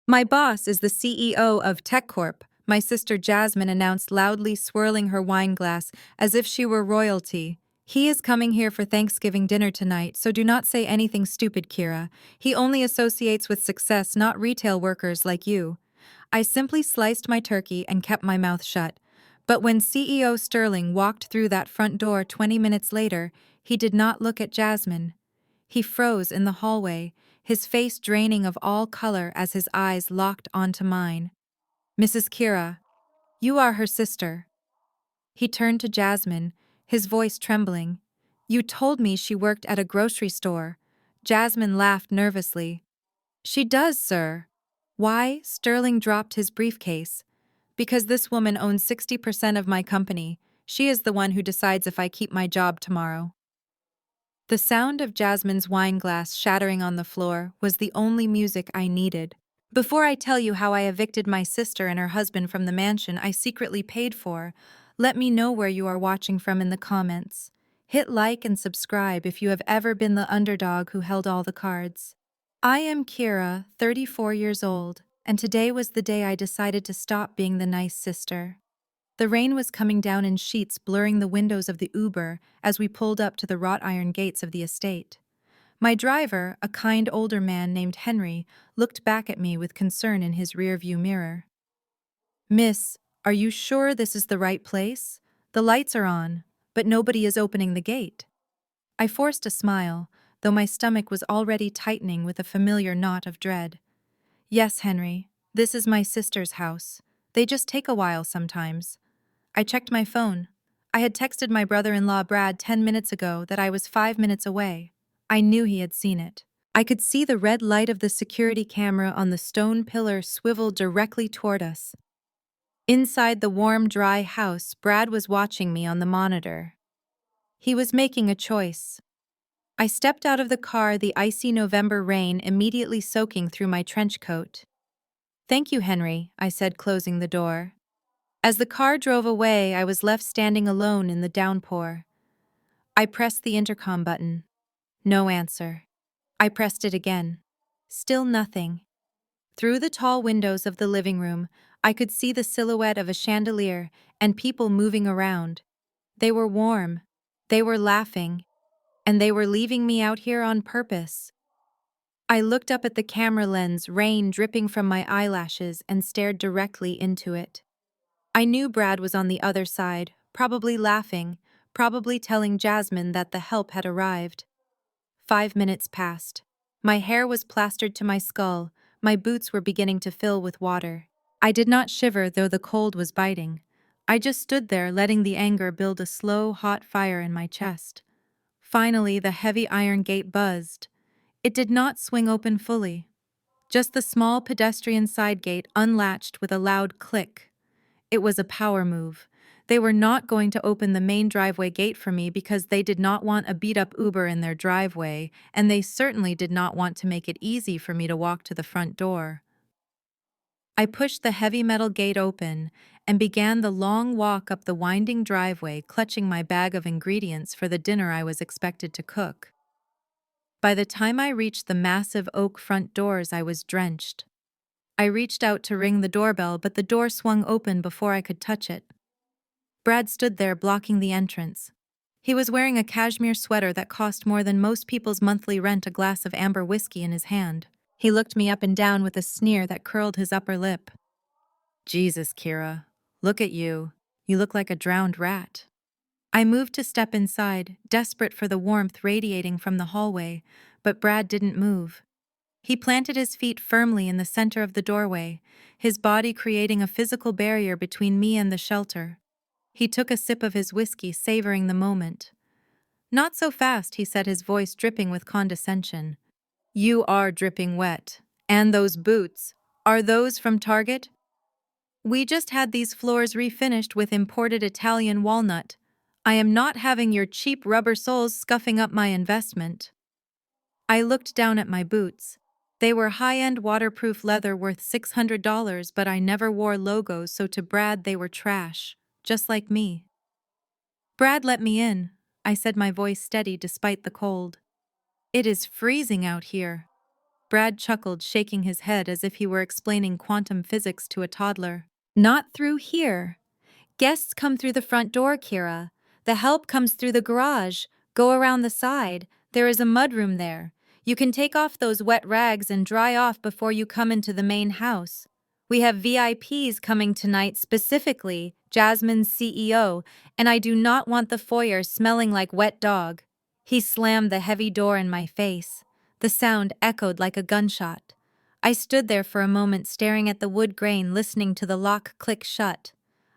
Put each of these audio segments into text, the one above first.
My boss is the CEO of TechCorp, my sister Jasmine announced loudly, swirling her wine glass as if she were royalty. He is coming here for Thanksgiving dinner tonight, so do not say anything stupid, Kira. He only associates with success, not retail workers like you. I simply sliced my turkey and kept my mouth shut. But when CEO Sterling walked through that front door 20 minutes later, he did not look at Jasmine. He froze in the hallway, his face draining of all color as his eyes locked onto mine. Mrs. Kira, you are her sister. He turned to Jasmine, his voice trembling. You told me she worked at a grocery store. Jasmine laughed nervously. She does, sir. Why? Sterling dropped his briefcase. Because this woman owns 60% of my company. She is the one who decides if I keep my job tomorrow. The sound of Jasmine's wine glass shattering on the floor was the only music I needed. Before I tell you how I evicted my sister and her husband from the mansion I secretly paid for, let me know where you are watching from in the comments. Hit like and subscribe if you have ever been the underdog who held all the cards. I am Kira, 34 years old, and today was the day I decided to stop being the nice sister. The rain was coming down in sheets, blurring the windows of the Uber as we pulled up to the wrought iron gates of the estate. My driver, a kind older man named Henry, looked back at me with concern in his rearview mirror. Miss, are you sure this is the right place? The lights are on, but nobody is opening the gate. I forced a smile, though my stomach was already tightening with a familiar knot of dread. Yes, Henry, this is my sister's house. They just take a while sometimes. I checked my phone. I had texted my brother-in-law Brad 10 minutes ago that I was 5 minutes away. I knew he had seen it. I could see the red light of the security camera on the stone pillar swivel directly toward us. Inside the warm, dry house, Brad was watching me on the monitor. He was making a choice. I stepped out of the car, the icy November rain immediately soaking through my trench coat. Thank you, Henry, I said, closing the door. As the car drove away, I was left standing alone in the downpour. I pressed the intercom button. No answer. I pressed it again. Still nothing. Through the tall windows of the living room, I could see the silhouette of a chandelier and people moving around. They were warm. They were laughing. And they were leaving me out here on purpose. I looked up at the camera lens, rain dripping from my eyelashes, and stared directly into it. I knew Brad was on the other side, probably laughing, probably telling Jasmine that the help had arrived. 5 minutes passed. My hair was plastered to my skull, my boots were beginning to fill with water. I did not shiver, though the cold was biting. I just stood there, letting the anger build a slow, hot fire in my chest. Finally, the heavy iron gate buzzed. It did not swing open fully. Just the small pedestrian side gate unlatched with a loud click. It was a power move. They were not going to open the main driveway gate for me because they did not want a beat-up Uber in their driveway, and they certainly did not want to make it easy for me to walk to the front door. I pushed the heavy metal gate open and began the long walk up the winding driveway, clutching my bag of ingredients for the dinner I was expected to cook. By the time I reached the massive oak front doors, I was drenched. I reached out to ring the doorbell, but the door swung open before I could touch it. Brad stood there blocking the entrance. He was wearing a cashmere sweater that cost more than most people's monthly rent, a glass of amber whiskey in his hand. He looked me up and down with a sneer that curled his upper lip. Jesus, Kira, look at you. You look like a drowned rat. I moved to step inside, desperate for the warmth radiating from the hallway, but Brad didn't move. He planted his feet firmly in the center of the doorway, his body creating a physical barrier between me and the shelter. He took a sip of his whiskey, savoring the moment. Not so fast, he said, his voice dripping with condescension. You are dripping wet. And those boots, are those from Target? We just had these floors refinished with imported Italian walnut. I am not having your cheap rubber soles scuffing up my investment. I looked down at my boots. They were high-end waterproof leather worth $600, but I never wore logos, so to Brad they were trash, just like me. Brad let me in, I said, my voice steady despite the cold. It is freezing out here. Brad chuckled, shaking his head as if he were explaining quantum physics to a toddler. Not through here. Guests come through the front door, Kira. The help comes through the garage. Go around the side. There is a mudroom there. You can take off those wet rags and dry off before you come into the main house. We have VIPs coming tonight specifically, Jasmine's CEO, and I do not want the foyer smelling like wet dog. He slammed the heavy door in my face. The sound echoed like a gunshot. I stood there for a moment staring at the wood grain, listening to the lock click shut.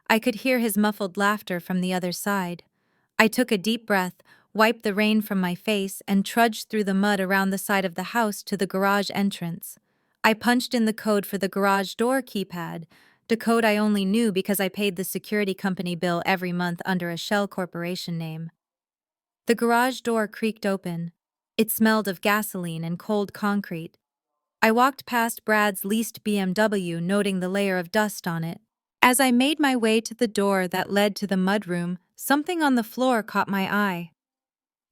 I could hear his muffled laughter from the other side. I took a deep breath, wiped the rain from my face, and trudged through the mud around the side of the house to the garage entrance. I punched in the code for the garage door keypad, the code I only knew because I paid the security company bill every month under a shell corporation name. The garage door creaked open. It smelled of gasoline and cold concrete. I walked past Brad's leased BMW, noting the layer of dust on it. As I made my way to the door that led to the mudroom, something on the floor caught my eye.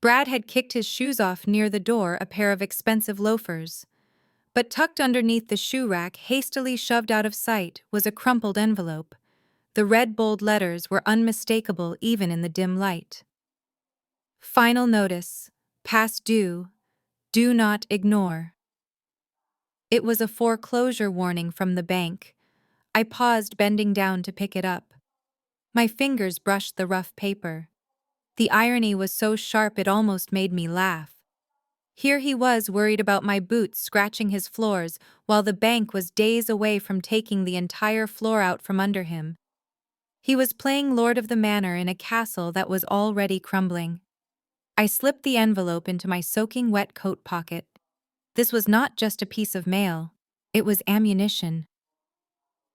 Brad had kicked his shoes off near the door, a pair of expensive loafers. But tucked underneath the shoe rack, hastily shoved out of sight, was a crumpled envelope. The red bold letters were unmistakable even in the dim light. Final notice. Past due. Do not ignore. It was a foreclosure warning from the bank. I paused, bending down to pick it up. My fingers brushed the rough paper. The irony was so sharp it almost made me laugh. Here he was, worried about my boots scratching his floors, while the bank was days away from taking the entire floor out from under him. He was playing Lord of the Manor in a castle that was already crumbling. I slipped the envelope into my soaking wet coat pocket. This was not just a piece of mail. It was ammunition.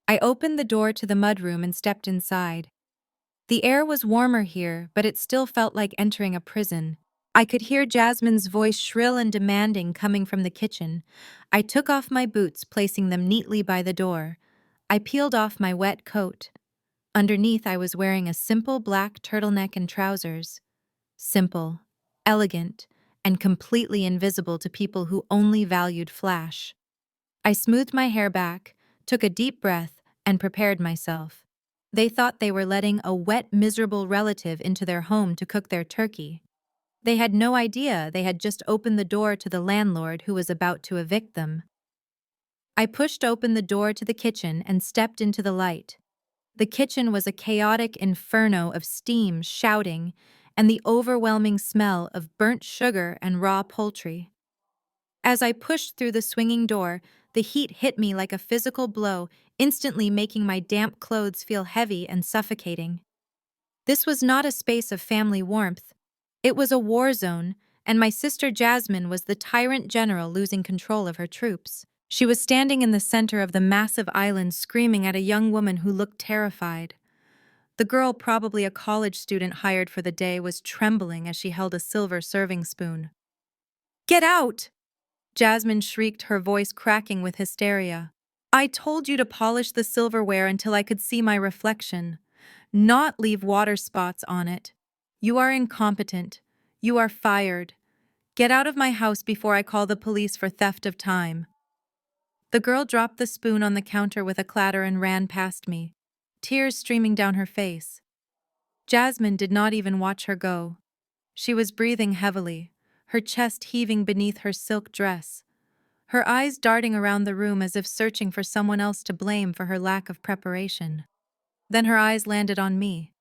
I opened the door to the mudroom and stepped inside. The air was warmer here, but it still felt like entering a prison. I could hear Jasmine's voice, shrill and demanding, coming from the kitchen. I took off my boots, placing them neatly by the door. I peeled off my wet coat. Underneath, I was wearing a simple black turtleneck and trousers. Simple, elegant, and completely invisible to people who only valued flash. I smoothed my hair back, took a deep breath, and prepared myself. They thought they were letting a wet, miserable relative into their home to cook their turkey. They had no idea they had just opened the door to the landlord who was about to evict them. I pushed open the door to the kitchen and stepped into the light. The kitchen was a chaotic inferno of steam, shouting, and the overwhelming smell of burnt sugar and raw poultry. As I pushed through the swinging door, the heat hit me like a physical blow, instantly making my damp clothes feel heavy and suffocating. This was not a space of family warmth. It was a war zone, and my sister Jasmine was the tyrant general losing control of her troops. She was standing in the center of the massive island, screaming at a young woman who looked terrified. The girl, probably a college student hired for the day, was trembling as she held a silver serving spoon. "Get out!" Jasmine shrieked, her voice cracking with hysteria. "I told you to polish the silverware until I could see my reflection, not leave water spots on it. You are incompetent. You are fired. Get out of my house before I call the police for theft of time." The girl dropped the spoon on the counter with a clatter and ran past me, tears streaming down her face. Jasmine did not even watch her go. She was breathing heavily, her chest heaving beneath her silk dress, her eyes darting around the room as if searching for someone else to blame for her lack of preparation. Then her eyes landed on me.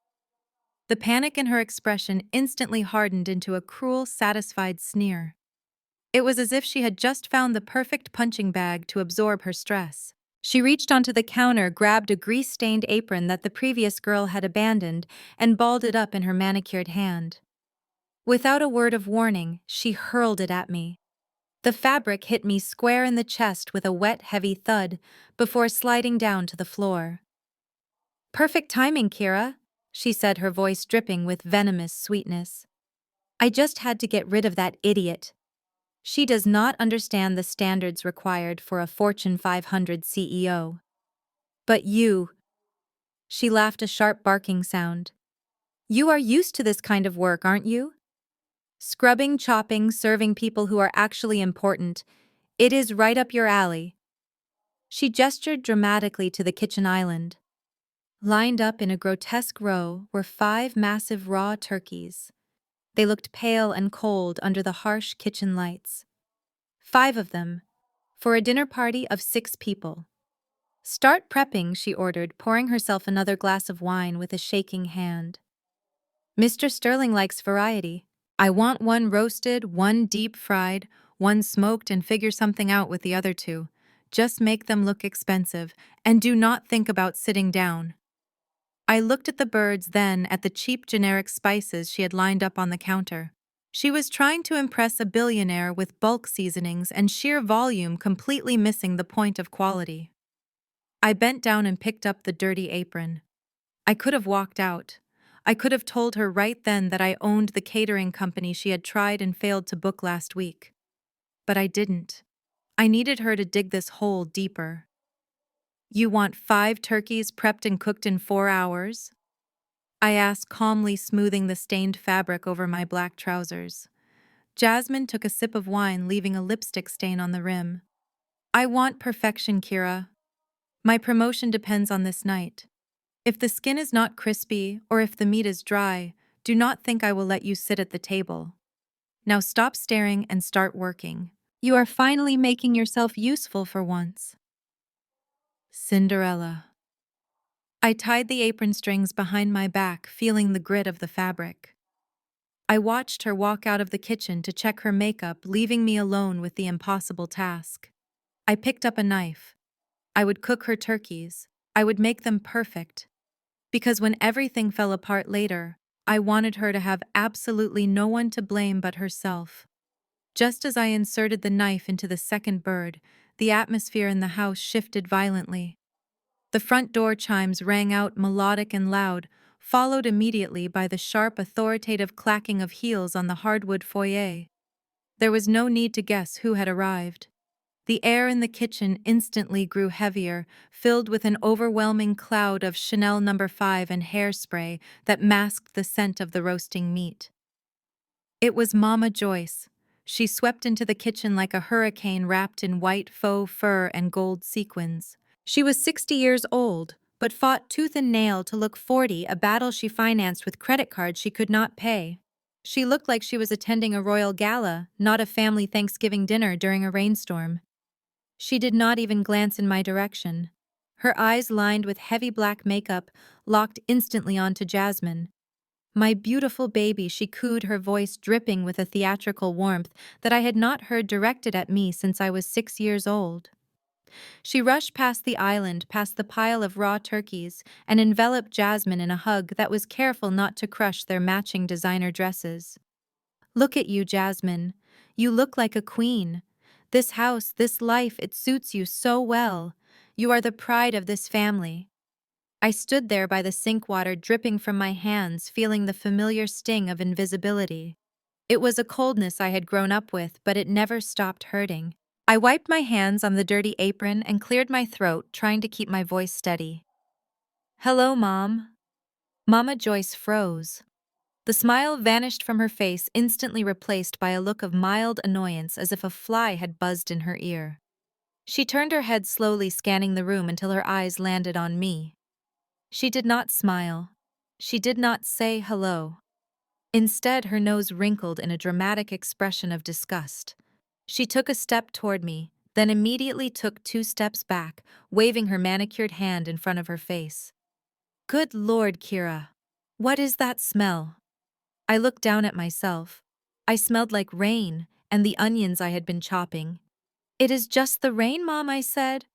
The panic in her expression instantly hardened into a cruel, satisfied sneer. It was as if she had just found the perfect punching bag to absorb her stress. She reached onto the counter, grabbed a grease-stained apron that the previous girl had abandoned, and balled it up in her manicured hand. Without a word of warning, she hurled it at me. The fabric hit me square in the chest with a wet, heavy thud before sliding down to the floor. "Perfect timing, Kira," she said, her voice dripping with venomous sweetness. "I just had to get rid of that idiot. She does not understand the standards required for a Fortune 500 CEO. But you..." She laughed, a sharp barking sound. "You are used to this kind of work, aren't you? Scrubbing, chopping, serving people who are actually important. It is right up your alley. She gestured dramatically to the kitchen island. Lined up in a grotesque row were 5 massive raw turkeys. They looked pale and cold under the harsh kitchen lights. 5 of them, for a dinner party of 6 people. Start prepping, she ordered, pouring herself another glass of wine with a shaking hand. Mr. Sterling likes variety. I want one roasted, one deep-fried, one smoked, and figure something out with the other 2. Just make them look expensive, and do not think about sitting down. I looked at the birds, then at the cheap generic spices she had lined up on the counter. She was trying to impress a billionaire with bulk seasonings and sheer volume, completely missing the point of quality. I bent down and picked up the dirty apron. I could have walked out. I could have told her right then that I owned the catering company she had tried and failed to book last week. But I didn't. I needed her to dig this hole deeper. You want 5 turkeys prepped and cooked in 4 hours? I asked, calmly smoothing the stained fabric over my black trousers. Jasmine took a sip of wine, leaving a lipstick stain on the rim. I want perfection, Kira. My promotion depends on this night. If the skin is not crispy or if the meat is dry, do not think I will let you sit at the table. Now stop staring and start working. You are finally making yourself useful for once. Cinderella. I tied the apron strings behind my back, feeling the grit of the fabric. I watched her walk out of the kitchen to check her makeup, leaving me alone with the impossible task. I picked up a knife. I would cook her turkeys. I would make them perfect. Because when everything fell apart later, I wanted her to have absolutely no one to blame but herself. Just as I inserted the knife into the second bird, the atmosphere in the house shifted violently. The front door chimes rang out melodic and loud, followed immediately by the sharp, authoritative clacking of heels on the hardwood foyer. There was no need to guess who had arrived. The air in the kitchen instantly grew heavier, filled with an overwhelming cloud of Chanel No. 5 and hairspray that masked the scent of the roasting meat. It was Mama Joyce. She swept into the kitchen like a hurricane wrapped in white faux fur and gold sequins. She was 60 years old, but fought tooth and nail to look 40, a battle she financed with credit cards she could not pay. She looked like she was attending a royal gala, not a family Thanksgiving dinner during a rainstorm. She did not even glance in my direction. Her eyes, lined with heavy black makeup, locked instantly onto Jasmine. My beautiful baby, she cooed, her voice dripping with a theatrical warmth that I had not heard directed at me since I was 6 years old. She rushed past the island, past the pile of raw turkeys, and enveloped Jasmine in a hug that was careful not to crush their matching designer dresses. Look at you, Jasmine. You look like a queen. This house, this life, it suits you so well. You are the pride of this family. I stood there by the sink water dripping from my hands, feeling the familiar sting of invisibility. It was a coldness I had grown up with, but it never stopped hurting. I wiped my hands on the dirty apron and cleared my throat, trying to keep my voice steady. Hello, Mom. Mama Joyce froze. The smile vanished from her face, instantly replaced by a look of mild annoyance, as if a fly had buzzed in her ear. She turned her head slowly, scanning the room until her eyes landed on me. She did not smile. She did not say hello. Instead, her nose wrinkled in a dramatic expression of disgust. She took a step toward me, then immediately took 2 steps back, waving her manicured hand in front of her face. Good Lord, Kira. What is that smell? I looked down at myself. I smelled like rain and the onions I had been chopping. It is just the rain, Mom, I said.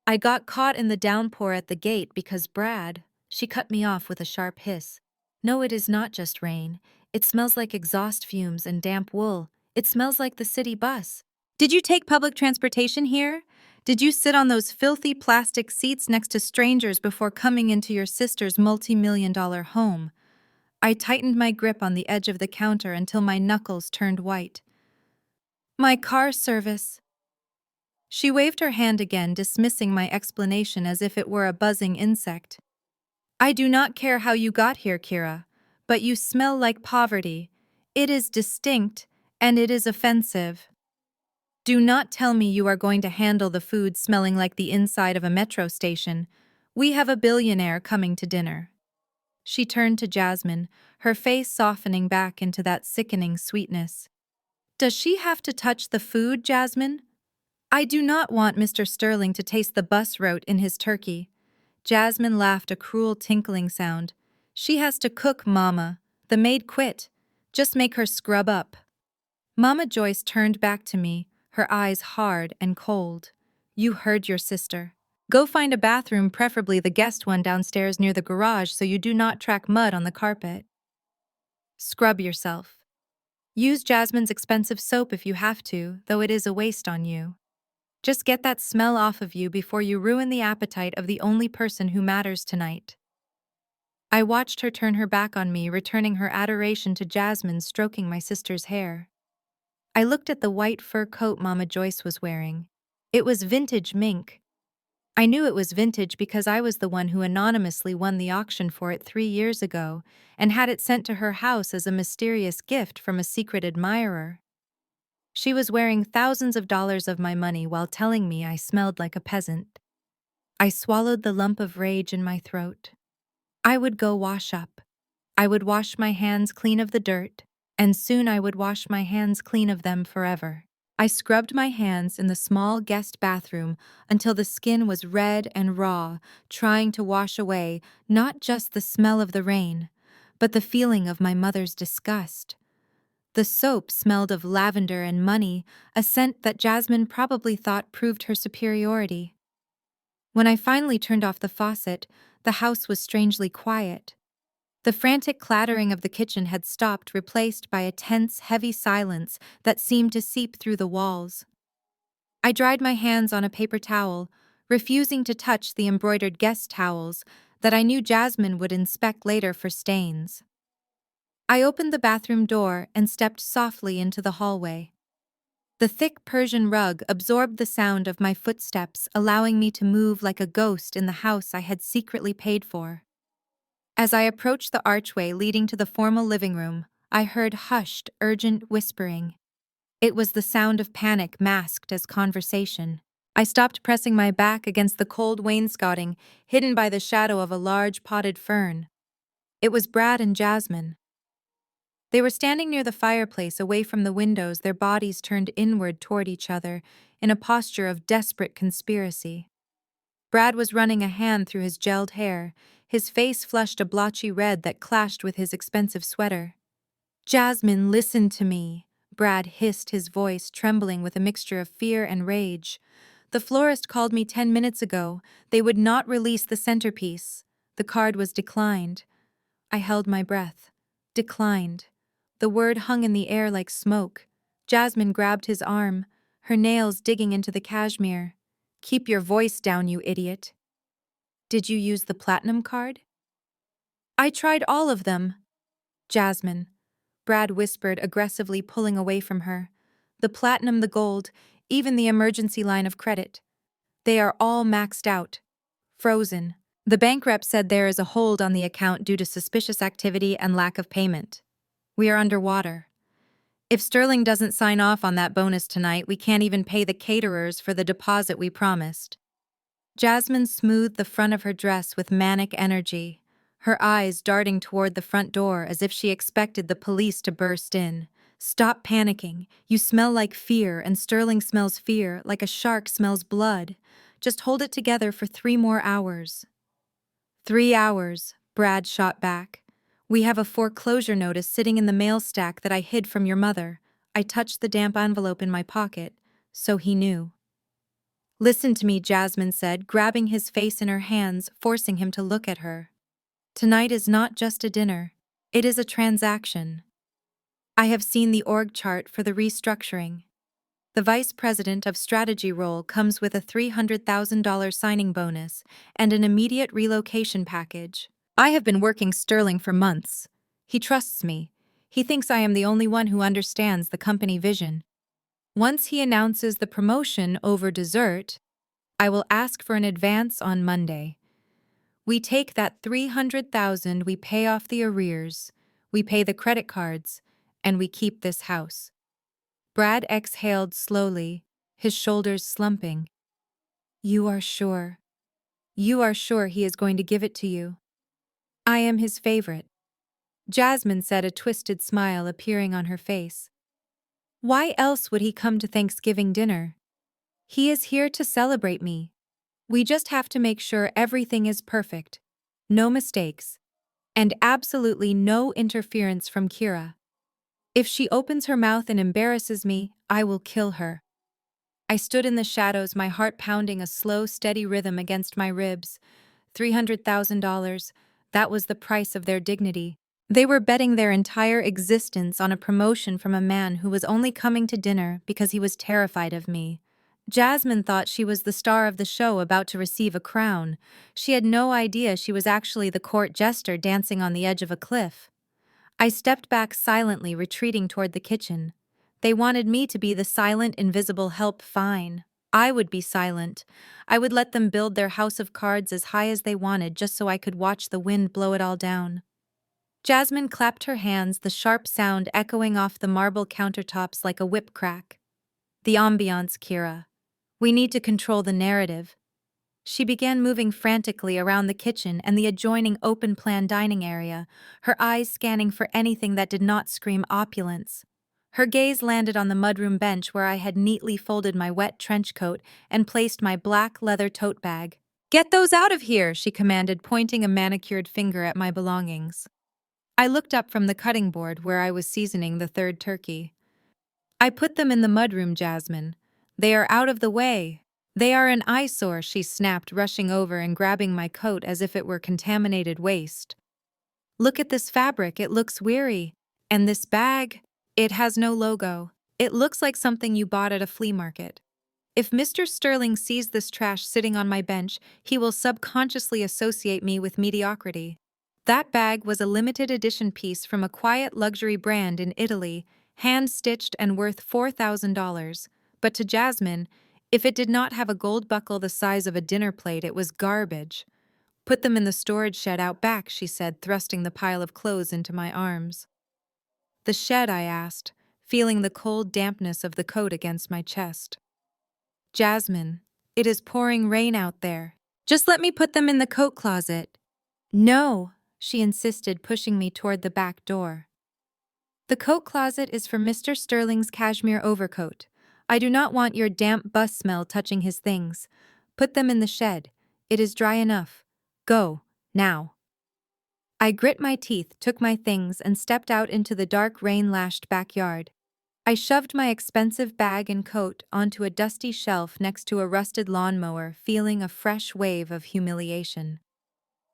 I got caught in the downpour at the gate because Brad. She cut me off with a sharp hiss. No, it is not just rain. It smells like exhaust fumes and damp wool. It smells like the city bus. Did you take public transportation here? Did you sit on those filthy plastic seats next to strangers before coming into your sister's multi-million-dollar home? I tightened my grip on the edge of the counter until my knuckles turned white. My car service. She waved her hand again, dismissing my explanation as if it were a buzzing insect. I do not care how you got here, Kira, but you smell like poverty. It is distinct, and it is offensive. Do not tell me you are going to handle the food smelling like the inside of a metro station. We have a billionaire coming to dinner. She turned to Jasmine, her face softening back into that sickening sweetness. Does she have to touch the food, Jasmine? I do not want Mr. Sterling to taste the bus rote in his turkey. Jasmine laughed a cruel tinkling sound. She has to cook, Mama. The maid quit. Just make her scrub up. Mama Joyce turned back to me, her eyes hard and cold. You heard your sister. Go find a bathroom, preferably the guest one downstairs near the garage, so you do not track mud on the carpet. Scrub yourself. Use Jasmine's expensive soap if you have to, though it is a waste on you. Just get that smell off of you before you ruin the appetite of the only person who matters tonight. I watched her turn her back on me, returning her adoration to Jasmine stroking my sister's hair. I looked at the white fur coat Mama Joyce was wearing. It was vintage mink. I knew it was vintage because I was the one who anonymously won the auction for it 3 years ago and had it sent to her house as a mysterious gift from a secret admirer. She was wearing thousands of dollars of my money while telling me I smelled like a peasant. I swallowed the lump of rage in my throat. I would go wash up. I would wash my hands clean of the dirt, and soon I would wash my hands clean of them forever. I scrubbed my hands in the small guest bathroom until the skin was red and raw, trying to wash away not just the smell of the rain, but the feeling of my mother's disgust. The soap smelled of lavender and money, a scent that Jasmine probably thought proved her superiority. When I finally turned off the faucet, the house was strangely quiet. The frantic clattering of the kitchen had stopped, replaced by a tense, heavy silence that seemed to seep through the walls. I dried my hands on a paper towel, refusing to touch the embroidered guest towels that I knew Jasmine would inspect later for stains. I opened the bathroom door and stepped softly into the hallway. The thick Persian rug absorbed the sound of my footsteps, allowing me to move like a ghost in the house I had secretly paid for. As I approached the archway leading to the formal living room, I heard hushed, urgent whispering. It was the sound of panic masked as conversation. I stopped, pressing my back against the cold wainscoting, hidden by the shadow of a large potted fern. It was Brad and Jasmine. They were standing near the fireplace, away from the windows, their bodies turned inward toward each other, in a posture of desperate conspiracy. Brad was running a hand through his gelled hair, his face flushed a blotchy red that clashed with his expensive sweater. Jasmine, listen to me, Brad hissed, his voice trembling with a mixture of fear and rage. The florist called me 10 minutes ago. They would not release the centerpiece. The card was declined. I held my breath. Declined. The word hung in the air like smoke. Jasmine grabbed his arm, her nails digging into the cashmere. Keep your voice down, you idiot. Did you use the platinum card? I tried all of them. Jasmine, Brad whispered, aggressively pulling away from her. The platinum, the gold, even the emergency line of credit. They are all maxed out. Frozen. The bank rep said there is a hold on the account due to suspicious activity and lack of payment. We are underwater. If Sterling doesn't sign off on that bonus tonight, we can't even pay the caterers for the deposit we promised. Jasmine smoothed the front of her dress with manic energy, her eyes darting toward the front door as if she expected the police to burst in. Stop panicking. You smell like fear, and Sterling smells fear, like a shark smells blood. Just hold it together for 3 more hours. 3 hours, Brad shot back. We have a foreclosure notice sitting in the mail stack that I hid from your mother. I touched the damp envelope in my pocket, so he knew. Listen to me, Jasmine said, grabbing his face in her hands, forcing him to look at her. Tonight is not just a dinner. It is a transaction. I have seen the org chart for the restructuring. The vice president of strategy role comes with a $300,000 signing bonus and an immediate relocation package. I have been working Sterling for months. He trusts me. He thinks I am the only one who understands the company vision. Once he announces the promotion over dessert, I will ask for an advance on Monday. We take that $300,000, we pay off the arrears, we pay the credit cards, and we keep this house. Brad exhaled slowly, his shoulders slumping. You are sure. You are sure he is going to give it to you. I am his favorite. Jasmine said, a twisted smile appearing on her face. Why else would he come to Thanksgiving dinner? He is here to celebrate me. We just have to make sure everything is perfect. No mistakes. And absolutely no interference from Kira. If she opens her mouth and embarrasses me, I will kill her. I stood in the shadows, my heart pounding a slow, steady rhythm against my ribs. $300,000. That was the price of their dignity. They were betting their entire existence on a promotion from a man who was only coming to dinner because he was terrified of me. Jasmine thought she was the star of the show about to receive a crown. She had no idea she was actually the court jester dancing on the edge of a cliff. I stepped back silently, retreating toward the kitchen. They wanted me to be the silent, invisible help. Fine. I would be silent. I would let them build their house of cards as high as they wanted just so I could watch the wind blow it all down. Jasmine clapped her hands, the sharp sound echoing off the marble countertops like a whip crack. The ambiance, Kira. We need to control the narrative. She began moving frantically around the kitchen and the adjoining open-plan dining area, her eyes scanning for anything that did not scream opulence. Her gaze landed on the mudroom bench where I had neatly folded my wet trench coat and placed my black leather tote bag. Get those out of here, she commanded, pointing a manicured finger at my belongings. I looked up from the cutting board where I was seasoning the third turkey. I put them in the mudroom, Jasmine. They are out of the way. They are an eyesore, she snapped, rushing over and grabbing my coat as if it were contaminated waste. Look at this fabric, it looks weary. And this bag, it has no logo. It looks like something you bought at a flea market. If Mr. Sterling sees this trash sitting on my bench, he will subconsciously associate me with mediocrity. That bag was a limited edition piece from a quiet luxury brand in Italy, hand-stitched and worth $4,000. But to Jasmine, if it did not have a gold buckle the size of a dinner plate, it was garbage. Put them in the storage shed out back, she said, thrusting the pile of clothes into my arms. The shed, I asked, feeling the cold dampness of the coat against my chest. Jasmine, it is pouring rain out there. Just let me put them in the coat closet. No, she insisted, pushing me toward the back door. The coat closet is for Mr. Sterling's cashmere overcoat. I do not want your damp bus smell touching his things. Put them in the shed. It is dry enough. Go, now. I grit my teeth, took my things, and stepped out into the dark, rain-lashed backyard. I shoved my expensive bag and coat onto a dusty shelf next to a rusted lawnmower, feeling a fresh wave of humiliation.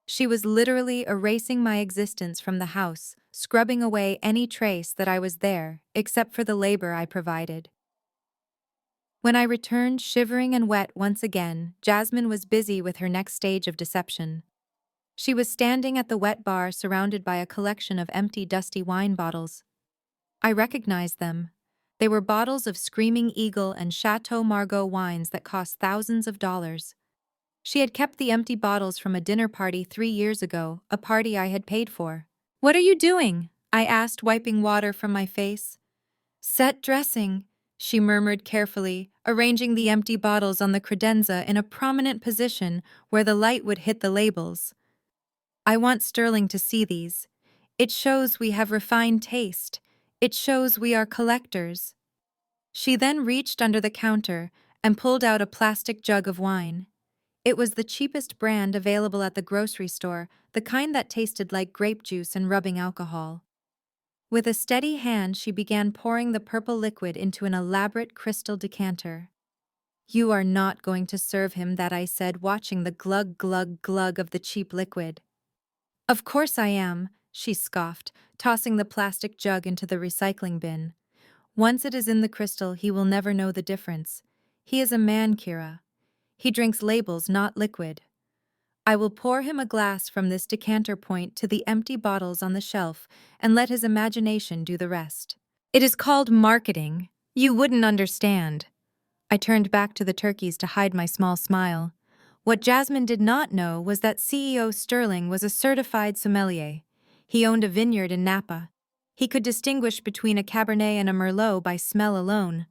She was literally erasing my existence from the house, scrubbing away any trace that I was there, except for the labor I provided. When I returned, shivering and wet once again, Jasmine was busy with her next stage of deception. She was standing at the wet bar surrounded by a collection of empty, dusty wine bottles. I recognized them. They were bottles of Screaming Eagle and Chateau Margaux wines that cost thousands of dollars. She had kept the empty bottles from a dinner party 3 years ago, a party I had paid for. What are you doing? I asked, wiping water from my face. Set dressing, she murmured carefully, arranging the empty bottles on the credenza in a prominent position where the light would hit the labels. I want Sterling to see these. It shows we have refined taste. It shows we are collectors. She then reached under the counter and pulled out a plastic jug of wine. It was the cheapest brand available at the grocery store, the kind that tasted like grape juice and rubbing alcohol. With a steady hand, she began pouring the purple liquid into an elaborate crystal decanter. You are not going to serve him that, I said, watching the glug glug glug of the cheap liquid. Of course I am, she scoffed, tossing the plastic jug into the recycling bin. Once it is in the crystal, he will never know the difference. He is a man, Kira. He drinks labels, not liquid. I will pour him a glass from this decanter point to the empty bottles on the shelf and let his imagination do the rest. It is called marketing. You wouldn't understand. I turned back to the turkeys to hide my small smile. What Jasmine did not know was that CEO Sterling was a certified sommelier. He owned a vineyard in Napa. He could distinguish between a Cabernet and a Merlot by smell alone.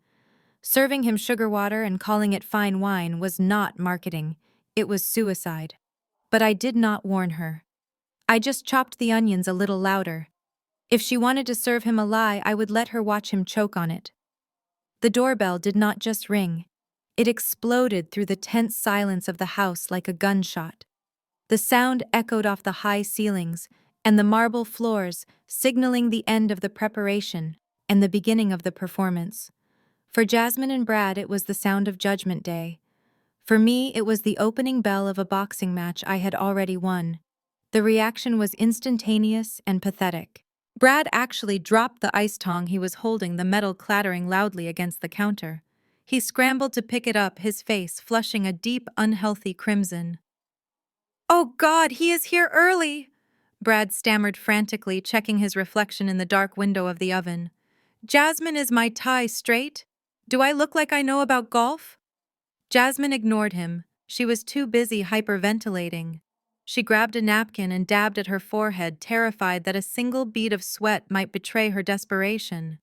Serving him sugar water and calling it fine wine was not marketing, it was suicide. But I did not warn her. I just chopped the onions a little louder. If she wanted to serve him a lie, I would let her watch him choke on it. The doorbell did not just ring. It exploded through the tense silence of the house like a gunshot. The sound echoed off the high ceilings and the marble floors, signaling the end of the preparation and the beginning of the performance. For Jasmine and Brad, it was the sound of Judgment Day. For me, it was the opening bell of a boxing match I had already won. The reaction was instantaneous and pathetic. Brad actually dropped the ice tong he was holding, the metal clattering loudly against the counter. He scrambled to pick it up, his face flushing a deep, unhealthy crimson. "Oh God, he is here early!" Brad stammered frantically, checking his reflection in the dark window of the oven. "Jasmine, is my tie straight? Do I look like I know about golf?" Jasmine ignored him. She was too busy hyperventilating. She grabbed a napkin and dabbed at her forehead, terrified that a single bead of sweat might betray her desperation.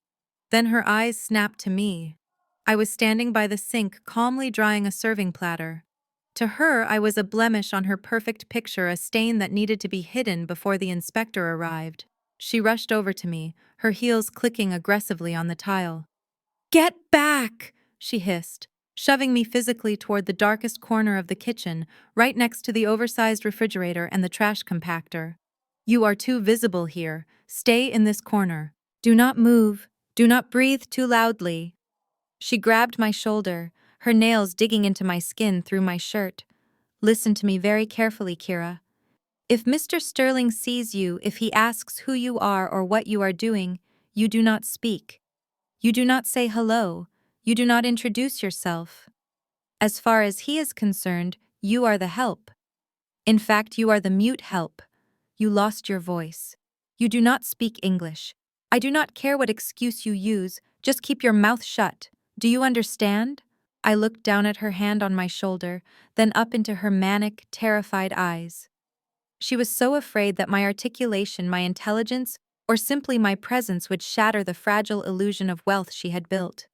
Then her eyes snapped to me. I was standing by the sink, calmly drying a serving platter. To her, I was a blemish on her perfect picture, a stain that needed to be hidden before the inspector arrived. She rushed over to me, her heels clicking aggressively on the tile. "Get back!" she hissed, shoving me physically toward the darkest corner of the kitchen, right next to the oversized refrigerator and the trash compactor. "You are too visible here. Stay in this corner. Do not move. Do not breathe too loudly." She grabbed my shoulder, her nails digging into my skin through my shirt. "Listen to me very carefully, Kira. If Mr. Sterling sees you, if he asks who you are or what you are doing, you do not speak. You do not say hello. You do not introduce yourself. As far as he is concerned, you are the help. In fact, you are the mute help. You lost your voice. You do not speak English. I do not care what excuse you use, just keep your mouth shut. Do you understand?" I looked down at her hand on my shoulder, then up into her manic, terrified eyes. She was so afraid that my articulation, my intelligence, or simply my presence would shatter the fragile illusion of wealth she had built.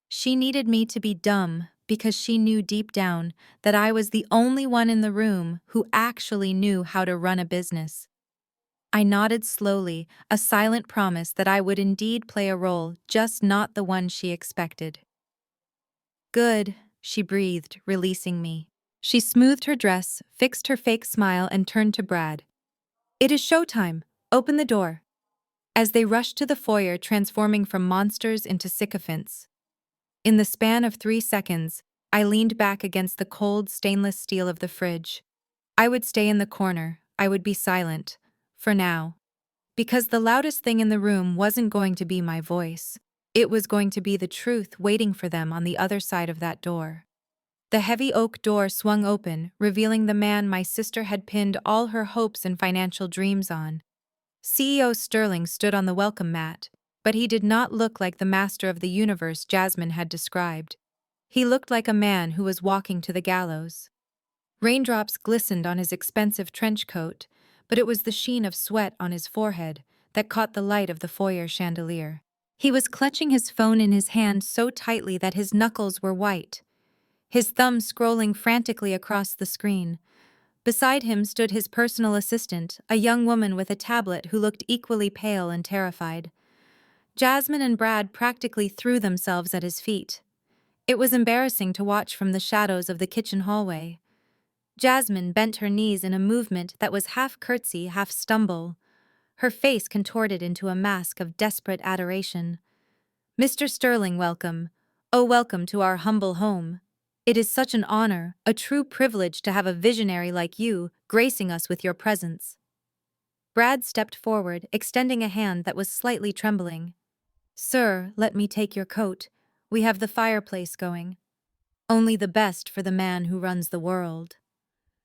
She needed me to be dumb because she knew deep down that I was the only one in the room who actually knew how to run a business. I nodded slowly, a silent promise that I would indeed play a role, just not the one she expected. "Good," she breathed, releasing me. She smoothed her dress, fixed her fake smile, and turned to Brad. "It is showtime. Open the door." As they rushed to the foyer, transforming from monsters into sycophants. In the span of 3 seconds, I leaned back against the cold stainless steel of the fridge. I would stay in the corner. I would be silent. For now. Because the loudest thing in the room wasn't going to be my voice. It was going to be the truth waiting for them on the other side of that door. The heavy oak door swung open, revealing the man my sister had pinned all her hopes and financial dreams on. CEO Sterling stood on the welcome mat, but he did not look like the master of the universe Jasmine had described. He looked like a man who was walking to the gallows. Raindrops glistened on his expensive trench coat, but it was the sheen of sweat on his forehead that caught the light of the foyer chandelier. He was clutching his phone in his hand so tightly that his knuckles were white, his thumb scrolling frantically across the screen. Beside him stood his personal assistant, a young woman with a tablet who looked equally pale and terrified. Jasmine and Brad practically threw themselves at his feet. It was embarrassing to watch from the shadows of the kitchen hallway. Jasmine bent her knees in a movement that was half curtsy, half stumble, her face contorted into a mask of desperate adoration. "Mr. Sterling, welcome. Oh, welcome to our humble home. It is such an honor, a true privilege to have a visionary like you gracing us with your presence." Brad stepped forward, extending a hand that was slightly trembling. "Sir, let me take your coat. We have the fireplace going. Only the best for the man who runs the world."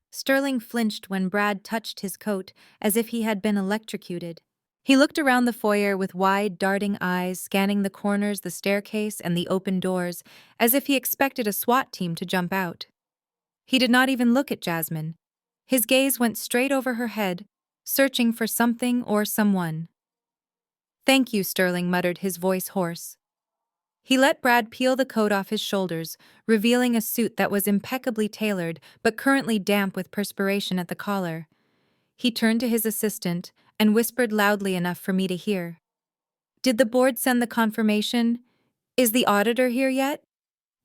Sterling flinched when Brad touched his coat as if he had been electrocuted. He looked around the foyer with wide, darting eyes, scanning the corners, the staircase, and the open doors, as if he expected a SWAT team to jump out. He did not even look at Jasmine. His gaze went straight over her head, searching for something or someone. "Thank you," Sterling muttered, his voice hoarse. He let Brad peel the coat off his shoulders, revealing a suit that was impeccably tailored but currently damp with perspiration at the collar. He turned to his assistant and whispered loudly enough for me to hear. "Did the board send the confirmation? Is the auditor here yet?"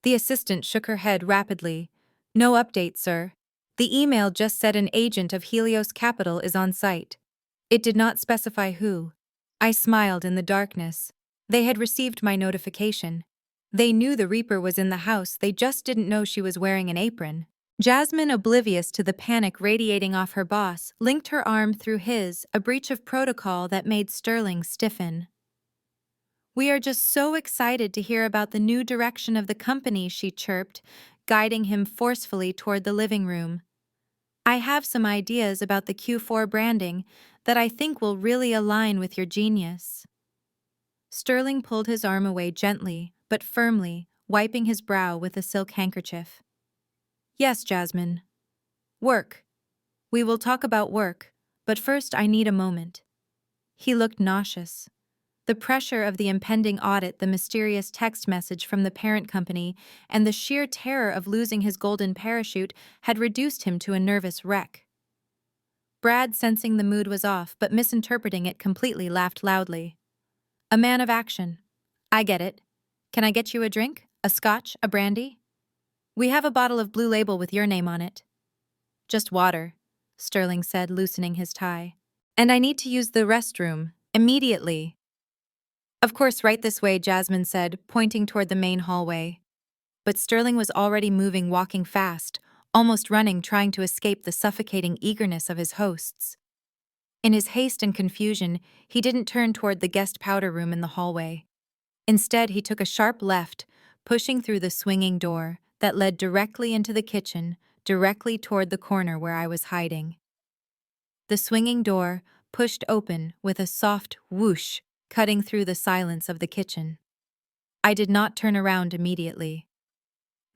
The assistant shook her head rapidly. "No update, sir. The email just said an agent of Helios Capital is on site. It did not specify who." I smiled in the darkness. They had received my notification. They knew the Reaper was in the house, they just didn't know she was wearing an apron. Jasmine, oblivious to the panic radiating off her boss, linked her arm through his, a breach of protocol that made Sterling stiffen. "We are just so excited to hear about the new direction of the company," she chirped, guiding him forcefully toward the living room. "I have some ideas about the Q4 branding that I think will really align with your genius." Sterling pulled his arm away gently, but firmly, wiping his brow with a silk handkerchief. "Yes, Jasmine. Work. We will talk about work, but first I need a moment." He looked nauseous. The pressure of the impending audit, the mysterious text message from the parent company, and the sheer terror of losing his golden parachute had reduced him to a nervous wreck. Brad, sensing the mood was off but misinterpreting it completely, laughed loudly. "A man of action. I get it. Can I get you a drink? A scotch? A brandy?" "We have a bottle of Blue Label with your name on it." "Just water," Sterling said, loosening his tie. "And I need to use the restroom. Immediately." "Of course, right this way," Jasmine said, pointing toward the main hallway. But Sterling was already moving, walking fast, almost running, trying to escape the suffocating eagerness of his hosts. In his haste and confusion, he didn't turn toward the guest powder room in the hallway. Instead, he took a sharp left, pushing through the swinging door that led directly into the kitchen, directly toward the corner where I was hiding. The swinging door pushed open with a soft whoosh, cutting through the silence of the kitchen. I did not turn around immediately.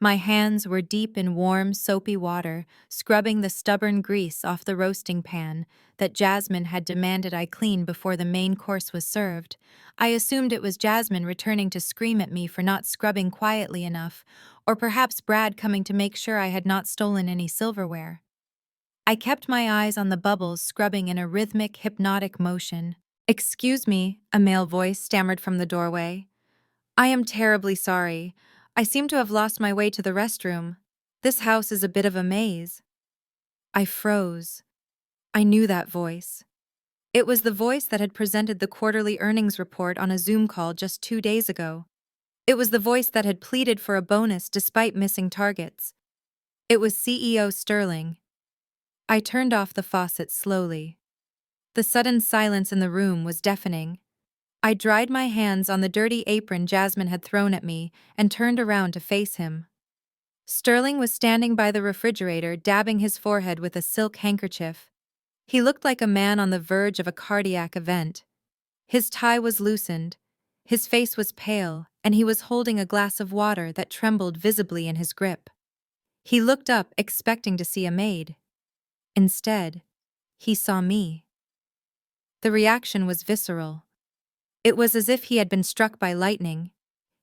My hands were deep in warm, soapy water, scrubbing the stubborn grease off the roasting pan that Jasmine had demanded I clean before the main course was served. I assumed it was Jasmine returning to scream at me for not scrubbing quietly enough, or perhaps Brad coming to make sure I had not stolen any silverware. I kept my eyes on the bubbles scrubbing in a rhythmic, hypnotic motion. "Excuse me," a male voice stammered from the doorway. "I am terribly sorry. I seem to have lost my way to the restroom. This house is a bit of a maze." I froze. I knew that voice. It was the voice that had presented the quarterly earnings report on a Zoom call just 2 days ago. It was the voice that had pleaded for a bonus despite missing targets. It was CEO Sterling. I turned off the faucet slowly. The sudden silence in the room was deafening. I dried my hands on the dirty apron Jasmine had thrown at me and turned around to face him. Sterling was standing by the refrigerator, dabbing his forehead with a silk handkerchief. He looked like a man on the verge of a cardiac event. His tie was loosened, his face was pale, and he was holding a glass of water that trembled visibly in his grip. He looked up, expecting to see a maid. Instead, he saw me. The reaction was visceral. It was as if he had been struck by lightning.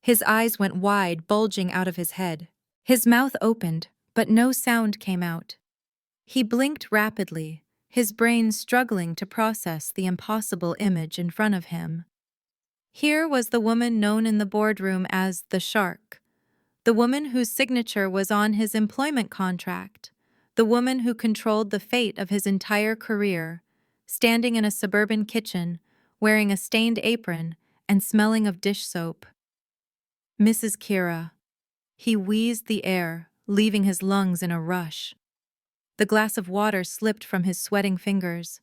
His eyes went wide, bulging out of his head. His mouth opened, but no sound came out. He blinked rapidly, his brain struggling to process the impossible image in front of him. Here was the woman known in the boardroom as the Shark, the woman whose signature was on his employment contract, the woman who controlled the fate of his entire career, standing in a suburban kitchen, wearing a stained apron and smelling of dish soap. "Mrs. Kira." He wheezed the air, leaving his lungs in a rush. The glass of water slipped from his sweating fingers.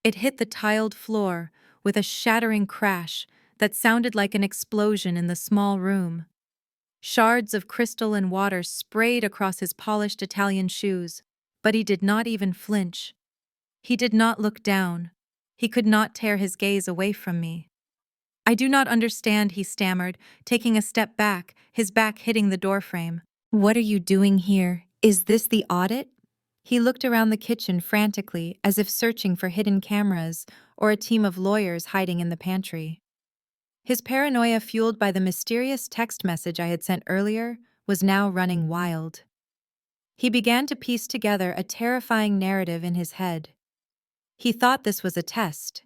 It hit the tiled floor with a shattering crash that sounded like an explosion in the small room. Shards of crystal and water sprayed across his polished Italian shoes, but he did not even flinch. He did not look down. He could not tear his gaze away from me. "I do not understand," he stammered, taking a step back, his back hitting the doorframe. "What are you doing here? Is this the audit?" He looked around the kitchen frantically, as if searching for hidden cameras or a team of lawyers hiding in the pantry. His paranoia, fueled by the mysterious text message I had sent earlier, was now running wild. He began to piece together a terrifying narrative in his head. He thought this was a test.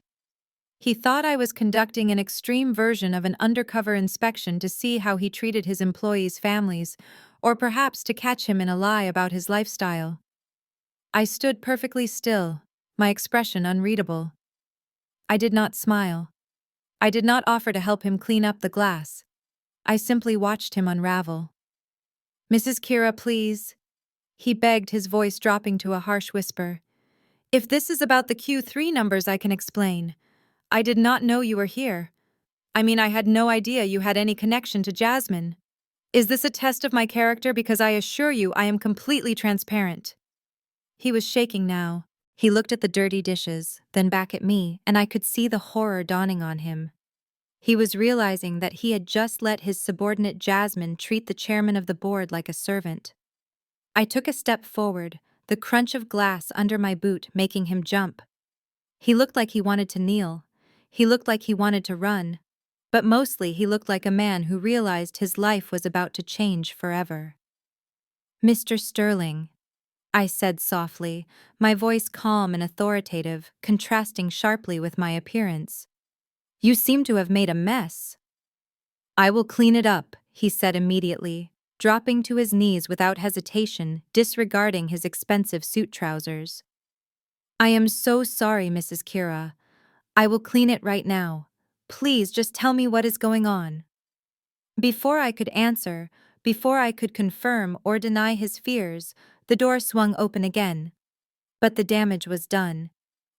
He thought I was conducting an extreme version of an undercover inspection to see how he treated his employees' families, or perhaps to catch him in a lie about his lifestyle. I stood perfectly still, my expression unreadable. I did not smile. I did not offer to help him clean up the glass. I simply watched him unravel. "Mrs. Kira, please," he begged, his voice dropping to a harsh whisper. "If this is about the Q3 numbers, I can explain. I did not know you were here. I had no idea you had any connection to Jasmine. Is this a test of my character? Because I assure you I am completely transparent." He was shaking now. He looked at the dirty dishes, then back at me, and I could see the horror dawning on him. He was realizing that he had just let his subordinate Jasmine treat the chairman of the board like a servant. I took a step forward, the crunch of glass under my boot making him jump. He looked like he wanted to kneel. He looked like he wanted to run. But mostly he looked like a man who realized his life was about to change forever. "Mr. Sterling," I said softly, my voice calm and authoritative, contrasting sharply with my appearance. "You seem to have made a mess." "I will clean it up," he said immediately, dropping to his knees without hesitation, disregarding his expensive suit trousers. "I am so sorry, Mrs. Kira. I will clean it right now. Please just tell me what is going on." Before I could answer, before I could confirm or deny his fears, the door swung open again. But the damage was done.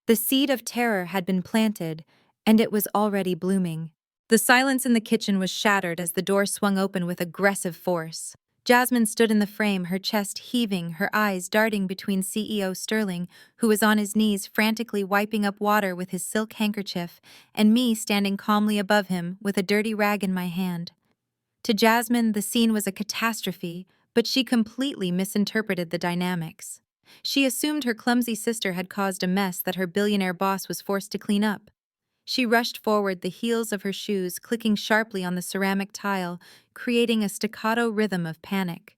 The seed of terror had been planted, and it was already blooming. The silence in the kitchen was shattered as the door swung open with aggressive force. Jasmine stood in the frame, her chest heaving, her eyes darting between CEO Sterling, who was on his knees frantically wiping up water with his silk handkerchief, and me standing calmly above him with a dirty rag in my hand. To Jasmine, the scene was a catastrophe, but she completely misinterpreted the dynamics. She assumed her clumsy sister had caused a mess that her billionaire boss was forced to clean up. She rushed forward, the heels of her shoes clicking sharply on the ceramic tile, creating a staccato rhythm of panic.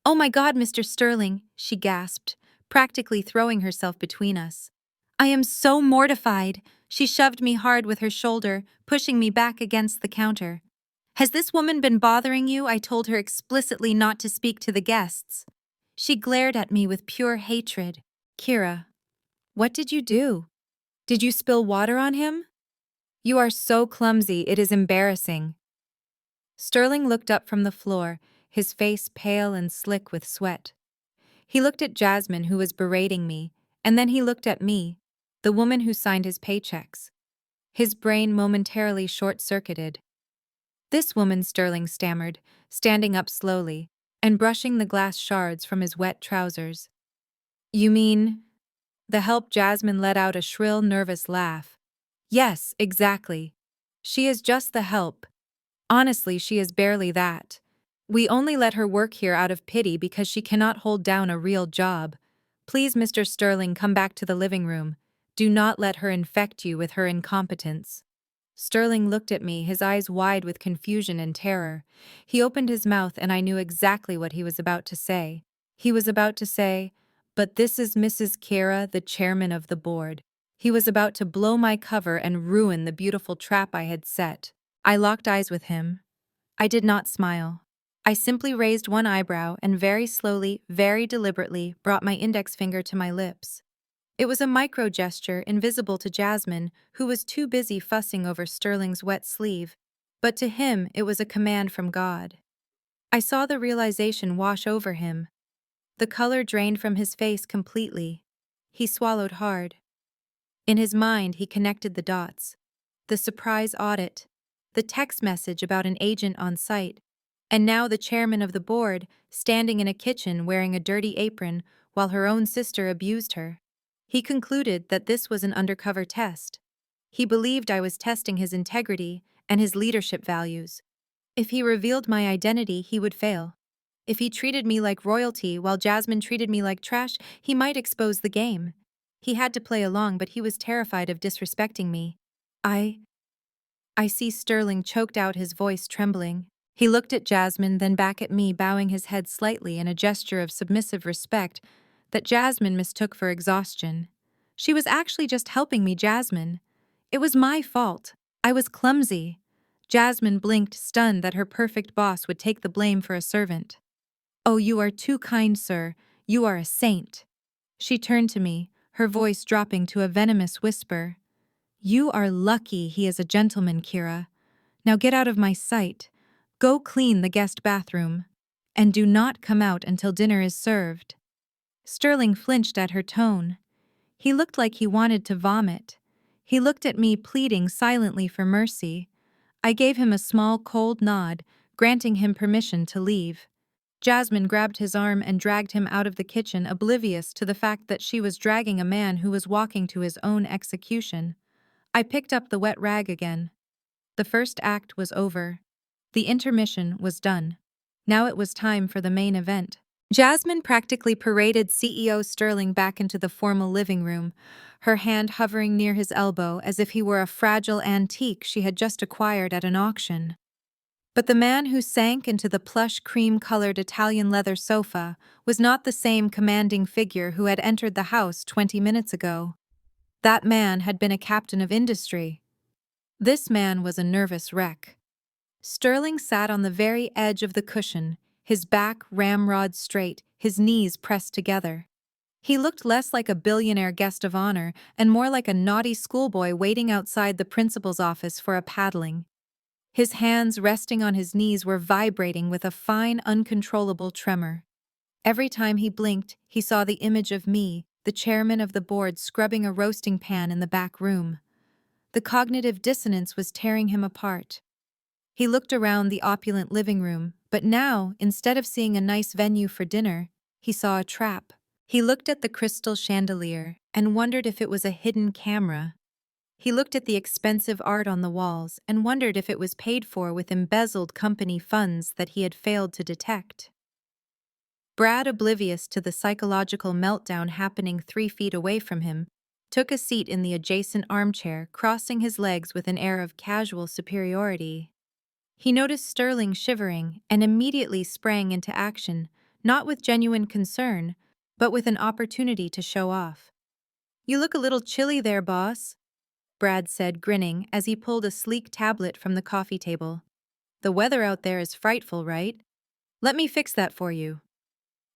"Oh my God, Mr. Sterling," she gasped, practically throwing herself between us. "I am so mortified." She shoved me hard with her shoulder, pushing me back against the counter. "Has this woman been bothering you?" I told her explicitly not to speak to the guests. She glared at me with pure hatred. "Kira, what did you do? Did you spill water on him? You are so clumsy, it is embarrassing." Sterling looked up from the floor, his face pale and slick with sweat. He looked at Jasmine, who was berating me, and then he looked at me, the woman who signed his paychecks. His brain momentarily short-circuited. "This woman," Sterling stammered, standing up slowly, and brushing the glass shards from his wet trousers. "You mean—" The help Jasmine let out a shrill, nervous laugh. "Yes, exactly. She is just the help. Honestly, she is barely that. We only let her work here out of pity because she cannot hold down a real job. Please, Mr. Sterling, come back to the living room. Do not let her infect you with her incompetence." Sterling looked at me, his eyes wide with confusion and terror. He opened his mouth and I knew exactly what he was about to say. He was about to say, "But this is Mrs. Kira, the chairman of the board." He was about to blow my cover and ruin the beautiful trap I had set. I locked eyes with him. I did not smile. I simply raised one eyebrow and very slowly, very deliberately, brought my index finger to my lips. It was a micro gesture invisible to Jasmine, who was too busy fussing over Sterling's wet sleeve, but to him it was a command from God. I saw the realization wash over him. The color drained from his face completely. He swallowed hard. In his mind, he connected the dots. The surprise audit, the text message about an agent on site, and now the chairman of the board standing in a kitchen wearing a dirty apron while her own sister abused her. He concluded that this was an undercover test. He believed I was testing his integrity and his leadership values. If he revealed my identity, he would fail. If he treated me like royalty while Jasmine treated me like trash, he might expose the game. He had to play along, but he was terrified of disrespecting me. I I see Sterling choked out, his voice trembling. He looked at Jasmine, then back at me, bowing his head slightly in a gesture of submissive respect that Jasmine mistook for exhaustion. She was actually just helping me, Jasmine. It was my fault. I was clumsy. Jasmine blinked, stunned that her perfect boss would take the blame for a servant. Oh, you are too kind, sir. You are a saint. She turned to me, her voice dropping to a venomous whisper. You are lucky he is a gentleman, Kira. Now get out of my sight. Go clean the guest bathroom. And do not come out until dinner is served. Sterling flinched at her tone. He looked like he wanted to vomit. He looked at me, pleading silently for mercy. I gave him a small, cold nod, granting him permission to leave. Jasmine grabbed his arm and dragged him out of the kitchen, oblivious to the fact that she was dragging a man who was walking to his own execution. I picked up the wet rag again. The first act was over. The intermission was done. Now it was time for the main event. Jasmine practically paraded CEO Sterling back into the formal living room, her hand hovering near his elbow as if he were a fragile antique she had just acquired at an auction. But the man who sank into the plush cream-colored Italian leather sofa was not the same commanding figure who had entered the house 20 minutes ago. That man had been a captain of industry. This man was a nervous wreck. Sterling sat on the very edge of the cushion, his back ramrod straight, his knees pressed together. He looked less like a billionaire guest of honor and more like a naughty schoolboy waiting outside the principal's office for a paddling. His hands resting on his knees were vibrating with a fine, uncontrollable tremor. Every time he blinked, he saw the image of me, the chairman of the board, scrubbing a roasting pan in the back room. The cognitive dissonance was tearing him apart. He looked around the opulent living room, but now, instead of seeing a nice venue for dinner, he saw a trap. He looked at the crystal chandelier and wondered if it was a hidden camera. He looked at the expensive art on the walls and wondered if it was paid for with embezzled company funds that he had failed to detect. Brad, oblivious to the psychological meltdown happening 3 feet away from him, took a seat in the adjacent armchair, crossing his legs with an air of casual superiority. He noticed Sterling shivering and immediately sprang into action, not with genuine concern, but with an opportunity to show off. "You look a little chilly there, boss," Brad said, grinning as he pulled a sleek tablet from the coffee table. "The weather out there is frightful, right? Let me fix that for you.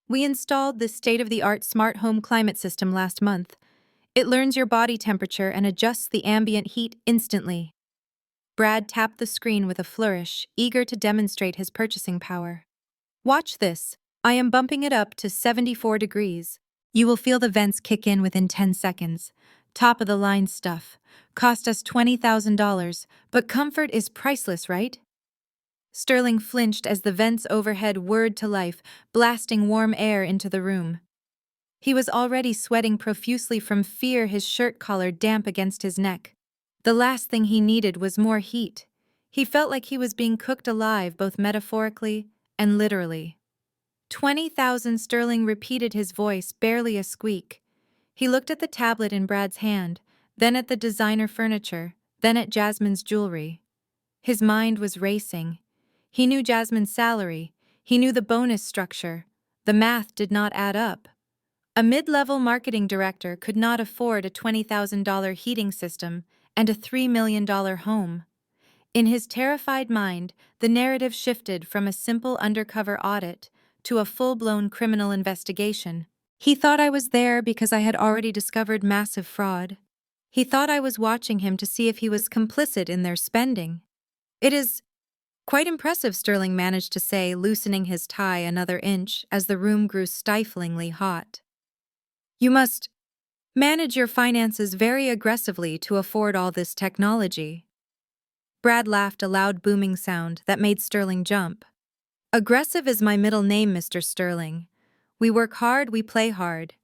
We installed this state-of-the-art smart home climate system last month. It learns your body temperature and adjusts the ambient heat instantly." Brad tapped the screen with a flourish, eager to demonstrate his purchasing power. "Watch this. I am bumping it up to 74 degrees. You will feel the vents kick in within 10 seconds. Top-of-the-line stuff. Cost us $20,000, but comfort is priceless, right?" Sterling flinched as the vents overhead whirred to life, blasting warm air into the room. He was already sweating profusely from fear, his shirt collar damp against his neck. The last thing he needed was more heat. He felt like he was being cooked alive, both metaphorically and literally. 20,000, Sterling repeated, his voice barely a squeak. He looked at the tablet in Brad's hand, then at the designer furniture, then at Jasmine's jewelry. His mind was racing. He knew Jasmine's salary. He knew the bonus structure. The math did not add up. A mid-level marketing director could not afford a $20,000 heating system and a $3 million home. In his terrified mind, the narrative shifted from a simple undercover audit to a full-blown criminal investigation. He thought I was there because I had already discovered massive fraud. He thought I was watching him to see if he was complicit in their spending. "It is quite impressive," Sterling managed to say, loosening his tie another inch as the room grew stiflingly hot. "You must manage your finances very aggressively to afford all this technology." Brad laughed, a loud booming sound that made Sterling jump. "Aggressive is my middle name, Mr. Sterling. We work hard, we play hard.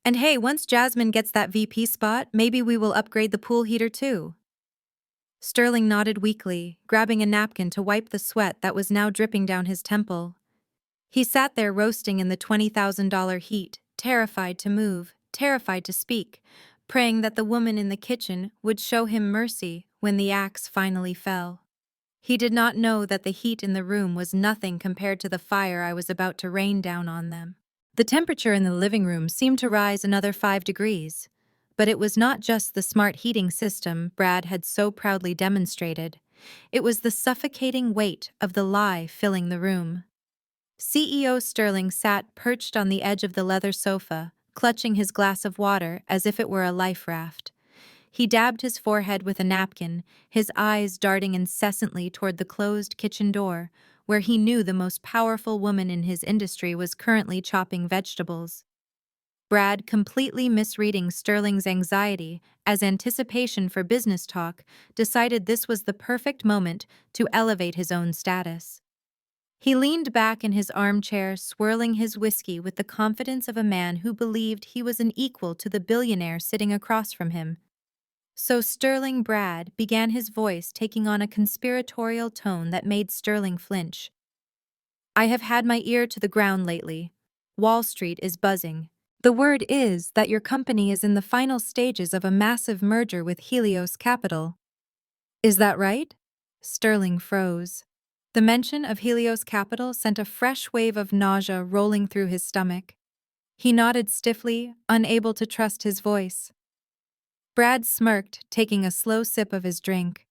And hey, once Jasmine gets that VP spot, maybe we will upgrade the pool heater too." Sterling nodded weakly, grabbing a napkin to wipe the sweat that was now dripping down his temple. He sat there roasting in the $20,000 heat, terrified to move, terrified to speak, praying that the woman in the kitchen would show him mercy when the axe finally fell. He did not know that the heat in the room was nothing compared to the fire I was about to rain down on them. The temperature in the living room seemed to rise another 5 degrees. But it was not just the smart heating system Brad had so proudly demonstrated. It was the suffocating weight of the lie filling the room. CEO Sterling sat perched on the edge of the leather sofa, clutching his glass of water as if it were a life raft. He dabbed his forehead with a napkin, his eyes darting incessantly toward the closed kitchen door, where he knew the most powerful woman in his industry was currently chopping vegetables. Brad, completely misreading Sterling's anxiety as anticipation for business talk, decided this was the perfect moment to elevate his own status. He leaned back in his armchair, swirling his whiskey with the confidence of a man who believed he was an equal to the billionaire sitting across from him. So Sterling Brad began, his voice taking on a conspiratorial tone that made Sterling flinch. I have had my ear to the ground lately. Wall Street is buzzing. The word is that your company is in the final stages of a massive merger with Helios Capital. Is that right? Sterling froze. The mention of Helios Capital sent a fresh wave of nausea rolling through his stomach. He nodded stiffly, unable to trust his voice. Brad smirked, taking a slow sip of his drink.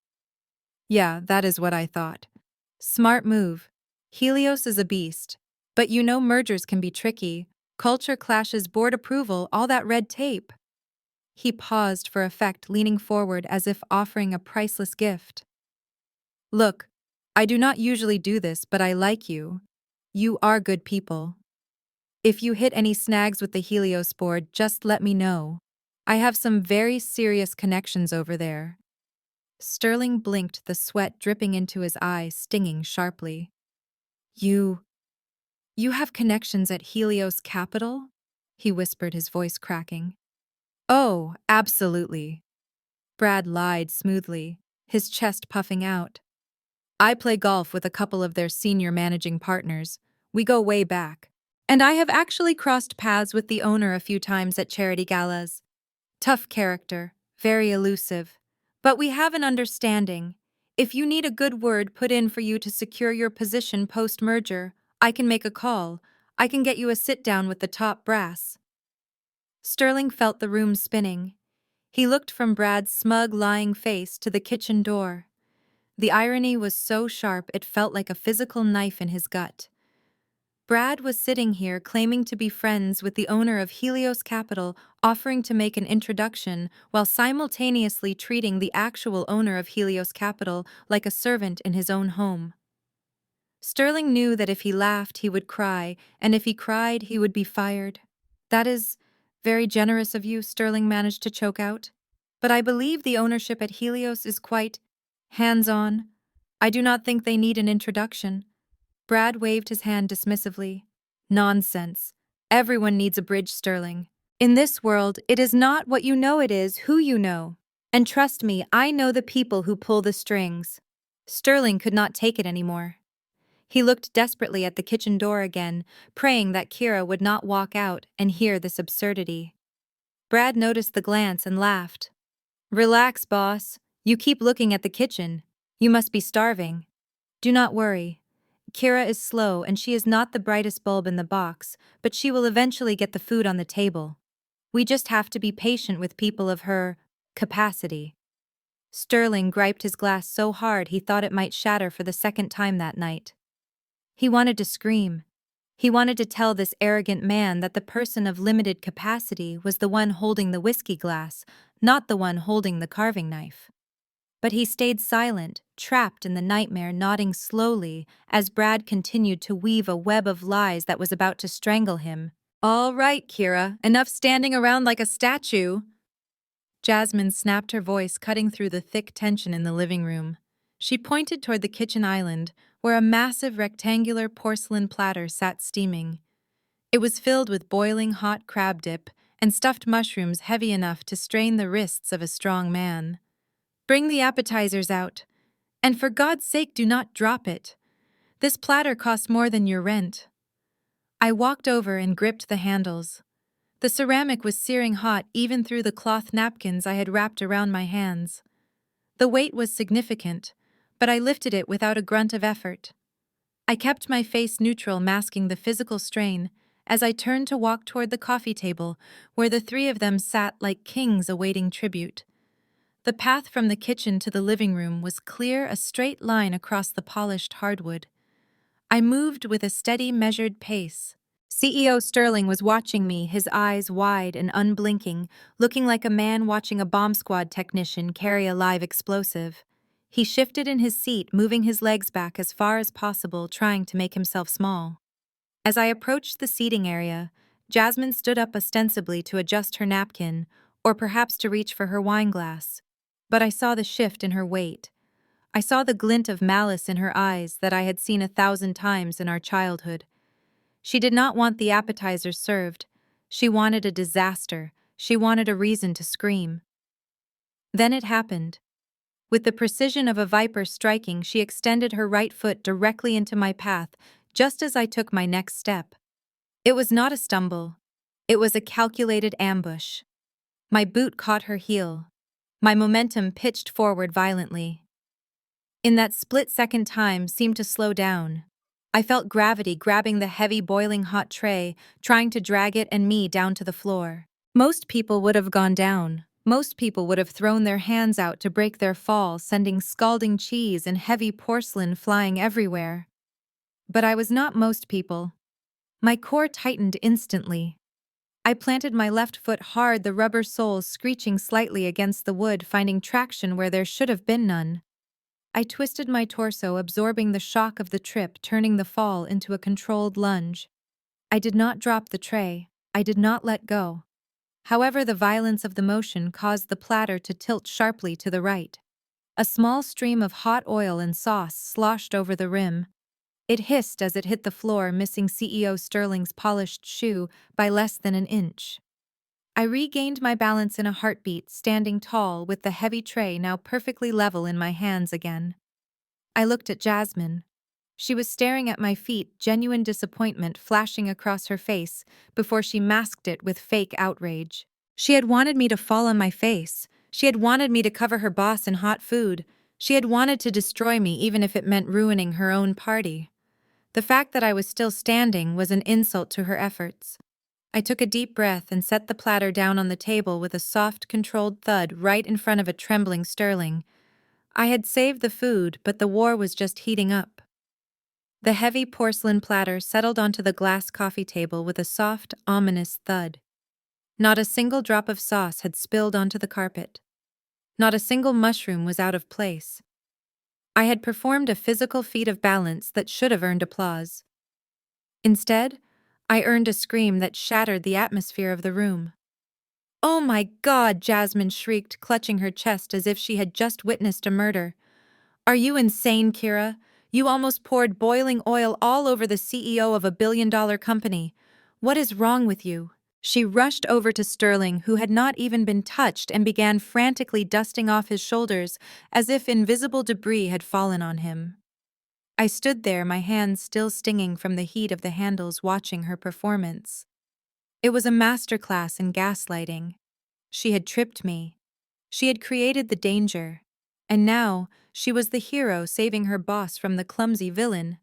Yeah, that is what I thought. Smart move. Helios is a beast. But you know mergers can be tricky. Culture clashes, board approval, all that red tape. He paused for effect, leaning forward as if offering a priceless gift. Look, I do not usually do this, but I like you. You are good people. If you hit any snags with the Helios board, just let me know. I have some very serious connections over there. Sterling blinked, the sweat dripping into his eye, stinging sharply. You have connections at Helios Capital? He whispered, his voice cracking. Oh, absolutely. Brad lied smoothly, his chest puffing out. I play golf with a couple of their senior managing partners. We go way back. And I have actually crossed paths with the owner a few times at charity galas. Tough character, very elusive. But we have an understanding. If you need a good word put in for you to secure your position post-merger, I can make a call. I can get you a sit-down with the top brass. Sterling felt the room spinning. He looked from Brad's smug, lying face to the kitchen door. The irony was so sharp it felt like a physical knife in his gut. Brad was sitting here claiming to be friends with the owner of Helios Capital, offering to make an introduction while simultaneously treating the actual owner of Helios Capital like a servant in his own home. Sterling knew that if he laughed, he would cry, and if he cried, he would be fired. That is very generous of you, Sterling managed to choke out. But I believe the ownership at Helios is quite hands-on. I do not think they need an introduction. Brad waved his hand dismissively. Nonsense. Everyone needs a bridge, Sterling. In this world, it is not what you know, it is who you know. And trust me, I know the people who pull the strings. Sterling could not take it anymore. He looked desperately at the kitchen door again, praying that Kira would not walk out and hear this absurdity. Brad noticed the glance and laughed. Relax, boss. You keep looking at the kitchen. You must be starving. Do not worry. Kira is slow and she is not the brightest bulb in the box, but she will eventually get the food on the table. We just have to be patient with people of her capacity. Sterling griped his glass so hard he thought it might shatter for the second time that night. He wanted to scream. He wanted to tell this arrogant man that the person of limited capacity was the one holding the whiskey glass, not the one holding the carving knife. But he stayed silent, trapped in the nightmare, nodding slowly as Brad continued to weave a web of lies that was about to strangle him. All right, Kira, enough standing around like a statue. Jasmine snapped, her voice cutting through the thick tension in the living room. She pointed toward the kitchen island, where a massive rectangular porcelain platter sat steaming. It was filled with boiling hot crab dip and stuffed mushrooms heavy enough to strain the wrists of a strong man. Bring the appetizers out. And for God's sake, do not drop it. This platter costs more than your rent. I walked over and gripped the handles. The ceramic was searing hot even through the cloth napkins I had wrapped around my hands. The weight was significant, but I lifted it without a grunt of effort. I kept my face neutral, masking the physical strain, as I turned to walk toward the coffee table, where the three of them sat like kings awaiting tribute. The path from the kitchen to the living room was clear, a straight line across the polished hardwood. I moved with a steady, measured pace. CEO Sterling was watching me, his eyes wide and unblinking, looking like a man watching a bomb squad technician carry a live explosive. He shifted in his seat, moving his legs back as far as possible, trying to make himself small. As I approached the seating area, Jasmine stood up ostensibly to adjust her napkin, or perhaps to reach for her wine glass. But I saw the shift in her weight. I saw the glint of malice in her eyes that I had seen 1,000 times in our childhood. She did not want the appetizers served. She wanted a disaster. She wanted a reason to scream. Then it happened. With the precision of a viper striking, she extended her right foot directly into my path, just as I took my next step. It was not a stumble. It was a calculated ambush. My boot caught her heel. My momentum pitched forward violently. In that split-second, time seemed to slow down. I felt gravity grabbing the heavy, boiling hot tray, trying to drag it and me down to the floor. Most people would have gone down. Most people would have thrown their hands out to break their fall, sending scalding cheese and heavy porcelain flying everywhere. But I was not most people. My core tightened instantly. I planted my left foot hard, the rubber soles screeching slightly against the wood, finding traction where there should have been none. I twisted my torso, absorbing the shock of the trip, turning the fall into a controlled lunge. I did not drop the tray. I did not let go. However, the violence of the motion caused the platter to tilt sharply to the right. A small stream of hot oil and sauce sloshed over the rim. It hissed as it hit the floor, missing CEO Sterling's polished shoe by less than an inch. I regained my balance in a heartbeat, standing tall with the heavy tray now perfectly level in my hands again. I looked at Jasmine. She was staring at my feet, genuine disappointment flashing across her face before she masked it with fake outrage. She had wanted me to fall on my face. She had wanted me to cover her boss in hot food. She had wanted to destroy me even if it meant ruining her own party. The fact that I was still standing was an insult to her efforts. I took a deep breath and set the platter down on the table with a soft, controlled thud right in front of a trembling Sterling. I had saved the food, but the war was just heating up. The heavy porcelain platter settled onto the glass coffee table with a soft, ominous thud. Not a single drop of sauce had spilled onto the carpet. Not a single mushroom was out of place. I had performed a physical feat of balance that should have earned applause. Instead, I earned a scream that shattered the atmosphere of the room. "Oh my God!" Jasmine shrieked, clutching her chest as if she had just witnessed a murder. "Are you insane, Kira? You almost poured boiling oil all over the CEO of a billion-dollar company. What is wrong with you?" She rushed over to Sterling, who had not even been touched, and began frantically dusting off his shoulders as if invisible debris had fallen on him. I stood there, my hands still stinging from the heat of the handles, watching her performance. It was a masterclass in gaslighting. She had tripped me. She had created the danger. And now, she was the hero saving her boss from the clumsy villain.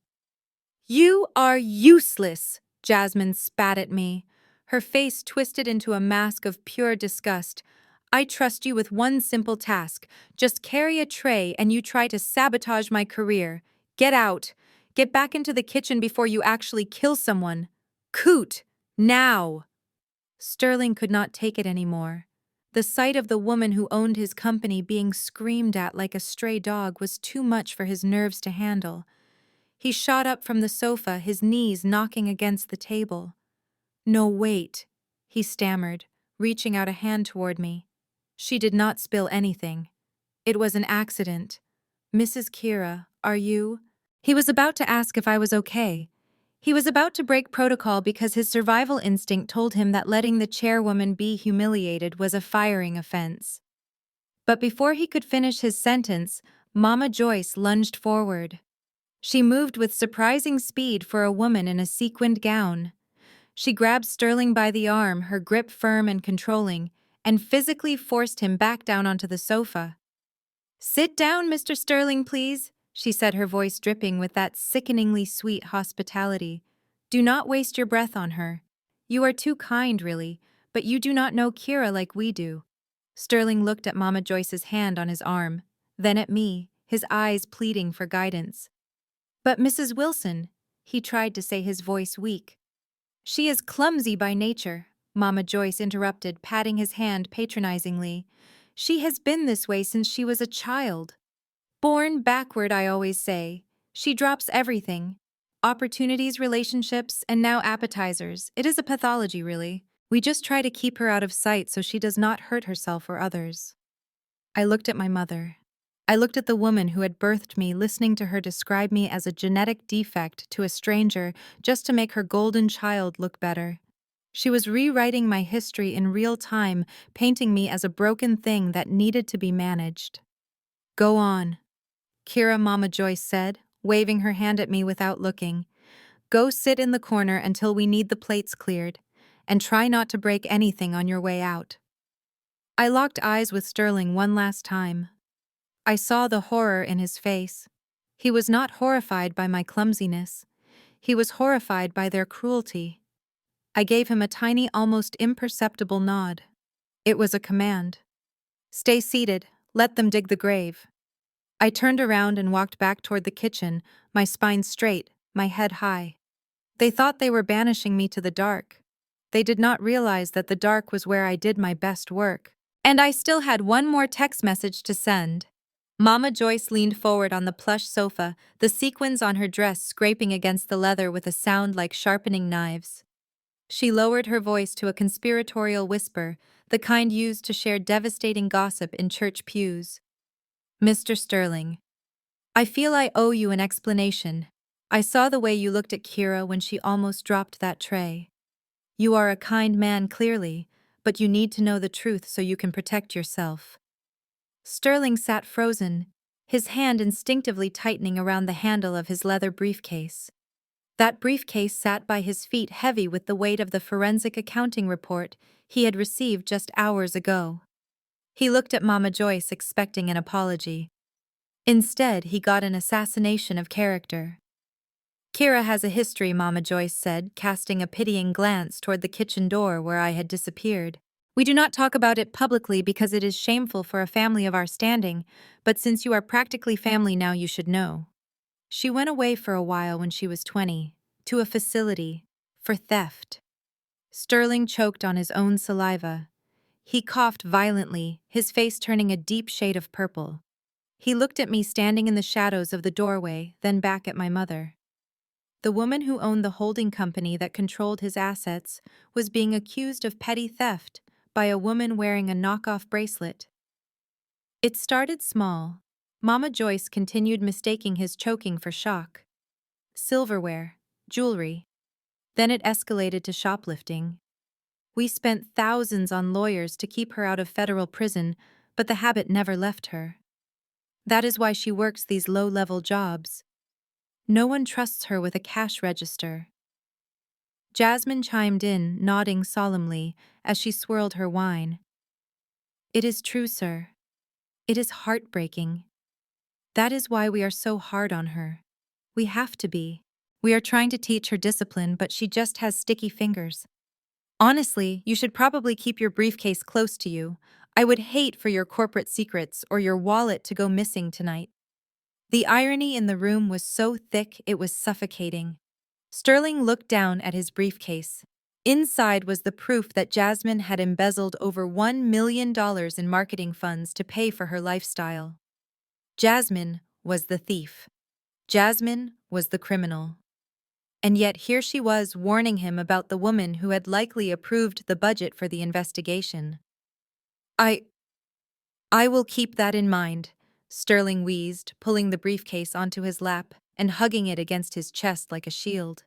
"You are useless!" Jasmine spat at me. Her face twisted into a mask of pure disgust. "I trust you with one simple task. Just carry a tray and you try to sabotage my career. Get out. Get back into the kitchen before you actually kill someone. Coot! Now!" Sterling could not take it anymore. The sight of the woman who owned his company being screamed at like a stray dog was too much for his nerves to handle. He shot up from the sofa, his knees knocking against the table. "No, wait," he stammered, reaching out a hand toward me. "She did not spill anything. It was an accident. Mrs. Kira, are you?" He was about to ask if I was okay. He was about to break protocol because his survival instinct told him that letting the chairwoman be humiliated was a firing offense. But before he could finish his sentence, Mama Joyce lunged forward. She moved with surprising speed for a woman in a sequined gown. She grabbed Sterling by the arm, her grip firm and controlling, and physically forced him back down onto the sofa. "Sit down, Mr. Sterling, please," she said, her voice dripping with that sickeningly sweet hospitality. "Do not waste your breath on her. You are too kind, really, but you do not know Kira like we do." Sterling looked at Mama Joyce's hand on his arm, then at me, his eyes pleading for guidance. "But Mrs. Wilson," he tried to say, his voice weak. "She is clumsy by nature," Mama Joyce interrupted, patting his hand patronizingly. "She has been this way since she was a child. Born backward, I always say. She drops everything. Opportunities, relationships, and now appetizers. It is a pathology, really. We just try to keep her out of sight so she does not hurt herself or others." I looked at my mother. I looked at the woman who had birthed me, listening to her describe me as a genetic defect to a stranger just to make her golden child look better. She was rewriting my history in real time, painting me as a broken thing that needed to be managed. "Go on," Kira, Mama Joyce said, waving her hand at me without looking. "Go sit in the corner until we need the plates cleared, and try not to break anything on your way out." I locked eyes with Sterling one last time. I saw the horror in his face. He was not horrified by my clumsiness. He was horrified by their cruelty. I gave him a tiny, almost imperceptible nod. It was a command. "Stay seated. Let them dig the grave." I turned around and walked back toward the kitchen, my spine straight, my head high. They thought they were banishing me to the dark. They did not realize that the dark was where I did my best work. And I still had one more text message to send. Mama Joyce leaned forward on the plush sofa, the sequins on her dress scraping against the leather with a sound like sharpening knives. She lowered her voice to a conspiratorial whisper, the kind used to share devastating gossip in church pews. "Mr. Sterling, I feel I owe you an explanation. I saw the way you looked at Kira when she almost dropped that tray. You are a kind man, clearly, but you need to know the truth so you can protect yourself." Sterling sat frozen, his hand instinctively tightening around the handle of his leather briefcase. That briefcase sat by his feet, heavy with the weight of the forensic accounting report he had received just hours ago. He looked at Mama Joyce, expecting an apology. Instead, he got an assassination of character. "Kira has a history," Mama Joyce said, casting a pitying glance toward the kitchen door where I had disappeared. "We do not talk about it publicly because it is shameful for a family of our standing, but since you are practically family now, you should know. She went away for a while when she was 20, to a facility, for theft." Sterling choked on his own saliva. He coughed violently, his face turning a deep shade of purple. He looked at me standing in the shadows of the doorway, then back at my mother. The woman who owned the holding company that controlled his assets was being accused of petty theft by a woman wearing a knockoff bracelet. It started small. Mama Joyce continued mistaking his choking for shock. Silverware, jewelry. Then it escalated to shoplifting. We spent thousands on lawyers to keep her out of federal prison, but the habit never left her. That is why she works these low-level jobs. No one trusts her with a cash register. Jasmine chimed in, nodding solemnly as she swirled her wine. "It is true, sir. It is heartbreaking. That is why we are so hard on her. We have to be. We are trying to teach her discipline, but she just has sticky fingers. Honestly, you should probably keep your briefcase close to you. I would hate for your corporate secrets or your wallet to go missing tonight." The irony in the room was so thick it was suffocating. Sterling looked down at his briefcase. Inside was the proof that Jasmine had embezzled over $1 million in marketing funds to pay for her lifestyle. Jasmine was the thief. Jasmine was the criminal. And yet here she was warning him about the woman who had likely approved the budget for the investigation. I will keep that in mind," Sterling wheezed, pulling the briefcase onto his lap and hugging it against his chest like a shield.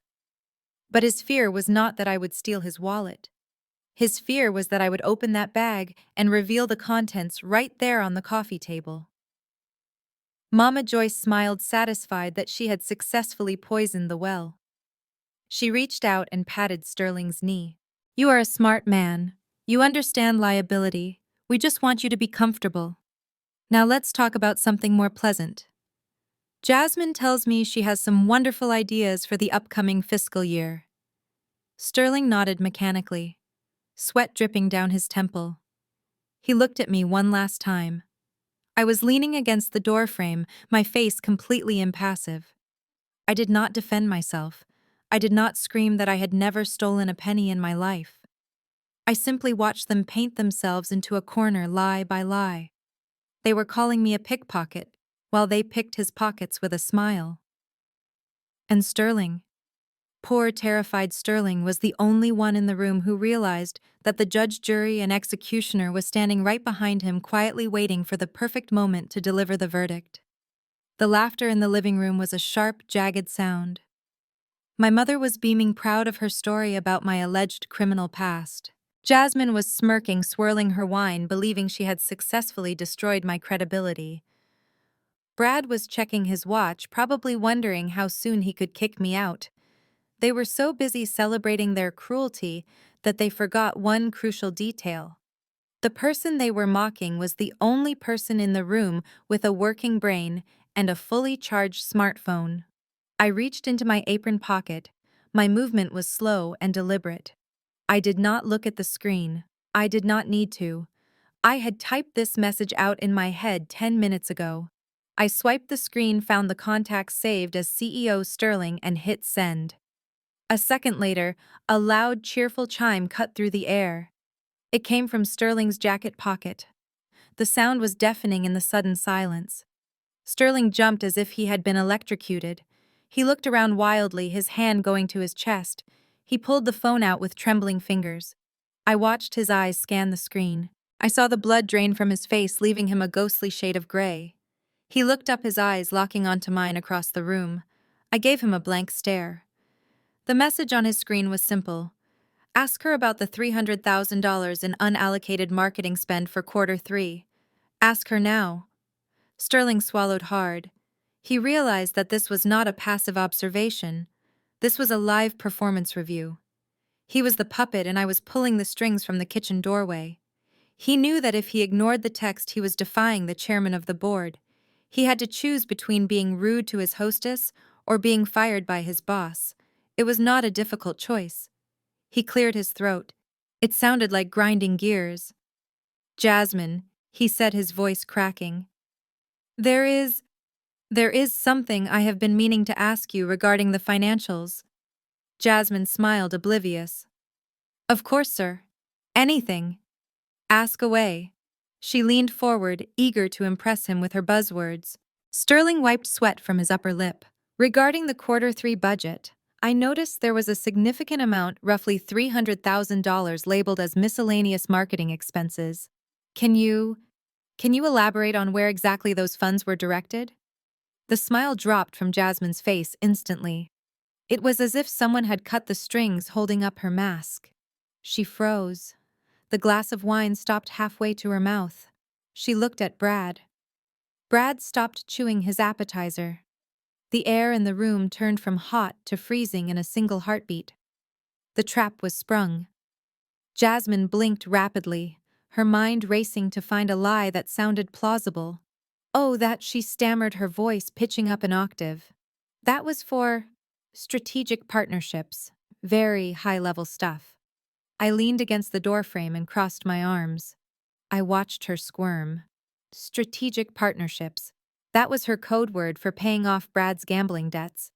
But his fear was not that I would steal his wallet. His fear was that I would open that bag and reveal the contents right there on the coffee table. Mama Joyce smiled, satisfied that she had successfully poisoned the well. She reached out and patted Sterling's knee. "You are a smart man. You understand liability. We just want you to be comfortable." Now let's talk about something more pleasant. Jasmine tells me she has some wonderful ideas for the upcoming fiscal year. Sterling nodded mechanically, sweat dripping down his temple. He looked at me one last time. I was leaning against the doorframe, my face completely impassive. I did not defend myself. I did not scream that I had never stolen a penny in my life. I simply watched them paint themselves into a corner lie by lie. They were calling me a pickpocket, while they picked his pockets with a smile. And Sterling, poor terrified Sterling, was the only one in the room who realized that the judge, jury, and executioner was standing right behind him, quietly waiting for the perfect moment to deliver the verdict. The laughter in the living room was a sharp, jagged sound. My mother was beaming, proud of her story about my alleged criminal past. Jasmine was smirking, swirling her wine, believing she had successfully destroyed my credibility. Brad was checking his watch, probably wondering how soon he could kick me out. They were so busy celebrating their cruelty that they forgot one crucial detail. The person they were mocking was the only person in the room with a working brain and a fully charged smartphone. I reached into my apron pocket. My movement was slow and deliberate. I did not look at the screen. I did not need to. I had typed this message out in my head 10 minutes ago. I swiped the screen, found the contacts saved as CEO Sterling, and hit send. A second later, a loud, cheerful chime cut through the air. It came from Sterling's jacket pocket. The sound was deafening in the sudden silence. Sterling jumped as if he had been electrocuted. He looked around wildly, his hand going to his chest. He pulled the phone out with trembling fingers. I watched his eyes scan the screen. I saw the blood drain from his face, leaving him a ghostly shade of gray. He looked up, his eyes locking onto mine across the room. I gave him a blank stare. The message on his screen was simple. Ask her about the $300,000 in unallocated marketing spend for Q3. Ask her now. Sterling swallowed hard. He realized that this was not a passive observation. This was a live performance review. He was the puppet and I was pulling the strings from the kitchen doorway. He knew that if he ignored the text, he was defying the chairman of the board. He had to choose between being rude to his hostess or being fired by his boss. It was not a difficult choice. He cleared his throat. It sounded like grinding gears. Jasmine, he said, his voice cracking. There is something I have been meaning to ask you regarding the financials. Jasmine smiled, oblivious. Of course, sir. Anything. Ask away. She leaned forward, eager to impress him with her buzzwords. Sterling wiped sweat from his upper lip. Regarding the Q3 budget, I noticed there was a significant amount, roughly $300,000, labeled as miscellaneous marketing expenses. Can you elaborate on where exactly those funds were directed? The smile dropped from Jasmine's face instantly. It was as if someone had cut the strings holding up her mask. She froze. The glass of wine stopped halfway to her mouth. She looked at Brad. Brad stopped chewing his appetizer. The air in the room turned from hot to freezing in a single heartbeat. The trap was sprung. Jasmine blinked rapidly, her mind racing to find a lie that sounded plausible. Oh, that, she stammered, her voice pitching up an octave. That was for strategic partnerships, very high-level stuff. I leaned against the doorframe and crossed my arms. I watched her squirm. Strategic partnerships. That was her code word for paying off Brad's gambling debts.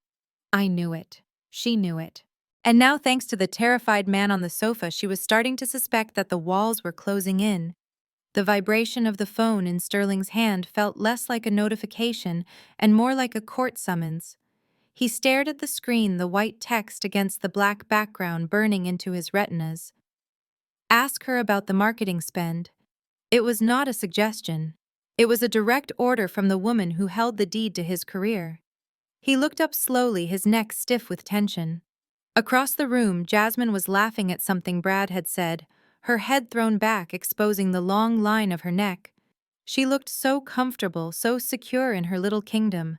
I knew it. She knew it. And now, thanks to the terrified man on the sofa, she was starting to suspect that the walls were closing in. The vibration of the phone in Sterling's hand felt less like a notification and more like a court summons. He stared at the screen, the white text against the black background burning into his retinas. Ask her about the marketing spend. It was not a suggestion. It was a direct order from the woman who held the deed to his career. He looked up slowly, his neck stiff with tension. Across the room, Jasmine was laughing at something Brad had said, her head thrown back, exposing the long line of her neck. She looked so comfortable, so secure in her little kingdom.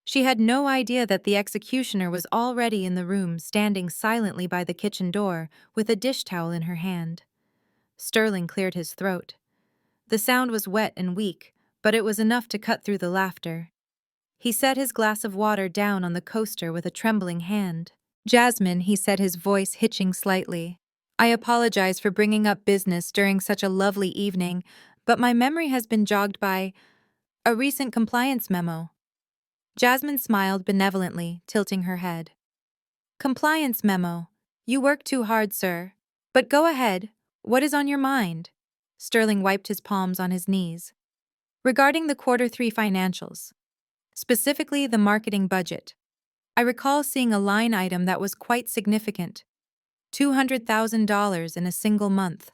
She had no idea that the executioner was already in the room, standing silently by the kitchen door, with a dish towel in her hand. Sterling cleared his throat. The sound was wet and weak, but it was enough to cut through the laughter. He set his glass of water down on the coaster with a trembling hand. "Jasmine," he said, his voice hitching slightly. "I apologize for bringing up business during such a lovely evening, but my memory has been jogged by a recent compliance memo." Jasmine smiled benevolently, tilting her head. "Compliance memo. You work too hard, sir. But go ahead. What is on your mind?" Sterling wiped his palms on his knees. "Regarding the Q3 financials, specifically the marketing budget, I recall seeing a line item that was quite significant. $200,000 in a single month.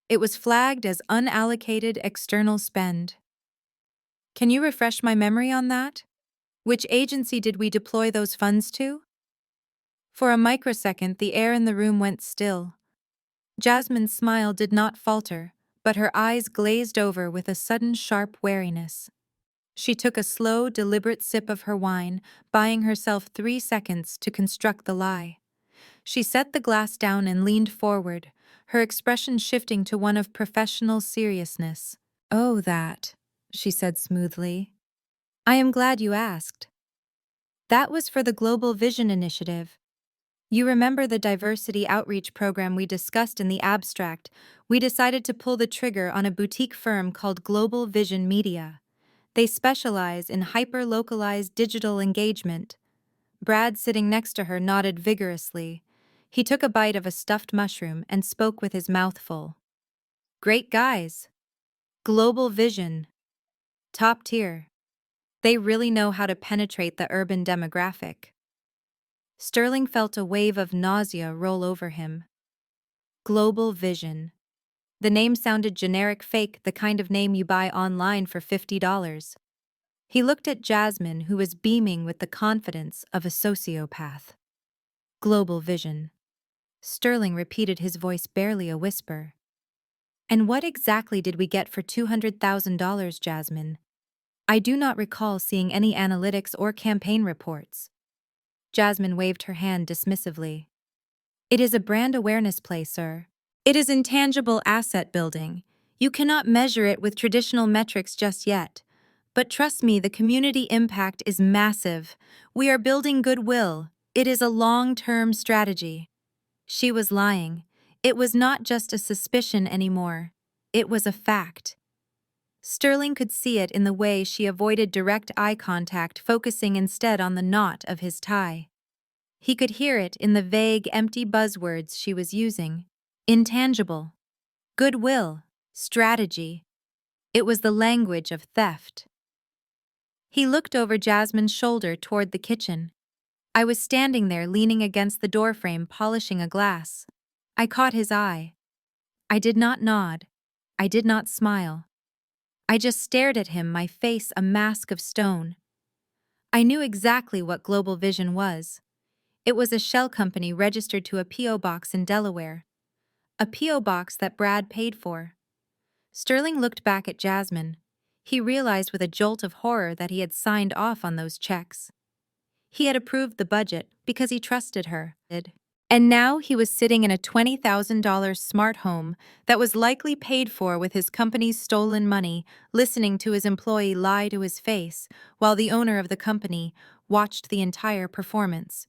It was flagged as unallocated external spend. Can you refresh my memory on that? Which agency did we deploy those funds to?" For a microsecond, the air in the room went still. Jasmine's smile did not falter, but her eyes glazed over with a sudden sharp wariness. She took a slow, deliberate sip of her wine, buying herself 3 seconds to construct the lie. She set the glass down and leaned forward, her expression shifting to one of professional seriousness. "Oh, that," she said smoothly. "I am glad you asked. That was for the Global Vision Initiative. You remember the diversity outreach program we discussed in the abstract? We decided to pull the trigger on a boutique firm called Global Vision Media. They specialize in hyper-localized digital engagement." Brad, sitting next to her, nodded vigorously. He took a bite of a stuffed mushroom and spoke with his mouth full. "Great guys. Global Vision. Top tier. They really know how to penetrate the urban demographic." Sterling felt a wave of nausea roll over him. Global Vision. The name sounded generic, fake, the kind of name you buy online for $50. He looked at Jasmine, who was beaming with the confidence of a sociopath. Global Vision. Sterling repeated, his voice barely a whisper. "And what exactly did we get for $200,000, Jasmine? I do not recall seeing any analytics or campaign reports." Jasmine waved her hand dismissively. "It is a brand awareness play, sir. It is intangible asset building. You cannot measure it with traditional metrics just yet. But trust me, the community impact is massive. We are building goodwill. It is a long-term strategy." She was lying. It was not just a suspicion anymore. It was a fact. Sterling could see it in the way she avoided direct eye contact, focusing instead on the knot of his tie. He could hear it in the vague, empty buzzwords she was using. Intangible. Goodwill. Strategy. It was the language of theft. He looked over Jasmine's shoulder toward the kitchen. I was standing there, leaning against the doorframe, polishing a glass. I caught his eye. I did not nod. I did not smile. I just stared at him, my face a mask of stone. I knew exactly what Global Vision was. It was a shell company registered to a P.O. box in Delaware. A P.O. box that Brad paid for. Sterling looked back at Jasmine. He realized with a jolt of horror that he had signed off on those checks. He had approved the budget because he trusted her. And now he was sitting in a $20,000 smart home that was likely paid for with his company's stolen money, listening to his employee lie to his face, while the owner of the company watched the entire performance.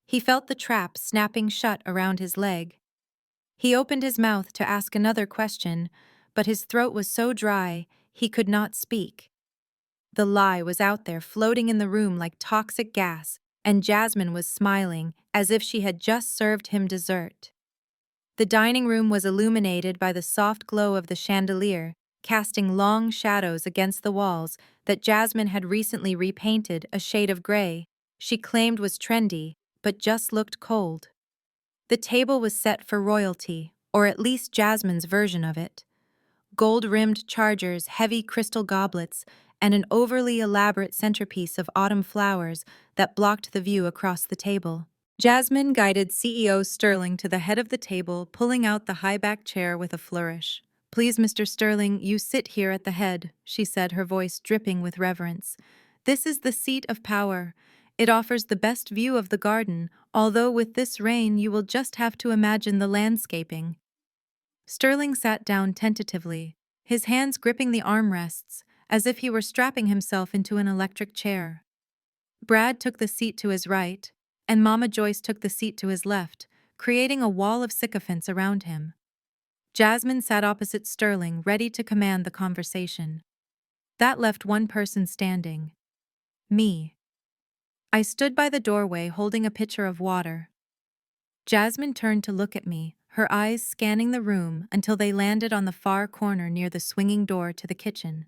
He felt the trap snapping shut around his leg. He opened his mouth to ask another question, but his throat was so dry he could not speak. The lie was out there, floating in the room like toxic gas, and Jasmine was smiling as if she had just served him dessert. The dining room was illuminated by the soft glow of the chandelier, casting long shadows against the walls that Jasmine had recently repainted a shade of gray she claimed was trendy, but just looked cold. The table was set for royalty, or at least Jasmine's version of it. Gold-rimmed chargers, heavy crystal goblets, and an overly elaborate centerpiece of autumn flowers that blocked the view across the table. Jasmine guided CEO Sterling to the head of the table, pulling out the high-backed chair with a flourish. "Please, Mr. Sterling, you sit here at the head," she said, her voice dripping with reverence. "This is the seat of power. It offers the best view of the garden, although with this rain you will just have to imagine the landscaping." Sterling sat down tentatively, his hands gripping the armrests, as if he were strapping himself into an electric chair. Brad took the seat to his right, and Mama Joyce took the seat to his left, creating a wall of sycophants around him. Jasmine sat opposite Sterling, ready to command the conversation. That left one person standing. Me. I stood by the doorway holding a pitcher of water. Jasmine turned to look at me, her eyes scanning the room until they landed on the far corner near the swinging door to the kitchen.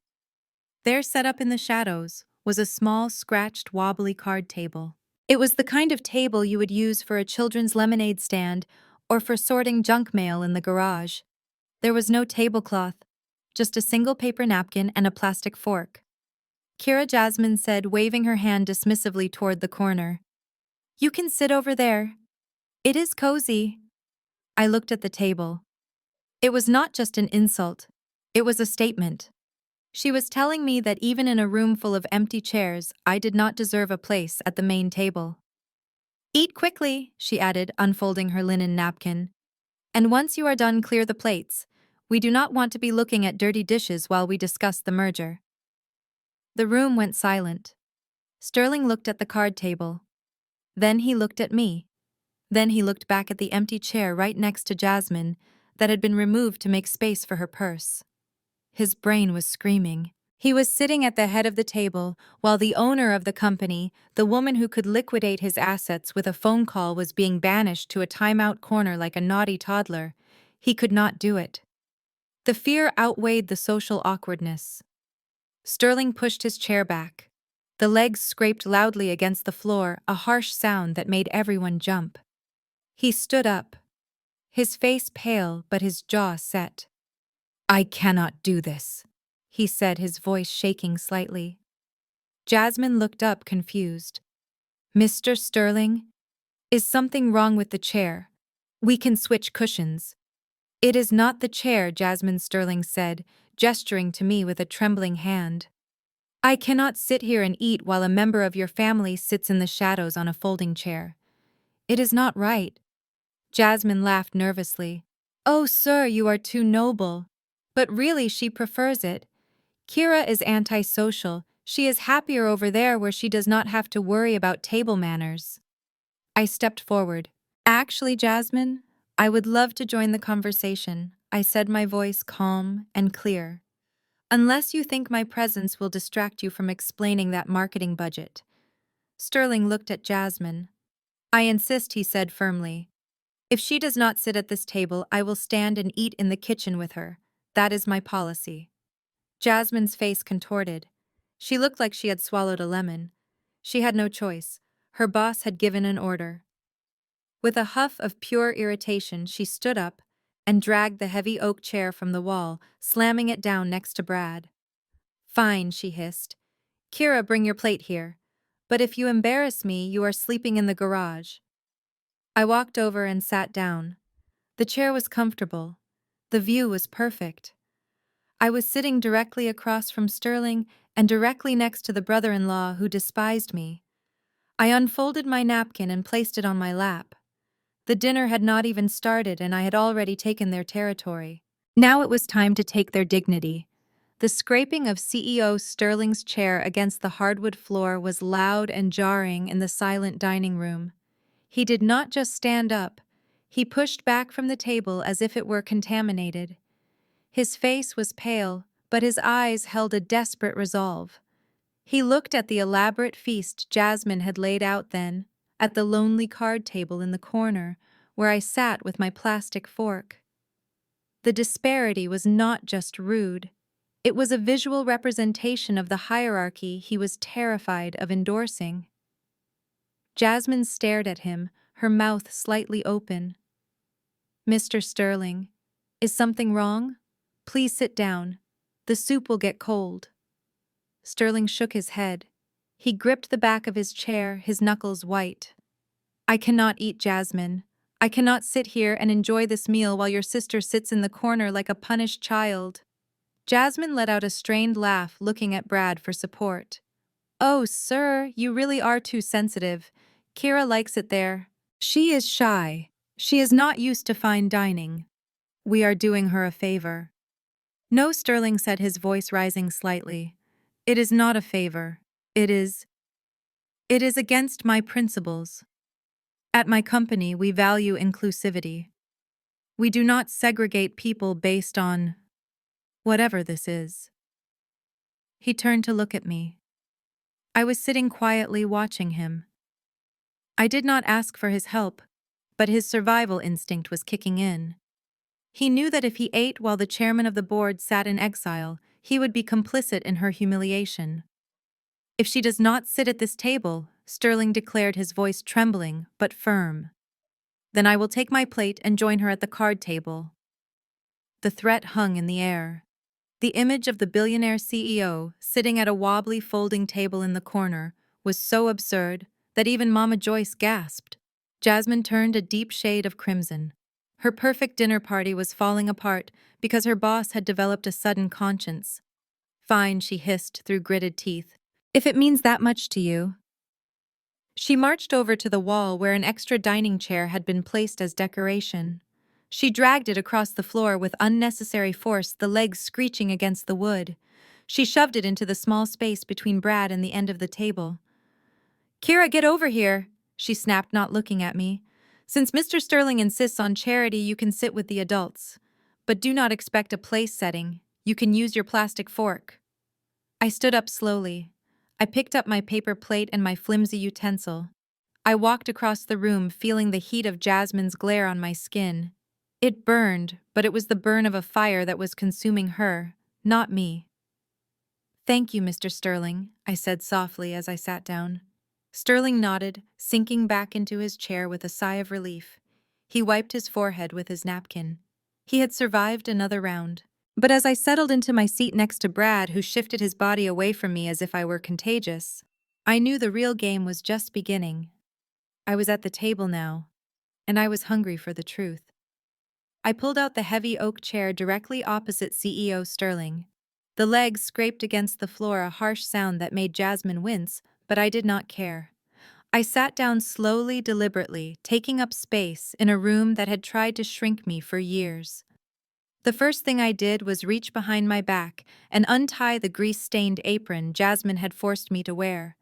There, set up in the shadows, was a small, scratched, wobbly card table. It was the kind of table you would use for a children's lemonade stand or for sorting junk mail in the garage. There was no tablecloth, just a single paper napkin and a plastic fork. Kira, Jasmine said, waving her hand dismissively toward the corner. "You can sit over there. It is cozy." I looked at the table. It was not just an insult. It was a statement. She was telling me that even in a room full of empty chairs, I did not deserve a place at the main table. "Eat quickly," she added, unfolding her linen napkin. "And once you are done, clear the plates. We do not want to be looking at dirty dishes while we discuss the merger." The room went silent. Sterling looked at the card table. Then he looked at me. Then he looked back at the empty chair right next to Jasmine that had been removed to make space for her purse. His brain was screaming. He was sitting at the head of the table while the owner of the company, the woman who could liquidate his assets with a phone call, was being banished to a timeout corner like a naughty toddler. He could not do it. The fear outweighed the social awkwardness. Sterling pushed his chair back. The legs scraped loudly against the floor, a harsh sound that made everyone jump. He stood up, his face pale but his jaw set. "I cannot do this," he said, his voice shaking slightly. Jasmine looked up, confused. "Mr. Sterling? Is something wrong with the chair? We can switch cushions." "It is not the chair," Jasmine, Sterling said, gesturing to me with a trembling hand. "I cannot sit here and eat while a member of your family sits in the shadows on a folding chair. It is not right." Jasmine laughed nervously. "Oh, sir, you are too noble." But really, she prefers it. Kira is antisocial. She is happier over there where she does not have to worry about table manners. I stepped forward. "Actually, Jasmine, I would love to join the conversation," I said, my voice calm and clear. "Unless you think my presence will distract you from explaining that marketing budget." Sterling looked at Jasmine. "I insist," he said firmly. "If she does not sit at this table, I will stand and eat in the kitchen with her. That is my policy." Jasmine's face contorted. She looked like she had swallowed a lemon. She had no choice. Her boss had given an order. With a huff of pure irritation, she stood up and dragged the heavy oak chair from the wall, slamming it down next to Brad. "Fine," she hissed. "Kira, bring your plate here. But if you embarrass me, you are sleeping in the garage." I walked over and sat down. The chair was comfortable. The view was perfect. I was sitting directly across from Sterling and directly next to the brother-in-law who despised me. I unfolded my napkin and placed it on my lap. The dinner had not even started and I had already taken their territory. Now it was time to take their dignity. The scraping of CEO Sterling's chair against the hardwood floor was loud and jarring in the silent dining room. He did not just stand up. He pushed back from the table as if it were contaminated. His face was pale, but his eyes held a desperate resolve. He looked at the elaborate feast Jasmine had laid out then, at the lonely card table in the corner, where I sat with my plastic fork. The disparity was not just rude. It was a visual representation of the hierarchy he was terrified of endorsing. Jasmine stared at him, her mouth slightly open. "Mr. Sterling, is something wrong? Please sit down. The soup will get cold." Sterling shook his head. He gripped the back of his chair, his knuckles white. "I cannot eat, Jasmine. I cannot sit here and enjoy this meal while your sister sits in the corner like a punished child." Jasmine let out a strained laugh, looking at Brad for support. "Oh, sir, you really are too sensitive. Kira likes it there. She is shy. She is not used to fine dining. We are doing her a favor." "No," Sterling said, his voice rising slightly. It is not a favor. It is. It is against my principles. At my company, we value inclusivity. We do not segregate people based on whatever this is. He turned to look at me. I was sitting quietly watching him. I did not ask for his help, but his survival instinct was kicking in. He knew that if he ate while the chairman of the board sat in exile, he would be complicit in her humiliation. If she does not sit at this table, Sterling declared, his voice trembling but firm, then I will take my plate and join her at the card table. The threat hung in the air. The image of the billionaire CEO sitting at a wobbly folding table in the corner was so absurd that even Mama Joyce gasped. Jasmine turned a deep shade of crimson. Her perfect dinner party was falling apart because her boss had developed a sudden conscience. Fine, she hissed through gritted teeth. If it means that much to you. She marched over to the wall where an extra dining chair had been placed as decoration. She dragged it across the floor with unnecessary force, the legs screeching against the wood. She shoved it into the small space between Brad and the end of the table. "Kira, get over here," she snapped, not looking at me. "Since Mr. Sterling insists on charity, you can sit with the adults. But do not expect a place setting. You can use your plastic fork." I stood up slowly. I picked up my paper plate and my flimsy utensil. I walked across the room, feeling the heat of Jasmine's glare on my skin. It burned, but it was the burn of a fire that was consuming her, not me. "Thank you, Mr. Sterling," I said softly as I sat down. Sterling nodded, sinking back into his chair with a sigh of relief. He wiped his forehead with his napkin. He had survived another round. But as I settled into my seat next to Brad, who shifted his body away from me as if I were contagious, I knew the real game was just beginning. I was at the table now, and I was hungry for the truth. I pulled out the heavy oak chair directly opposite CEO Sterling. The legs scraped against the floor, a harsh sound that made Jasmine wince, but I did not care. I sat down slowly, deliberately, taking up space in a room that had tried to shrink me for years. The first thing I did was reach behind my back and untie the grease-stained apron Jasmine had forced me to wear.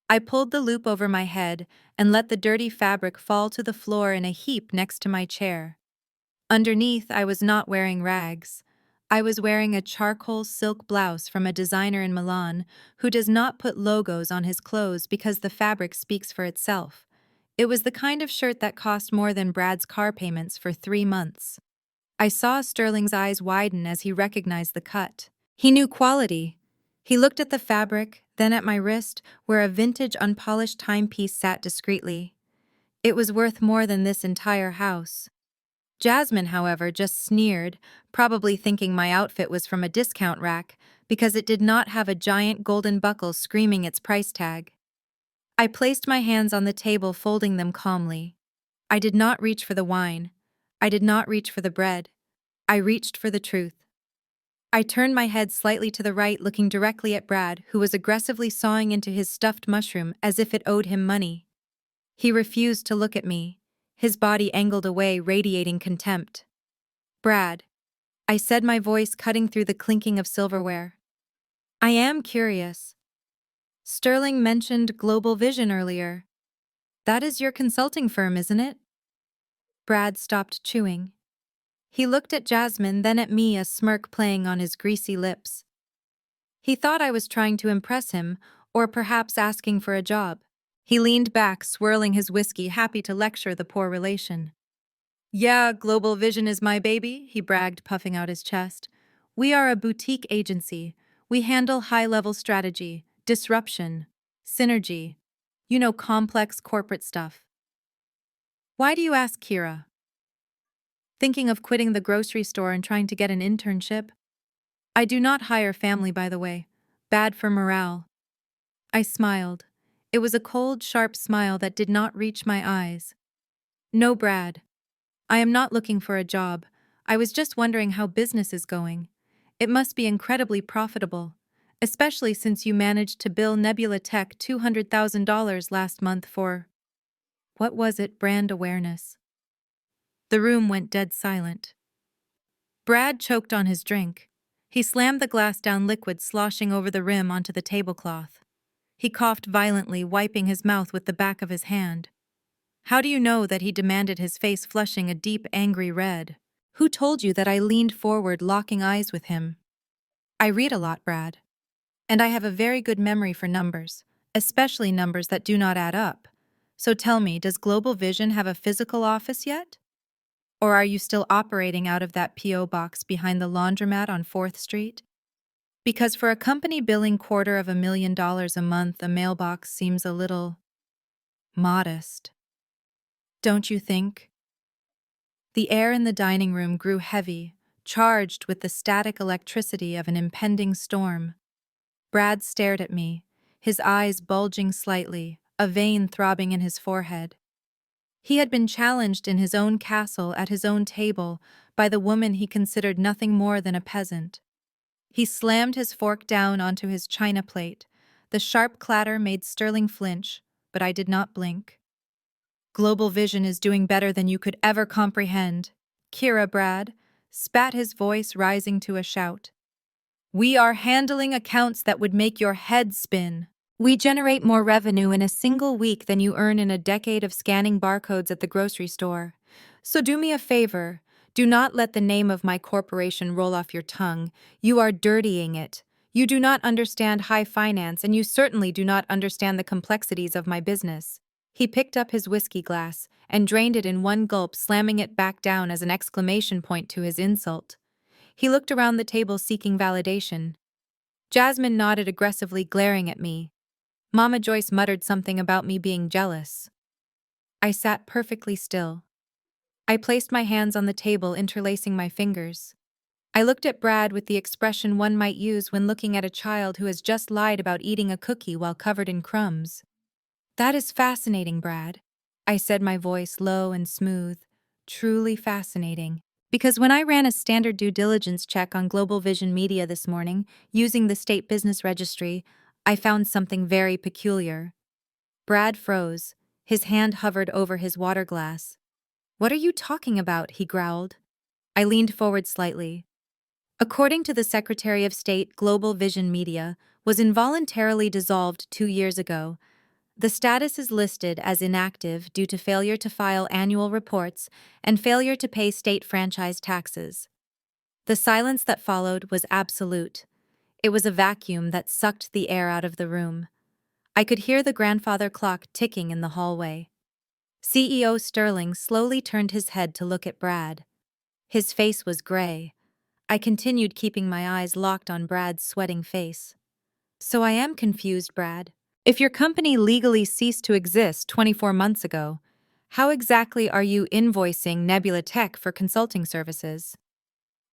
I pulled the loop over my head and let the dirty fabric fall to the floor in a heap next to my chair. Underneath, I was not wearing rags. I was wearing a charcoal silk blouse from a designer in Milan who does not put logos on his clothes because the fabric speaks for itself. It was the kind of shirt that cost more than Brad's car payments for 3 months. I saw Sterling's eyes widen as he recognized the cut. He knew quality. He looked at the fabric, then at my wrist, where a vintage unpolished timepiece sat discreetly. It was worth more than this entire house. Jasmine, however, just sneered, probably thinking my outfit was from a discount rack, because it did not have a giant golden buckle screaming its price tag. I placed my hands on the table, folding them calmly. I did not reach for the wine. I did not reach for the bread. I reached for the truth. I turned my head slightly to the right, looking directly at Brad, who was aggressively sawing into his stuffed mushroom as if it owed him money. He refused to look at me, his body angled away, radiating contempt. "Brad," I said, my voice cutting through the clinking of silverware. "I am curious. Sterling mentioned Global Vision earlier. That is your consulting firm, isn't it?" Brad stopped chewing. He looked at Jasmine, then at me, a smirk playing on his greasy lips. He thought I was trying to impress him, or perhaps asking for a job. He leaned back, swirling his whiskey, happy to lecture the poor relation. "Yeah, Global Vision is my baby," he bragged, puffing out his chest. "We are a boutique agency. We handle high-level strategy, disruption, synergy. You know, complex corporate stuff." "Why do you ask, Kira?" "Thinking of quitting the grocery store and trying to get an internship." "I do not hire family, by the way. Bad for morale." I smiled. It was a cold, sharp smile that did not reach my eyes. "No, Brad. I am not looking for a job. I was just wondering how business is going. It must be incredibly profitable, especially since you managed to bill Nebula Tech $200,000 last month for, what was it, brand awareness." The room went dead silent. Brad choked on his drink. He slammed the glass down, liquid sloshing over the rim onto the tablecloth. He coughed violently, wiping his mouth with the back of his hand. How do you know that he demanded, his face flushing a deep, angry red? Who told you that? I leaned forward, locking eyes with him. I read a lot, Brad. And I have a very good memory for numbers, especially numbers that do not add up. So tell me, does Global Vision have a physical office yet? Or are you still operating out of that P.O. box behind the laundromat on 4th Street? Because for a company billing $250,000 a month, a mailbox seems a little modest. Don't you think? The air in the dining room grew heavy, charged with the static electricity of an impending storm. Brad stared at me, his eyes bulging slightly, a vein throbbing in his forehead. He had been challenged in his own castle at his own table by the woman he considered nothing more than a peasant. He slammed his fork down onto his china plate. The sharp clatter made Sterling flinch, but I did not blink. Global Vision is doing better than you could ever comprehend. Kira, Brad spat, his voice rising to a shout. We are handling accounts that would make your head spin. We generate more revenue in a single week than you earn in a decade of scanning barcodes at the grocery store. So do me a favor. Do not let the name of my corporation roll off your tongue. You are dirtying it. You do not understand high finance, and you certainly do not understand the complexities of my business. He picked up his whiskey glass and drained it in one gulp, slamming it back down as an exclamation point to his insult. He looked around the table, seeking validation. Jasmine nodded aggressively, glaring at me. Mama Joyce muttered something about me being jealous. I sat perfectly still. I placed my hands on the table, interlacing my fingers. I looked at Brad with the expression one might use when looking at a child who has just lied about eating a cookie while covered in crumbs. That is fascinating, Brad, I said, my voice low and smooth. Truly fascinating. Because when I ran a standard due diligence check on Global Vision Media this morning, using the state business registry, I found something very peculiar. Brad froze. His hand hovered over his water glass. What are you talking about? He growled. I leaned forward slightly. According to the Secretary of State, Global Vision Media was involuntarily dissolved 2 years ago. The status is listed as inactive due to failure to file annual reports and failure to pay state franchise taxes. The silence that followed was absolute. It was a vacuum that sucked the air out of the room. I could hear the grandfather clock ticking in the hallway. CEO Sterling slowly turned his head to look at Brad. His face was gray. I continued, keeping my eyes locked on Brad's sweating face. So I am confused, Brad. If your company legally ceased to exist 24 months ago, how exactly are you invoicing Nebula Tech for consulting services?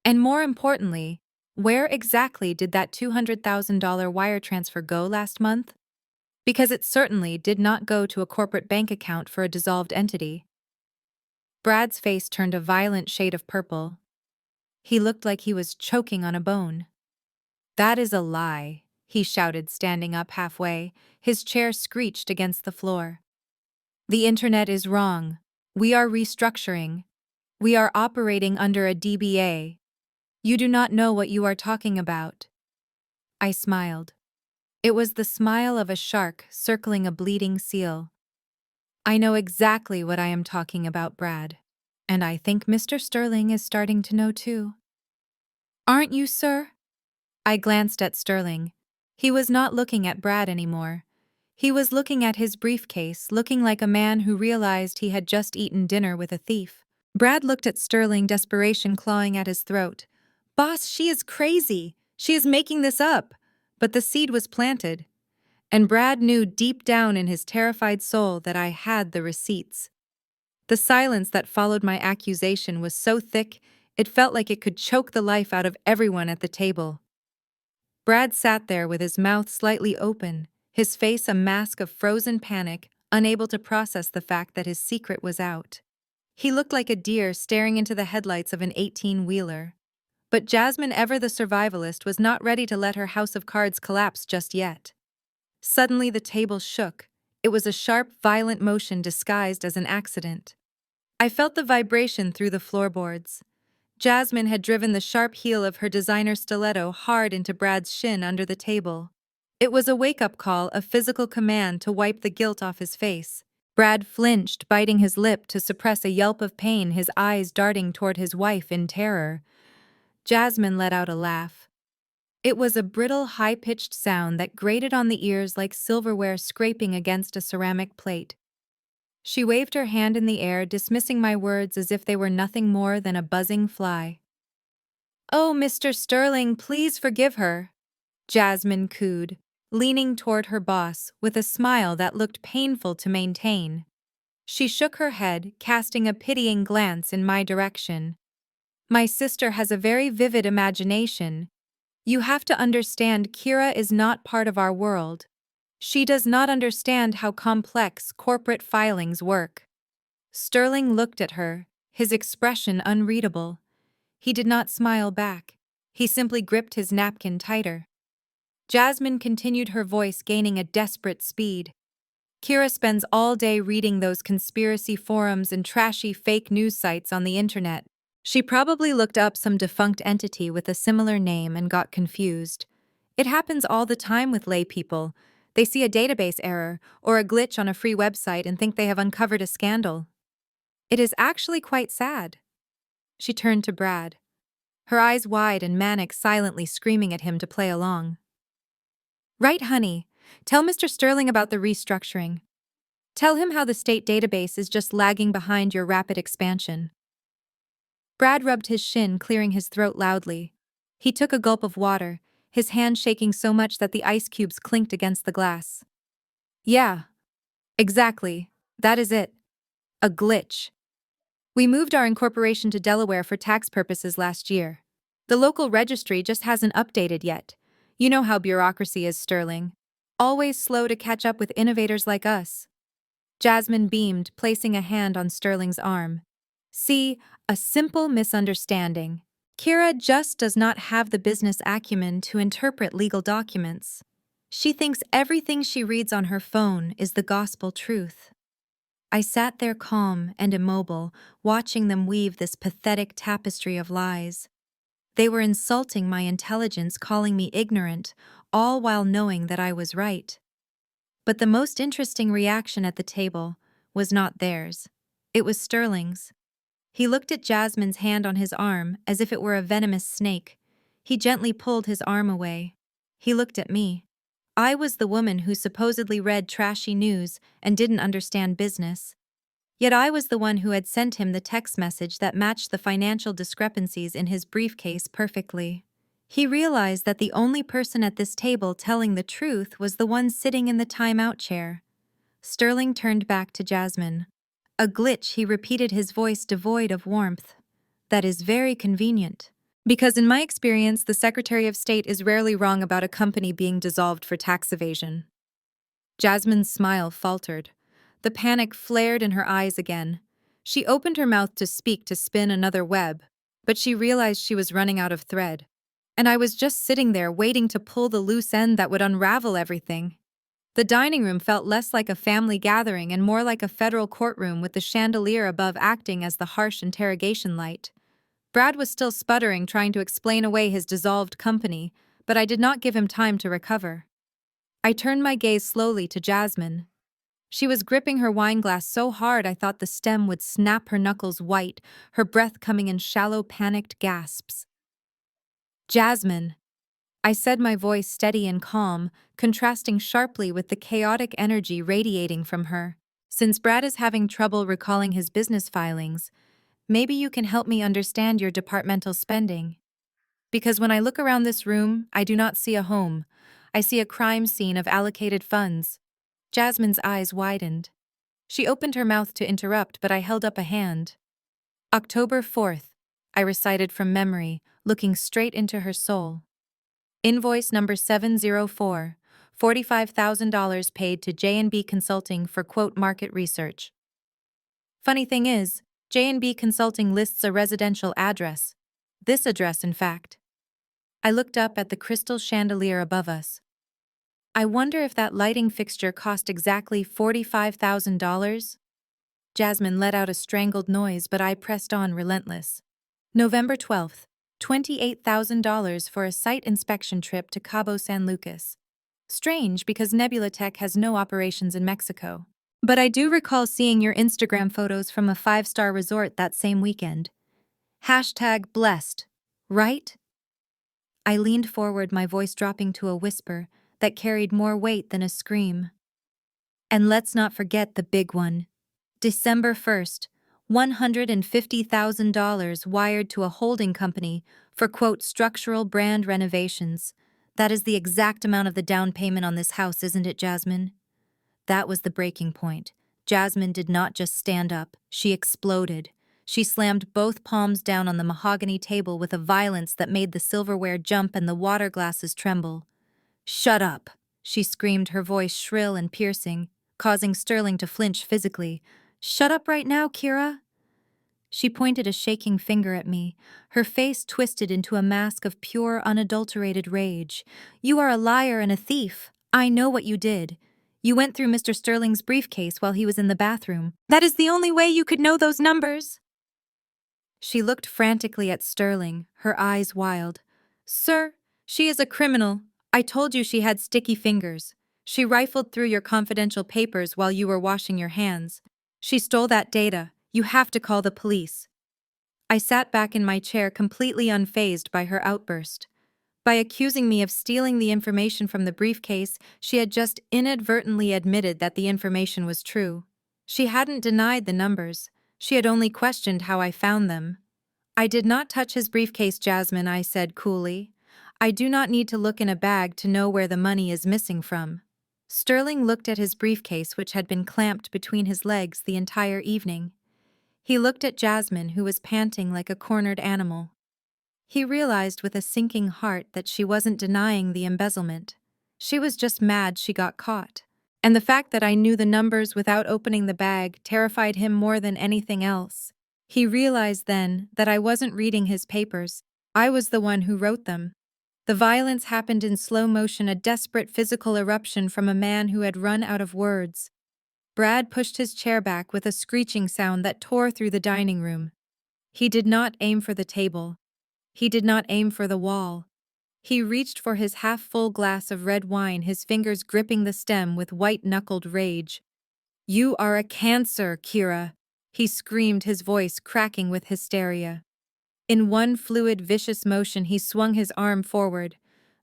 And more importantly, where exactly did that $200,000 wire transfer go last month? Because it certainly did not go to a corporate bank account for a dissolved entity. Brad's face turned a violent shade of purple. He looked like he was choking on a bone. That is a lie, he shouted, standing up halfway. His chair screeched against the floor. The internet is wrong. We are restructuring. We are operating under a DBA. You do not know what you are talking about. I smiled. It was the smile of a shark circling a bleeding seal. I know exactly what I am talking about, Brad. And I think Mr. Sterling is starting to know too. Aren't you, sir? I glanced at Sterling. He was not looking at Brad anymore. He was looking at his briefcase, looking like a man who realized he had just eaten dinner with a thief. Brad looked at Sterling, desperation clawing at his throat. Boss, she is crazy. She is making this up. But the seed was planted. And Brad knew deep down in his terrified soul that I had the receipts. The silence that followed my accusation was so thick, it felt like it could choke the life out of everyone at the table. Brad sat there with his mouth slightly open, his face a mask of frozen panic, unable to process the fact that his secret was out. He looked like a deer staring into the headlights of an 18-wheeler. But Jasmine, ever the survivalist, was not ready to let her house of cards collapse just yet. Suddenly the table shook. It was a sharp, violent motion disguised as an accident. I felt the vibration through the floorboards. Jasmine had driven the sharp heel of her designer stiletto hard into Brad's shin under the table. It was a wake-up call, a physical command to wipe the guilt off his face. Brad flinched, biting his lip to suppress a yelp of pain, his eyes darting toward his wife in terror. Jasmine let out a laugh. It was a brittle, high-pitched sound that grated on the ears like silverware scraping against a ceramic plate. She waved her hand in the air, dismissing my words as if they were nothing more than a buzzing fly. "Oh, Mr. Sterling, please forgive her," Jasmine cooed, leaning toward her boss with a smile that looked painful to maintain. She shook her head, casting a pitying glance in my direction. "My sister has a very vivid imagination. You have to understand, Kira is not part of our world. She does not understand how complex corporate filings work." Sterling looked at her, his expression unreadable. He did not smile back. He simply gripped his napkin tighter. Jasmine continued, her voice gaining a desperate speed. "Kira spends all day reading those conspiracy forums and trashy fake news sites on the internet. She probably looked up some defunct entity with a similar name and got confused. It happens all the time with lay people. They see a database error or a glitch on a free website and think they have uncovered a scandal. It is actually quite sad." She turned to Brad, her eyes wide and manic, silently screaming at him to play along. "Right, honey. Tell Mr. Sterling about the restructuring. Tell him how the state database is just lagging behind your rapid expansion." Brad rubbed his shin, clearing his throat loudly. He took a gulp of water, his hand shaking so much that the ice cubes clinked against the glass. "Yeah. Exactly. That is it. A glitch. We moved our incorporation to Delaware for tax purposes last year. The local registry just hasn't updated yet. You know how bureaucracy is, Sterling. Always slow to catch up with innovators like us." Jasmine beamed, placing a hand on Sterling's arm. "See, a simple misunderstanding. Kira just does not have the business acumen to interpret legal documents. She thinks everything she reads on her phone is the gospel truth." I sat there calm and immobile, watching them weave this pathetic tapestry of lies. They were insulting my intelligence, calling me ignorant, all while knowing that I was right. But the most interesting reaction at the table was not theirs. It was Sterling's. He looked at Jasmine's hand on his arm as if it were a venomous snake. He gently pulled his arm away. He looked at me. I was the woman who supposedly read trashy news and didn't understand business. Yet I was the one who had sent him the text message that matched the financial discrepancies in his briefcase perfectly. He realized that the only person at this table telling the truth was the one sitting in the timeout chair. Sterling turned back to Jasmine. "A glitch," he repeated, his voice devoid of warmth. "That is very convenient. Because in my experience, the Secretary of State is rarely wrong about a company being dissolved for tax evasion." Jasmine's smile faltered. The panic flared in her eyes again. She opened her mouth to speak, to spin another web, but she realized she was running out of thread. And I was just sitting there waiting to pull the loose end that would unravel everything. The dining room felt less like a family gathering and more like a federal courtroom, with the chandelier above acting as the harsh interrogation light. Brad was still sputtering, trying to explain away his dissolved company, but I did not give him time to recover. I turned my gaze slowly to Jasmine. She was gripping her wineglass so hard I thought the stem would snap, her knuckles white, her breath coming in shallow, panicked gasps. "Jasmine," I said, my voice steady and calm, contrasting sharply with the chaotic energy radiating from her. "Since Brad is having trouble recalling his business filings, maybe you can help me understand your departmental spending. Because when I look around this room, I do not see a home. I see a crime scene of allocated funds." Jasmine's eyes widened. She opened her mouth to interrupt, but I held up a hand. "October 4th, I recited from memory, looking straight into her soul. "Invoice number 704, $45,000 paid to J&B Consulting for quote market research. Funny thing is, J&B Consulting lists a residential address. This address, in fact." I looked up at the crystal chandelier above us. "I wonder if that lighting fixture cost exactly $45,000? Jasmine let out a strangled noise, but I pressed on, relentless. November 12th, $28,000 for a site inspection trip to Cabo San Lucas. Strange because Nebula Tech has no operations in Mexico. But I do recall seeing your Instagram photos from a 5-star resort that same weekend. Hashtag blessed, right? I leaned forward, my voice dropping to a whisper that carried more weight than a scream. And let's not forget the big one. December 1st, $150,000 wired to a holding company for, quote, structural brand renovations. That is the exact amount of the down payment on this house, isn't it, Jasmine? That was the breaking point. Jasmine did not just stand up, she exploded. She slammed both palms down on the mahogany table with a violence that made the silverware jump and the water glasses tremble. "Shut up," she screamed, her voice shrill and piercing, causing Sterling to flinch physically. "Shut up right now, Kira." She pointed a shaking finger at me, her face twisted into a mask of pure, unadulterated rage. "You are a liar and a thief. I know what you did. You went through Mr. Sterling's briefcase while he was in the bathroom. That is the only way you could know those numbers." She looked frantically at Sterling, her eyes wild. "Sir, she is a criminal. I told you she had sticky fingers. She rifled through your confidential papers while you were washing your hands. She stole that data. You have to call the police." I sat back in my chair, completely unfazed by her outburst. By accusing me of stealing the information from the briefcase, she had just inadvertently admitted that the information was true. She hadn't denied the numbers. She had only questioned how I found them. "I did not touch his briefcase, Jasmine," I said coolly. "I do not need to look in a bag to know where the money is missing from." Sterling looked at his briefcase, which had been clamped between his legs the entire evening. He looked at Jasmine, who was panting like a cornered animal. He realized with a sinking heart that she wasn't denying the embezzlement. She was just mad she got caught. And the fact that I knew the numbers without opening the bag terrified him more than anything else. He realized then that I wasn't reading his papers. I was the one who wrote them. The violence happened in slow motion, a desperate physical eruption from a man who had run out of words. Brad pushed his chair back with a screeching sound that tore through the dining room. He did not aim for the table. He did not aim for the wall. He reached for his half-full glass of red wine, his fingers gripping the stem with white-knuckled rage. "You are a cancer, Kira," he screamed, his voice cracking with hysteria. In one fluid, vicious motion, he swung his arm forward.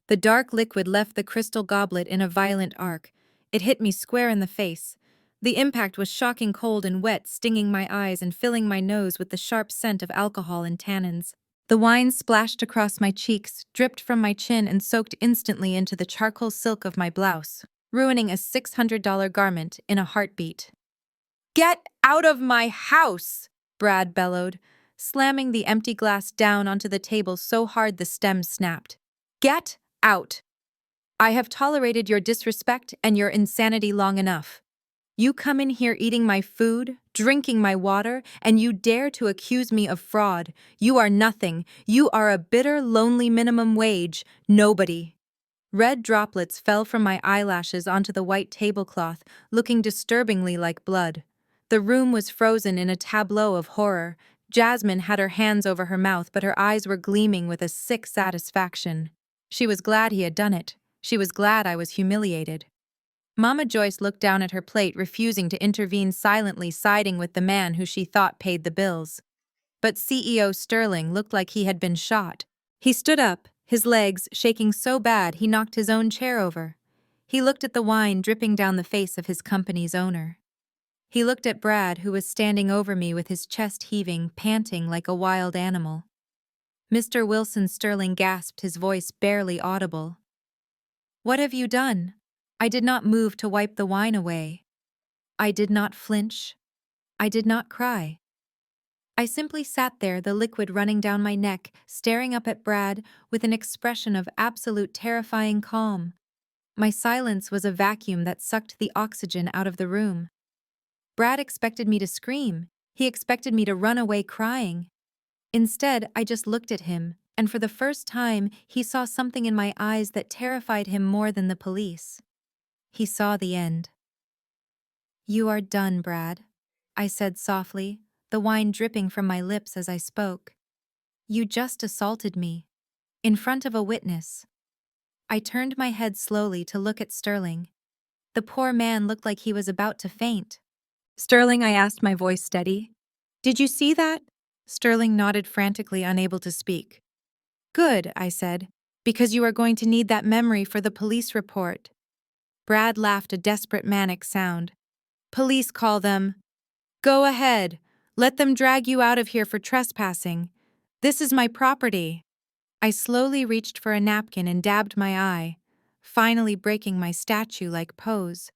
The dark liquid left the crystal goblet in a violent arc. It hit me square in the face. The impact was shocking cold and wet, stinging my eyes and filling my nose with the sharp scent of alcohol and tannins. The wine splashed across my cheeks, dripped from my chin, and soaked instantly into the charcoal silk of my blouse, ruining a $600 garment in a heartbeat. "Get out of my house!" Brad bellowed, slamming the empty glass down onto the table so hard the stem snapped. "Get out! I have tolerated your disrespect and your insanity long enough. You come in here eating my food, drinking my water, and you dare to accuse me of fraud. You are nothing. You are a bitter, lonely minimum wage. Nobody." Red droplets fell from my eyelashes onto the white tablecloth, looking disturbingly like blood. The room was frozen in a tableau of horror. Jasmine had her hands over her mouth, but her eyes were gleaming with a sick satisfaction. She was glad he had done it. She was glad I was humiliated. Mama Joyce looked down at her plate, refusing to intervene, silently siding with the man who she thought paid the bills. But CEO Sterling looked like he had been shot. He stood up, his legs shaking so bad he knocked his own chair over. He looked at the wine dripping down the face of his company's owner. He looked at Brad, who was standing over me with his chest heaving, panting like a wild animal. "Mr. Wilson," Sterling gasped, his voice barely audible. "What have you done?" I did not move to wipe the wine away. I did not flinch. I did not cry. I simply sat there, the liquid running down my neck, staring up at Brad with an expression of absolute terrifying calm. My silence was a vacuum that sucked the oxygen out of the room. Brad expected me to scream. He expected me to run away crying. Instead, I just looked at him, and for the first time, he saw something in my eyes that terrified him more than the police. He saw the end. "You are done, Brad," I said softly, the wine dripping from my lips as I spoke. You just assaulted me. In front of a witness. I turned my head slowly to look at Sterling. The poor man looked like he was about to faint. Sterling, I asked, my voice steady. Did you see that? Sterling nodded frantically, unable to speak. Good, I said, because you are going to need that memory for the police report. Brad laughed a desperate manic sound. Police call them. Go ahead. Let them drag you out of here for trespassing. This is my property. I slowly reached for a napkin and dabbed my eye, finally breaking my statue-like pose.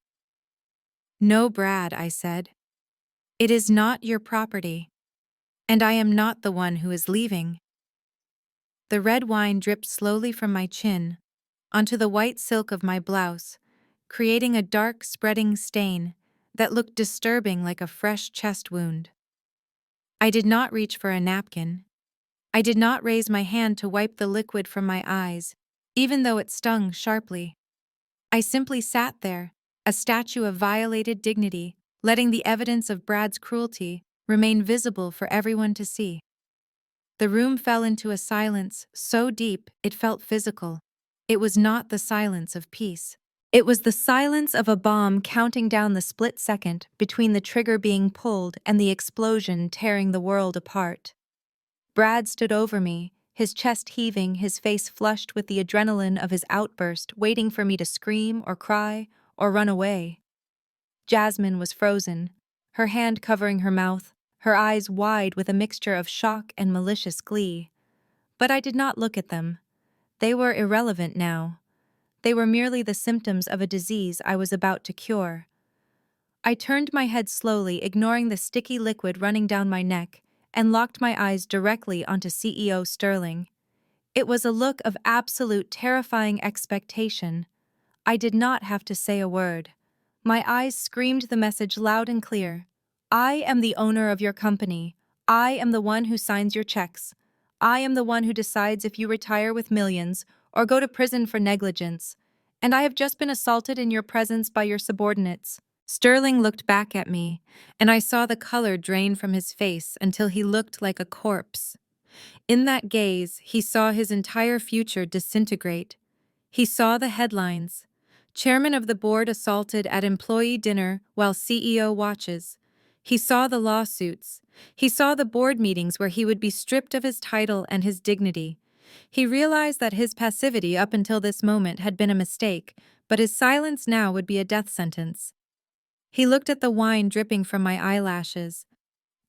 No, Brad, I said. It is not your property. And I am not the one who is leaving. The red wine dripped slowly from my chin onto the white silk of my blouse, creating a dark, spreading stain that looked disturbing like a fresh chest wound. I did not reach for a napkin. I did not raise my hand to wipe the liquid from my eyes, even though it stung sharply. I simply sat there, a statue of violated dignity, letting the evidence of Brad's cruelty remain visible for everyone to see. The room fell into a silence so deep it felt physical. It was not the silence of peace. It was the silence of a bomb counting down the split second between the trigger being pulled and the explosion tearing the world apart. Brad stood over me, his chest heaving, his face flushed with the adrenaline of his outburst, waiting for me to scream or cry or run away. Jasmine was frozen, her hand covering her mouth, her eyes wide with a mixture of shock and malicious glee. But I did not look at them. They were irrelevant now. They were merely the symptoms of a disease I was about to cure. I turned my head slowly, ignoring the sticky liquid running down my neck, and locked my eyes directly onto CEO Sterling. It was a look of absolute terrifying expectation. I did not have to say a word. My eyes screamed the message loud and clear. I am the owner of your company. I am the one who signs your checks. I am the one who decides if you retire with millions or go to prison for negligence. And I have just been assaulted in your presence by your subordinates. Sterling looked back at me, and I saw the color drain from his face until he looked like a corpse. In that gaze, he saw his entire future disintegrate. He saw the headlines. Chairman of the board assaulted at employee dinner while CEO watches. He saw the lawsuits. He saw the board meetings where he would be stripped of his title and his dignity. He realized that his passivity up until this moment had been a mistake, but his silence now would be a death sentence. He looked at the wine dripping from my eyelashes.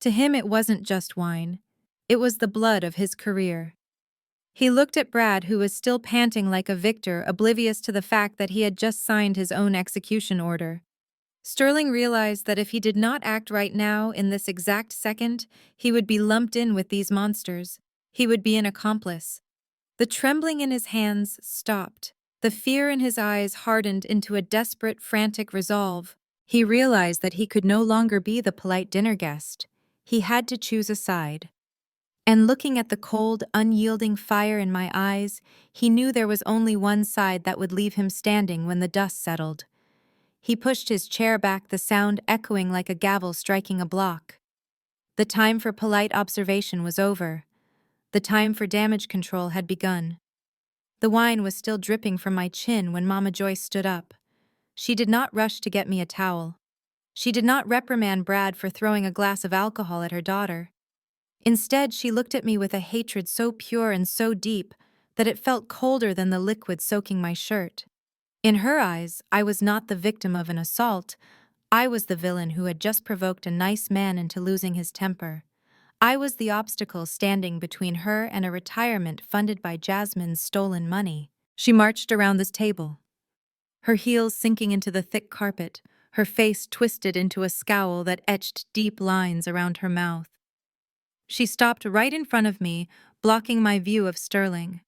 To him, it wasn't just wine. It was the blood of his career. He looked at Brad, who was still panting like a victor, oblivious to the fact that he had just signed his own execution order. Sterling realized that if he did not act right now, in this exact second, he would be lumped in with these monsters. He would be an accomplice. The trembling in his hands stopped. The fear in his eyes hardened into a desperate, frantic resolve. He realized that he could no longer be the polite dinner guest. He had to choose a side. And looking at the cold, unyielding fire in my eyes, he knew there was only one side that would leave him standing when the dust settled. He pushed his chair back, the sound echoing like a gavel striking a block. The time for polite observation was over. The time for damage control had begun. The wine was still dripping from my chin when Mama Joyce stood up. She did not rush to get me a towel. She did not reprimand Brad for throwing a glass of alcohol at her daughter. Instead, she looked at me with a hatred so pure and so deep that it felt colder than the liquid soaking my shirt. In her eyes, I was not the victim of an assault. I was the villain who had just provoked a nice man into losing his temper. I was the obstacle standing between her and a retirement funded by Jasmine's stolen money. She marched around this table, her heels sinking into the thick carpet, her face twisted into a scowl that etched deep lines around her mouth. She stopped right in front of me, blocking my view of Sterling.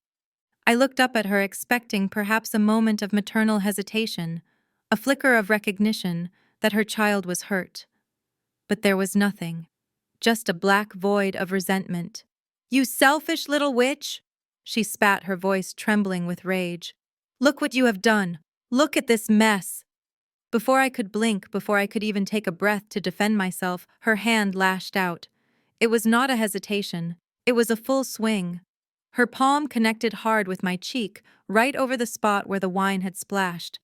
I looked up at her, expecting perhaps a moment of maternal hesitation, a flicker of recognition that her child was hurt. But there was nothing, just a black void of resentment. "You selfish little witch!" She spat, her voice trembling with rage. "Look what you have done! Look at this mess!" Before I could blink, before I could even take a breath to defend myself, her hand lashed out. It was not a hesitation. It was a full swing. Her palm connected hard with my cheek, right over the spot where the wine had splashed.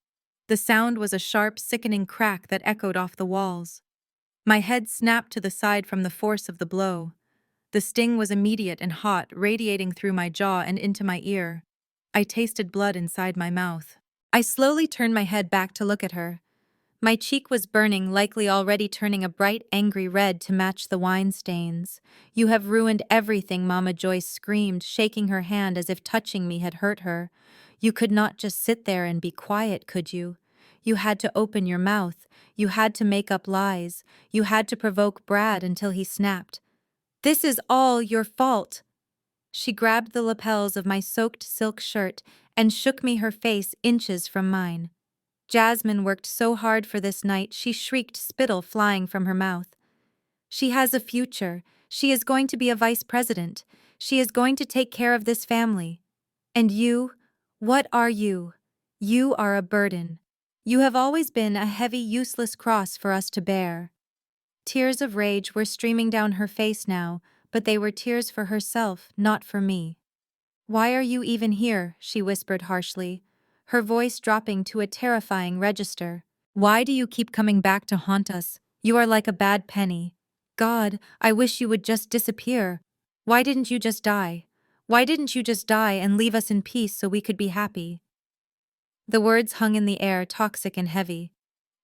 The sound was a sharp, sickening crack that echoed off the walls. My head snapped to the side from the force of the blow. The sting was immediate and hot, radiating through my jaw and into my ear. I tasted blood inside my mouth. I slowly turned my head back to look at her. My cheek was burning, likely already turning a bright, angry red to match the wine stains. "You have ruined everything," Mama Joyce screamed, shaking her hand as if touching me had hurt her. "You could not just sit there and be quiet, could you? You had to open your mouth. You had to make up lies. You had to provoke Brad until he snapped. This is all your fault." She grabbed the lapels of my soaked silk shirt and shook me, her face inches from mine. "Jasmine worked so hard for this night," she shrieked, spittle flying from her mouth. "She has a future. She is going to be a vice president. She is going to take care of this family. And you? What are you? You are a burden. You have always been a heavy, useless cross for us to bear." Tears of rage were streaming down her face now, but they were tears for herself, not for me. "Why are you even here?" she whispered harshly, her voice dropping to a terrifying register. "Why do you keep coming back to haunt us? You are like a bad penny. God, I wish you would just disappear. Why didn't you just die? Why didn't you just die and leave us in peace so we could be happy?" The words hung in the air, toxic and heavy.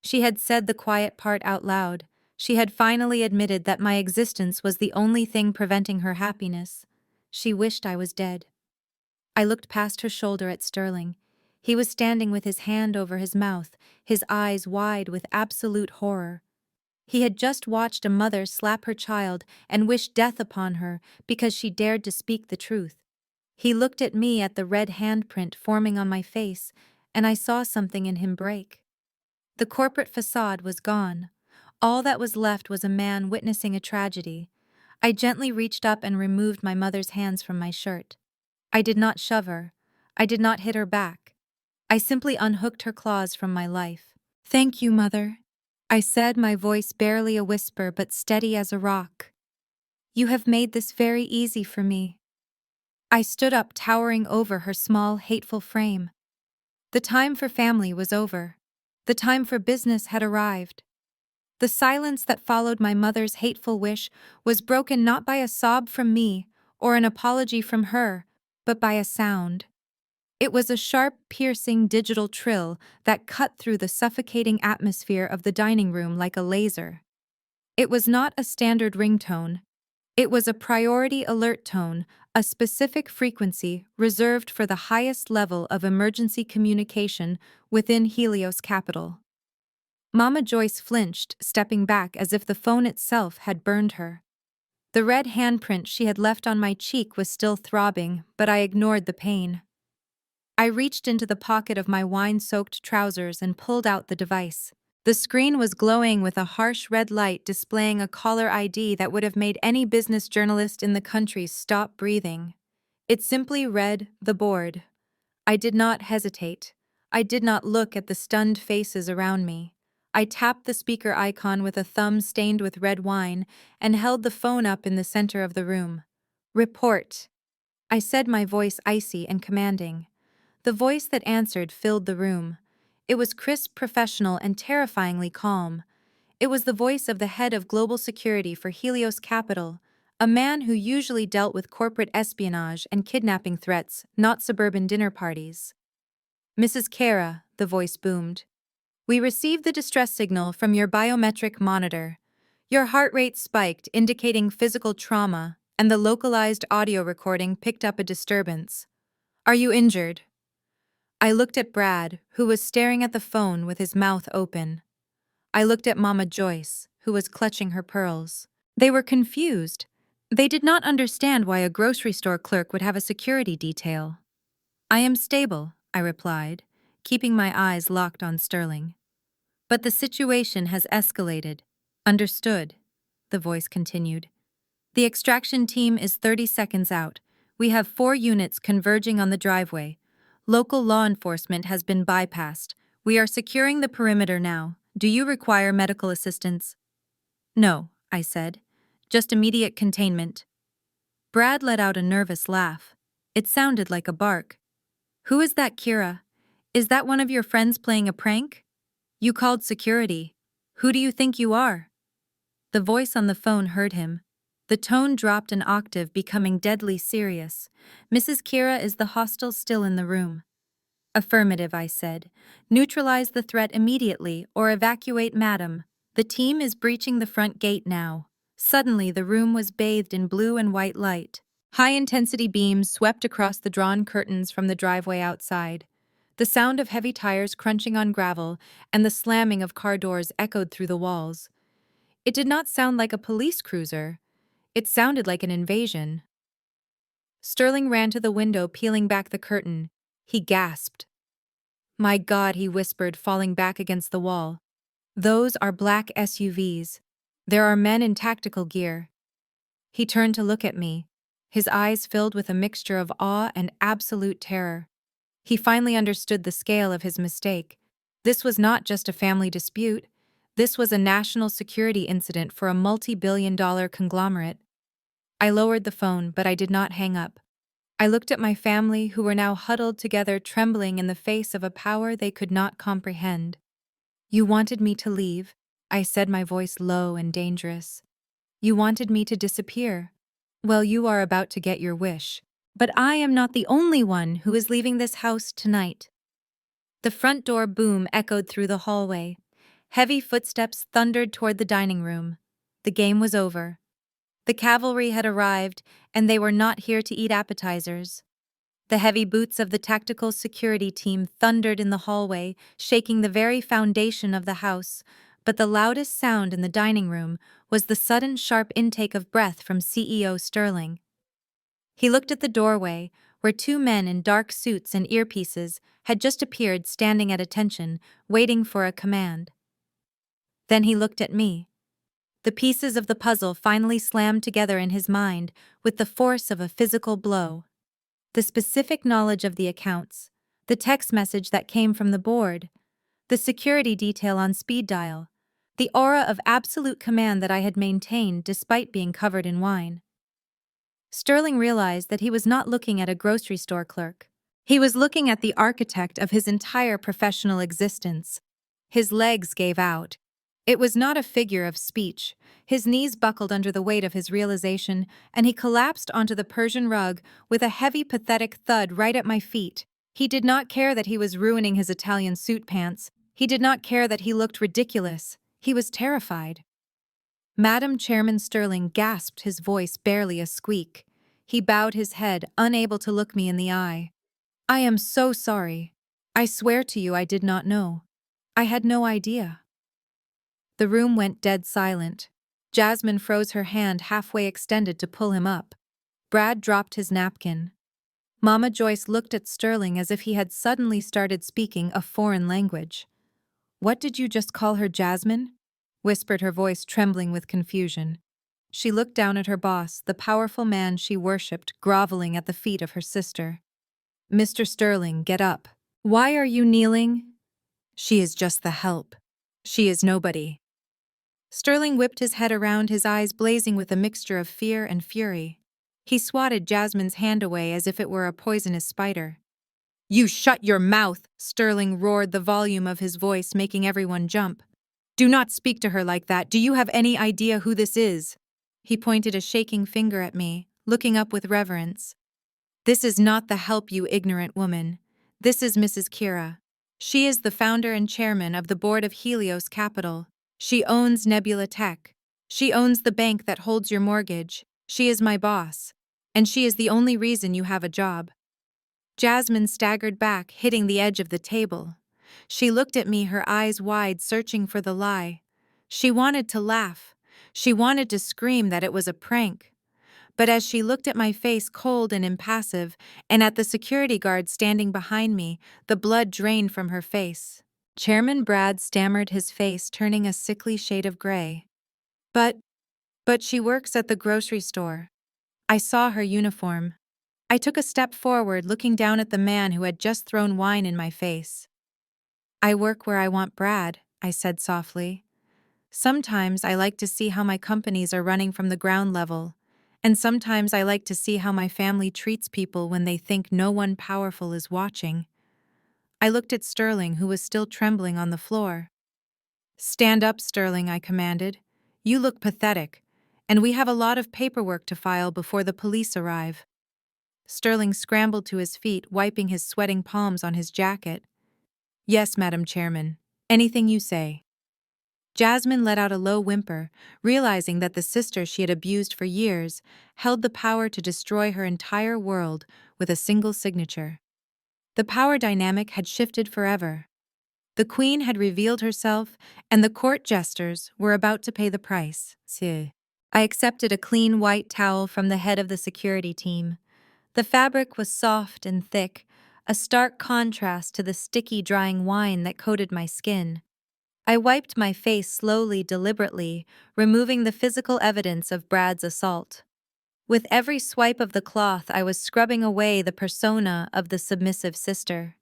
She had said the quiet part out loud. She had finally admitted that my existence was the only thing preventing her happiness. She wished I was dead. I looked past her shoulder at Sterling. He was standing with his hand over his mouth, his eyes wide with absolute horror. He had just watched a mother slap her child and wish death upon her because she dared to speak the truth. He looked at me, at the red handprint forming on my face, and I saw something in him break. The corporate facade was gone. All that was left was a man witnessing a tragedy. I gently reached up and removed my mother's hands from my shirt. I did not shove her. I did not hit her back. I simply unhooked her claws from my life. "Thank you, Mother," I said, my voice barely a whisper but steady as a rock. "You have made this very easy for me." I stood up, towering over her small, hateful frame. The time for family was over. The time for business had arrived. The silence that followed my mother's hateful wish was broken not by a sob from me or an apology from her, but by a sound. It was a sharp, piercing digital trill that cut through the suffocating atmosphere of the dining room like a laser. It was not a standard ringtone. It was a priority alert tone, a specific frequency reserved for the highest level of emergency communication within Helios Capital. Mama Joyce flinched, stepping back as if the phone itself had burned her. The red handprint she had left on my cheek was still throbbing, but I ignored the pain. I reached into the pocket of my wine-soaked trousers and pulled out the device. The screen was glowing with a harsh red light, displaying a caller ID that would have made any business journalist in the country stop breathing. It simply read, "The board." I did not hesitate. I did not look at the stunned faces around me. I tapped the speaker icon with a thumb stained with red wine and held the phone up in the center of the room. "Report," I said, my voice icy and commanding. The voice that answered filled the room. It was crisp, professional, and terrifyingly calm. It was the voice of the head of global security for Helios Capital, a man who usually dealt with corporate espionage and kidnapping threats, not suburban dinner parties. "Mrs. Kara," the voice boomed, "we received the distress signal from your biometric monitor. Your heart rate spiked, indicating physical trauma, and the localized audio recording picked up a disturbance. Are you injured?" I looked at Brad, who was staring at the phone with his mouth open. I looked at Mama Joyce, who was clutching her pearls. They were confused. They did not understand why a grocery store clerk would have a security detail. "I am stable," I replied, keeping my eyes locked on Sterling. "But the situation has escalated." "Understood," the voice continued. "The extraction team is 30 seconds out. We have 4 units converging on the driveway. Local law enforcement has been bypassed. We are securing the perimeter now. Do you require medical assistance?" "No," I said. "Just immediate containment." Brad let out a nervous laugh. It sounded like a bark. "Who is that, Kira? Is that one of your friends playing a prank? You called security. Who do you think you are?" The voice on the phone heard him. The tone dropped an octave, becoming deadly serious. "Mrs. Kira, is the hostel still in the room?" "Affirmative," I said. "Neutralize the threat immediately or evacuate, madam. The team is breaching the front gate now." Suddenly, the room was bathed in blue and white light. High-intensity beams swept across the drawn curtains from the driveway outside. The sound of heavy tires crunching on gravel and the slamming of car doors echoed through the walls. It did not sound like a police cruiser. It sounded like an invasion. Sterling ran to the window, peeling back the curtain. He gasped. "My God," he whispered, falling back against the wall. "Those are black SUVs. There are men in tactical gear." He turned to look at me, his eyes filled with a mixture of awe and absolute terror. He finally understood the scale of his mistake. This was not just a family dispute. This was a national security incident for a multi-billion-dollar conglomerate. I lowered the phone, but I did not hang up. I looked at my family, who were now huddled together, trembling in the face of a power they could not comprehend. "You wanted me to leave," I said, my voice low and dangerous. "You wanted me to disappear. Well, you are about to get your wish. But I am not the only one who is leaving this house tonight." The front door boom echoed through the hallway. Heavy footsteps thundered toward the dining room. The game was over. The cavalry had arrived, and they were not here to eat appetizers. The heavy boots of the tactical security team thundered in the hallway, shaking the very foundation of the house, but the loudest sound in the dining room was the sudden sharp intake of breath from CEO Sterling. He looked at the doorway, where two men in dark suits and earpieces had just appeared, standing at attention, waiting for a command. Then he looked at me. The pieces of the puzzle finally slammed together in his mind with the force of a physical blow. The specific knowledge of the accounts, the text message that came from the board, the security detail on speed dial, the aura of absolute command that I had maintained despite being covered in wine. Sterling realized that he was not looking at a grocery store clerk. He was looking at the architect of his entire professional existence. His legs gave out. It was not a figure of speech. His knees buckled under the weight of his realization, and he collapsed onto the Persian rug with a heavy, pathetic thud right at my feet. He did not care that he was ruining his Italian suit pants. He did not care that he looked ridiculous. He was terrified. Madam Chairman Sterling gasped, his voice barely a squeak. He bowed his head, unable to look me in the eye. "I am so sorry. I swear to you I did not know. I had no idea." The room went dead silent. Jasmine froze, her hand halfway extended to pull him up. Brad dropped his napkin. Mama Joyce looked at Sterling as if he had suddenly started speaking a foreign language. "What did you just call her, Jasmine?" whispered her voice, trembling with confusion. She looked down at her boss, the powerful man she worshipped, groveling at the feet of her sister. "Mr. Sterling, get up. Why are you kneeling?" "She is just the help. She is nobody." Sterling whipped his head around, his eyes blazing with a mixture of fear and fury. He swatted Jasmine's hand away as if it were a poisonous spider. "You shut your mouth!" Sterling roared, the volume of his voice making everyone jump. "Do not speak to her like that. Do you have any idea who this is?" He pointed a shaking finger at me, looking up with reverence. "This is not the help, you ignorant woman. This is Mrs. Kira. She is the founder and chairman of the board of Helios Capital. She owns Nebula Tech. She owns the bank that holds your mortgage. She is my boss. And she is the only reason you have a job." Jasmine staggered back, hitting the edge of the table. She looked at me, her eyes wide, searching for the lie. She wanted to laugh. She wanted to scream that it was a prank. But as she looked at my face, cold and impassive, and at the security guard standing behind me, the blood drained from her face. Chairman Brad stammered, his face turning a sickly shade of gray. But she works at the grocery store. I saw her uniform." I took a step forward, looking down at the man who had just thrown wine in my face. "I work where I want Brad," I said softly. "Sometimes I like to see how my companies are running from the ground level, And sometimes I like to see how my family treats people when they think no one powerful is watching. I looked at Sterling, who was still trembling on the floor. "Stand up, Sterling," I commanded. "You look pathetic, and we have a lot of paperwork to file before the police arrive." Sterling scrambled to his feet, wiping his sweating palms on his jacket. "Yes, Madam Chairman. Anything you say." Jasmine let out a low whimper, realizing that the sister she had abused for years held the power to destroy her entire world with a single signature. The power dynamic had shifted forever. The queen had revealed herself, and the court jesters were about to pay the price. I accepted a clean white towel from the head of the security team. The fabric was soft and thick, a stark contrast to the sticky, drying wine that coated my skin. I wiped my face slowly, deliberately, removing the physical evidence of Brad's assault. With every swipe of the cloth, I was scrubbing away the persona of the submissive sister.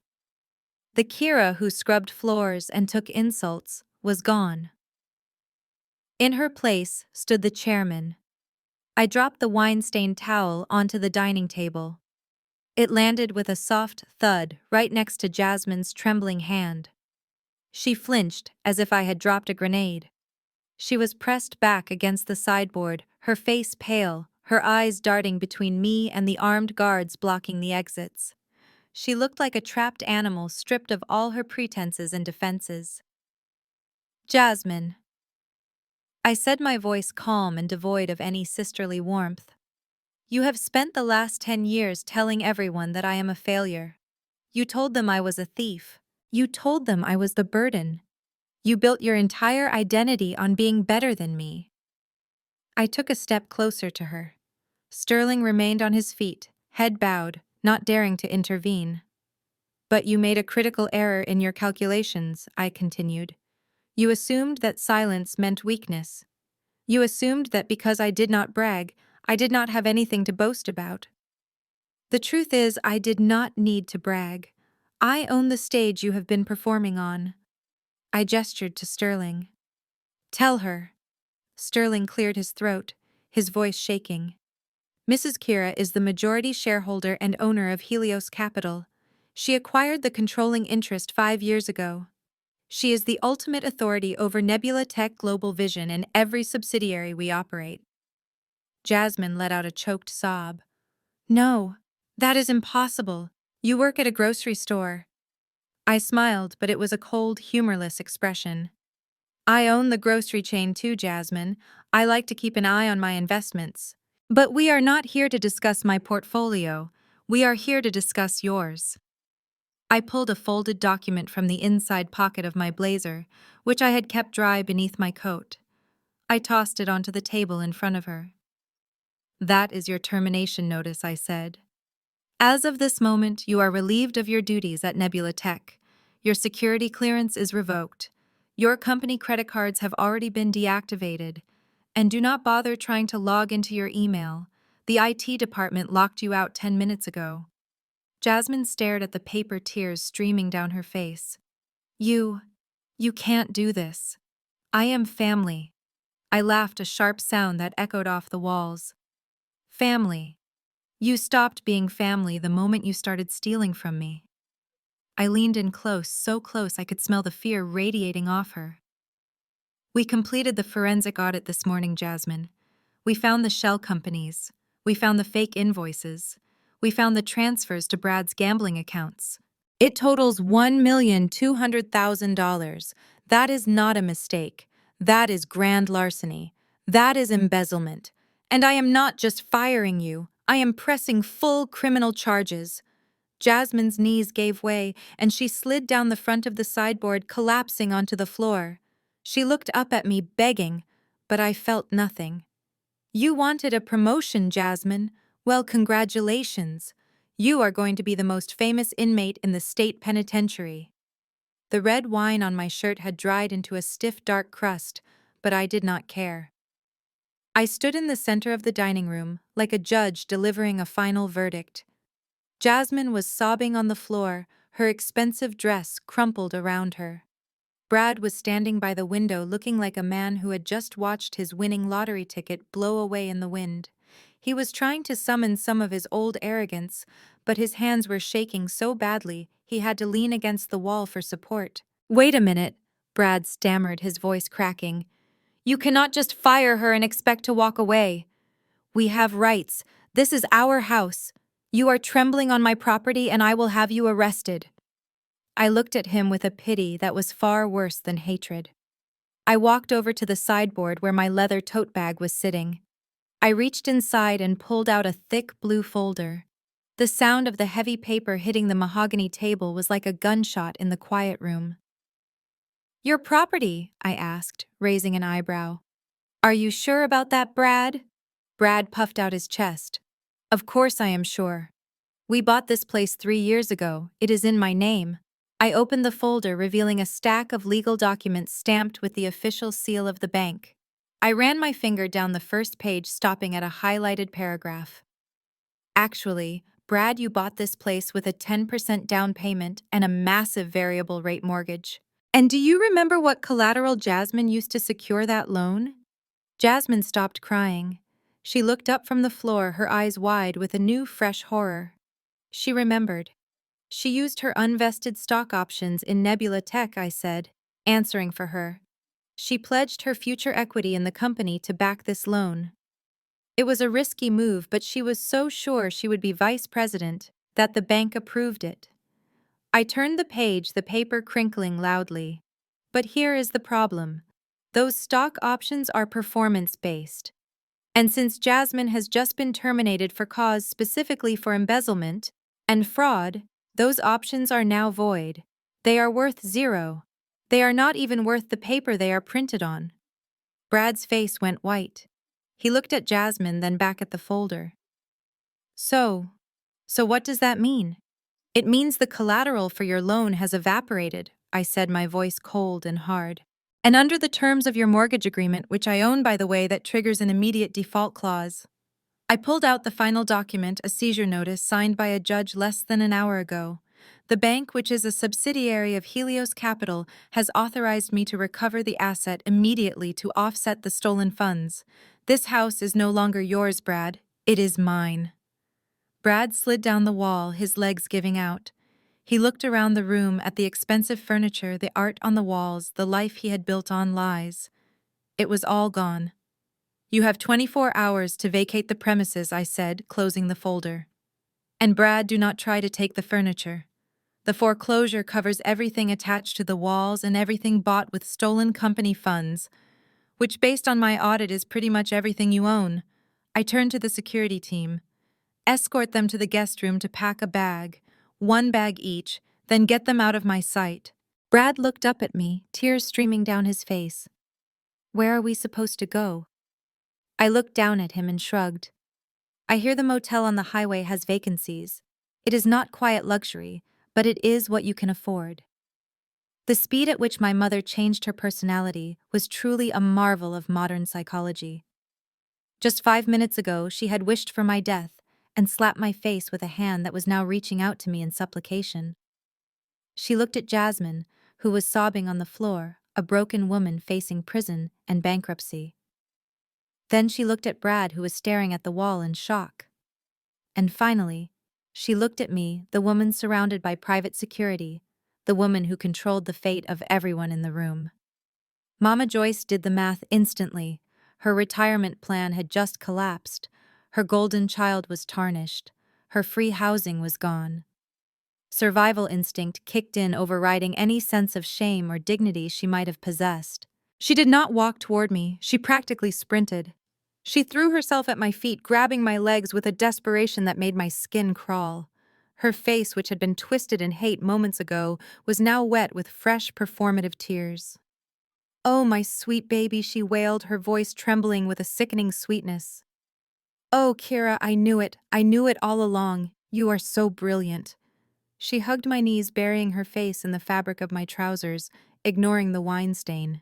The Kira who scrubbed floors and took insults was gone. In her place stood the chairman. I dropped the wine-stained towel onto the dining table. It landed with a soft thud right next to Jasmine's trembling hand. She flinched as if I had dropped a grenade. She was pressed back against the sideboard, her face pale, her eyes darting between me and the armed guards blocking the exits. She looked like a trapped animal stripped of all her pretenses and defenses. "Jasmine," I said, my voice calm and devoid of any sisterly warmth. "You have spent the last 10 years telling everyone that I am a failure. You told them I was a thief. You told them I was the burden. You built your entire identity on being better than me." I took a step closer to her. Sterling remained on his feet, head bowed, not daring to intervene. "But you made a critical error in your calculations," I continued. "You assumed that silence meant weakness. You assumed that because I did not brag, I did not have anything to boast about. The truth is, I did not need to brag. I own the stage you have been performing on." I gestured to Sterling. "Tell her." Sterling cleared his throat, his voice shaking. "Mrs. Kira is the majority shareholder and owner of Helios Capital. She acquired the controlling interest 5 years ago. She is the ultimate authority over Nebula Tech Global Vision and every subsidiary we operate." Jasmine let out a choked sob. "No, that is impossible. You work at a grocery store." I smiled, but it was a cold, humorless expression. "I own the grocery chain too, Jasmine. I like to keep an eye on my investments. But we are not here to discuss my portfolio. We are here to discuss yours." I pulled a folded document from the inside pocket of my blazer, which I had kept dry beneath my coat. I tossed it onto the table in front of her. "That is your termination notice," I said. "As of this moment, you are relieved of your duties at Nebula Tech. Your security clearance is revoked. Your company credit cards have already been deactivated. And do not bother trying to log into your email. The IT department locked you out 10 minutes ago." Jasmine stared at the paper, tears streaming down her face. You can't do this. I am family." I laughed, a sharp sound that echoed off the walls. "Family. You stopped being family the moment you started stealing from me." I leaned in close, so close I could smell the fear radiating off her. "We completed the forensic audit this morning, Jasmine. We found the shell companies. We found the fake invoices. We found the transfers to Brad's gambling accounts. It totals $1,200,000. That is not a mistake. That is grand larceny. That is embezzlement. And I am not just firing you. I am pressing full criminal charges." Jasmine's knees gave way, and she slid down the front of the sideboard, collapsing onto the floor. She looked up at me, begging, but I felt nothing. "You wanted a promotion, Jasmine. Well, congratulations. You are going to be the most famous inmate in the state penitentiary." The red wine on my shirt had dried into a stiff, dark crust, but I did not care. I stood in the center of the dining room, like a judge delivering a final verdict. Jasmine was sobbing on the floor, her expensive dress crumpled around her. Brad was standing by the window, looking like a man who had just watched his winning lottery ticket blow away in the wind. He was trying to summon some of his old arrogance, but his hands were shaking so badly he had to lean against the wall for support. "Wait a minute," Brad stammered, his voice cracking. "You cannot just fire her and expect to walk away. We have rights. This is our house. You are trembling on my property and I will have you arrested." I looked at him with a pity that was far worse than hatred. I walked over to the sideboard where my leather tote bag was sitting. I reached inside and pulled out a thick blue folder. The sound of the heavy paper hitting the mahogany table was like a gunshot in the quiet room. "Your property?" I asked, raising an eyebrow. "Are you sure about that, Brad?" Brad puffed out his chest. "Of course I am sure. We bought this place 3 years ago. It is in my name." I opened the folder, revealing a stack of legal documents stamped with the official seal of the bank. I ran my finger down the first page, stopping at a highlighted paragraph. "Actually, Brad, you bought this place with a 10% down payment and a massive variable rate mortgage. And do you remember what collateral Jasmine used to secure that loan?" Jasmine stopped crying. She looked up from the floor, her eyes wide with a new, fresh horror. She remembered. "She used her unvested stock options in Nebula Tech," I said, answering for her. "She pledged her future equity in the company to back this loan. It was a risky move, but she was so sure she would be vice president that the bank approved it." I turned the page, the paper crinkling loudly. "But here is the problem. Those stock options are performance-based. And since Jasmine has just been terminated for cause specifically for embezzlement and fraud, those options are now void. They are worth zero. They are not even worth the paper they are printed on." Brad's face went white. He looked at Jasmine, then back at the folder. So what does that mean?" "It means the collateral for your loan has evaporated," I said, my voice cold and hard. "And under the terms of your mortgage agreement, which I own, by the way, that triggers an immediate default clause." I pulled out the final document, a seizure notice signed by a judge less than an hour ago. "The bank, which is a subsidiary of Helios Capital, has authorized me to recover the asset immediately to offset the stolen funds. This house is no longer yours, Brad. It is mine." Brad slid down the wall, his legs giving out. He looked around the room at the expensive furniture, the art on the walls, the life he had built on lies. It was all gone. "You have 24 hours to vacate the premises," I said, closing the folder. "And Brad, do not try to take the furniture. The foreclosure covers everything attached to the walls and everything bought with stolen company funds, which, based on my audit, is pretty much everything you own." I turned to the security team. "Escort them to the guest room to pack a bag, 1 bag each, then get them out of my sight." Brad looked up at me, tears streaming down his face. "Where are we supposed to go?" I looked down at him and shrugged. "I hear the motel on the highway has vacancies. It is not quiet luxury, but it is what you can afford." The speed at which my mother changed her personality was truly a marvel of modern psychology. Just 5 minutes ago, she had wished for my death and slapped my face with a hand that was now reaching out to me in supplication. She looked at Jasmine, who was sobbing on the floor, a broken woman facing prison and bankruptcy. Then she looked at Brad, who was staring at the wall in shock. And finally, she looked at me, the woman surrounded by private security, the woman who controlled the fate of everyone in the room. Mama Joyce did the math instantly. Her retirement plan had just collapsed. Her golden child was tarnished. Her free housing was gone. Survival instinct kicked in, overriding any sense of shame or dignity she might have possessed. She did not walk toward me, she practically sprinted. She threw herself at my feet, grabbing my legs with a desperation that made my skin crawl. Her face, which had been twisted in hate moments ago, was now wet with fresh, performative tears. "Oh, my sweet baby," she wailed, her voice trembling with a sickening sweetness. "Oh, Kira, I knew it all along. You are so brilliant." She hugged my knees, burying her face in the fabric of my trousers, ignoring the wine stain.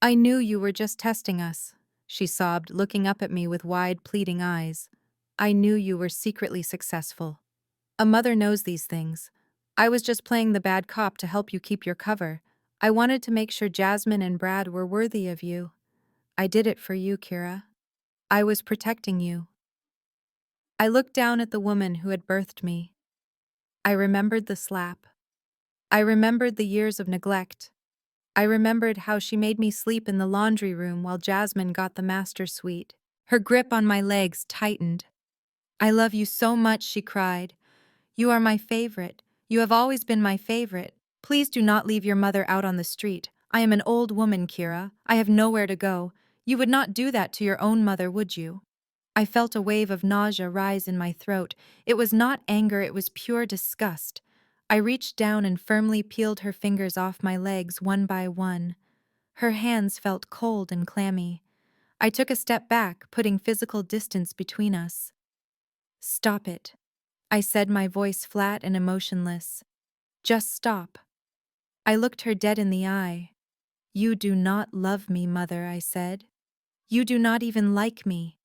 "I knew you were just testing us," she sobbed, looking up at me with wide, pleading eyes. "I knew you were secretly successful. A mother knows these things. I was just playing the bad cop to help you keep your cover. I wanted to make sure Jasmine and Brad were worthy of you. I did it for you, Kira. I was protecting you." I looked down at the woman who had birthed me. I remembered the slap. I remembered the years of neglect. I remembered how she made me sleep in the laundry room while Jasmine got the master suite. Her grip on my legs tightened. "I love you so much," she cried. "You are my favorite. You have always been my favorite. Please do not leave your mother out on the street. I am an old woman, Kira. I have nowhere to go. You would not do that to your own mother, would you?" I felt a wave of nausea rise in my throat. It was not anger, it was pure disgust. I reached down and firmly peeled her fingers off my legs one by one. Her hands felt cold and clammy. I took a step back, putting physical distance between us. "Stop it," I said, my voice flat and emotionless. "Just stop." I looked her dead in the eye. "You do not love me, Mother," I said. "You do not even like me.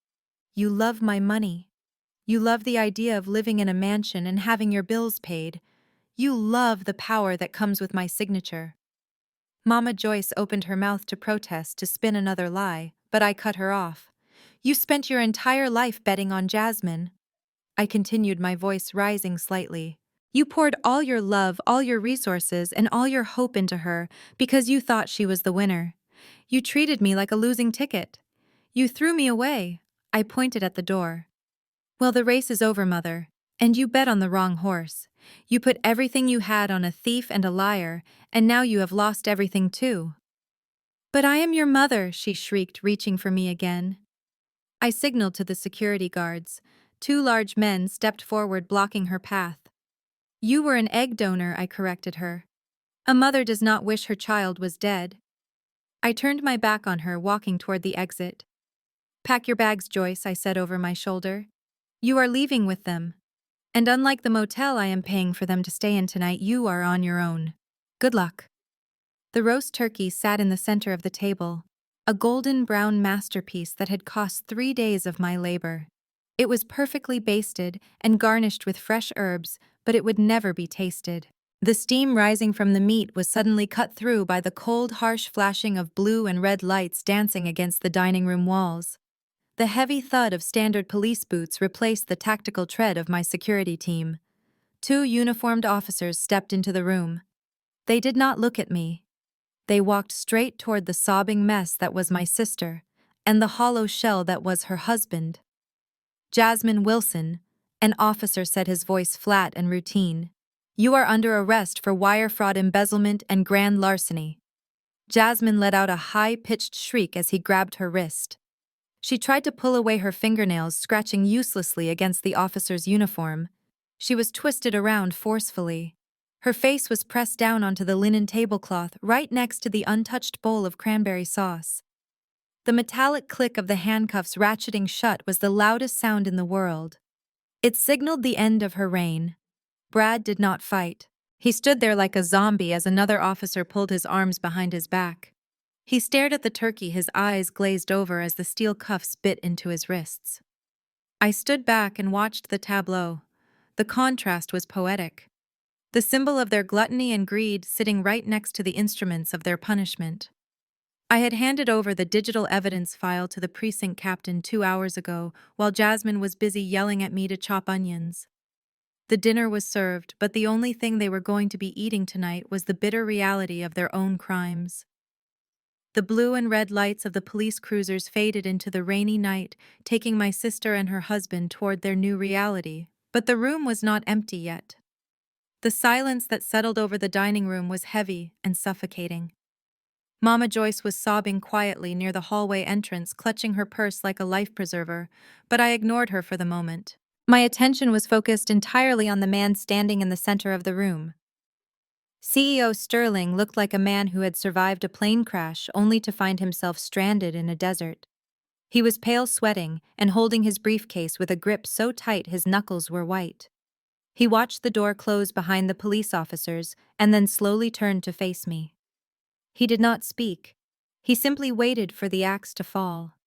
You love my money. You love the idea of living in a mansion and having your bills paid. You love the power that comes with my signature." Mama Joyce opened her mouth to protest, to spin another lie, but I cut her off. "You spent your entire life betting on Jasmine." I continued, my voice rising slightly. "You poured all your love, all your resources, and all your hope into her because you thought she was the winner. You treated me like a losing ticket. You threw me away." I pointed at the door. "Well, the race is over, Mother. And you bet on the wrong horse. You put everything you had on a thief and a liar, and now you have lost everything too." "But I am your mother," she shrieked, reaching for me again. I signaled to the security guards. 2 large men stepped forward, blocking her path. "You were an egg donor," I corrected her. "A mother does not wish her child was dead." I turned my back on her, walking toward the exit. "Pack your bags, Joyce," I said over my shoulder. "You are leaving with them. And unlike the motel I am paying for them to stay in tonight, you are on your own. Good luck." The roast turkey sat in the center of the table, a golden brown masterpiece that had cost 3 days of my labor. It was perfectly basted and garnished with fresh herbs, but it would never be tasted. The steam rising from the meat was suddenly cut through by the cold, harsh flashing of blue and red lights dancing against the dining room walls. The heavy thud of standard police boots replaced the tactical tread of my security team. 2 uniformed officers stepped into the room. They did not look at me. They walked straight toward the sobbing mess that was my sister, and the hollow shell that was her husband. "Jasmine Wilson," an officer said, his voice flat and routine. "You are under arrest for wire fraud, embezzlement, and grand larceny." Jasmine let out a high-pitched shriek as he grabbed her wrist. She tried to pull away her fingernails, scratching uselessly against the officer's uniform. She was twisted around forcefully. Her face was pressed down onto the linen tablecloth right next to the untouched bowl of cranberry sauce. The metallic click of the handcuffs ratcheting shut was the loudest sound in the world. It signaled the end of her reign. Brad did not fight. He stood there like a zombie as another officer pulled his arms behind his back. He stared at the turkey, his eyes glazed over as the steel cuffs bit into his wrists. I stood back and watched the tableau. The contrast was poetic. The symbol of their gluttony and greed sitting right next to the instruments of their punishment. I had handed over the digital evidence file to the precinct captain 2 hours ago, while Jasmine was busy yelling at me to chop onions. The dinner was served, but the only thing they were going to be eating tonight was the bitter reality of their own crimes. The blue and red lights of the police cruisers faded into the rainy night, taking my sister and her husband toward their new reality, but the room was not empty yet. The silence that settled over the dining room was heavy and suffocating. Mama Joyce was sobbing quietly near the hallway entrance, clutching her purse like a life preserver, but I ignored her for the moment. My attention was focused entirely on the man standing in the center of the room. CEO Sterling looked like a man who had survived a plane crash only to find himself stranded in a desert. He was pale, sweating, and holding his briefcase with a grip so tight his knuckles were white. He watched the door close behind the police officers and then slowly turned to face me. He did not speak. He simply waited for the axe to fall.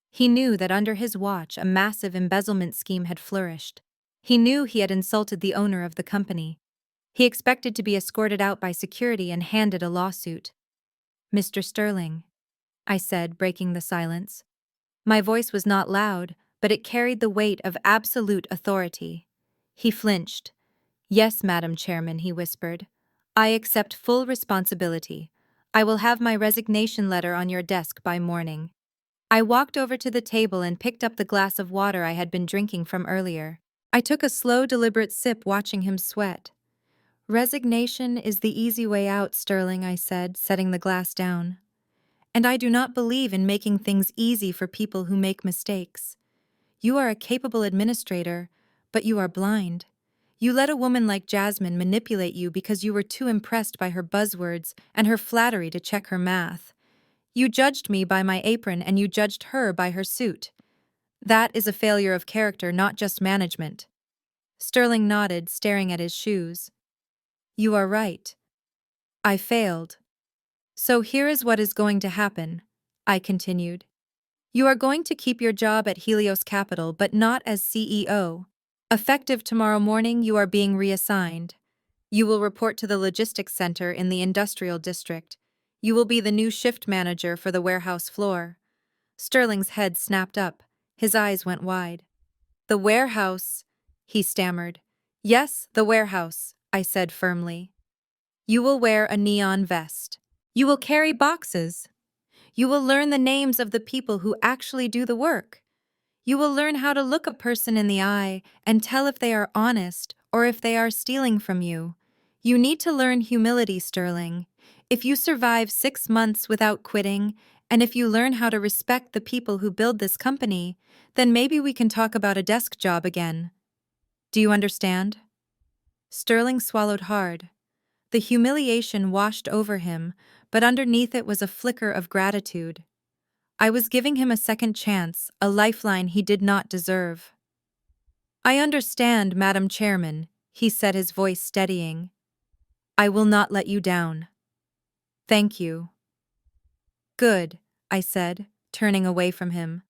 He knew that under his watch a massive embezzlement scheme had flourished. He knew he had insulted the owner of the company. He expected to be escorted out by security and handed a lawsuit. "Mr. Sterling," I said, breaking the silence. My voice was not loud, but it carried the weight of absolute authority. He flinched. "Yes, Madam Chairman," he whispered. "I accept full responsibility. I will have my resignation letter on your desk by morning." I walked over to the table and picked up the glass of water I had been drinking from earlier. I took a slow, deliberate sip, watching him sweat. "Resignation is the easy way out, Sterling," I said, setting the glass down. "And I do not believe in making things easy for people who make mistakes. You are a capable administrator, but you are blind. You let a woman like Jasmine manipulate you because you were too impressed by her buzzwords and her flattery to check her math. You judged me by my apron and you judged her by her suit. That is a failure of character, not just management." Sterling nodded, staring at his shoes. "You are right. I failed. So here is what is going to happen," I continued. "You are going to keep your job at Helios Capital, but not as CEO. Effective tomorrow morning, you are being reassigned. You will report to the logistics center in the industrial district. You will be the new shift manager for the warehouse floor." Sterling's head snapped up. His eyes went wide. "The warehouse," he stammered. "Yes, the warehouse," I said firmly. "You will wear a neon vest. You will carry boxes. You will learn the names of the people who actually do the work. You will learn how to look a person in the eye and tell if they are honest or if they are stealing from you. You need to learn humility, Sterling. If you survive 6 months without quitting, and if you learn how to respect the people who build this company, then maybe we can talk about a desk job again. Do you understand?" Sterling swallowed hard. The humiliation washed over him, but underneath it was a flicker of gratitude. I was giving him a second chance, a lifeline he did not deserve. "I understand, Madam Chairman," he said, his voice steadying. "I will not let you down." "Thank you." "Good," I said, turning away from him.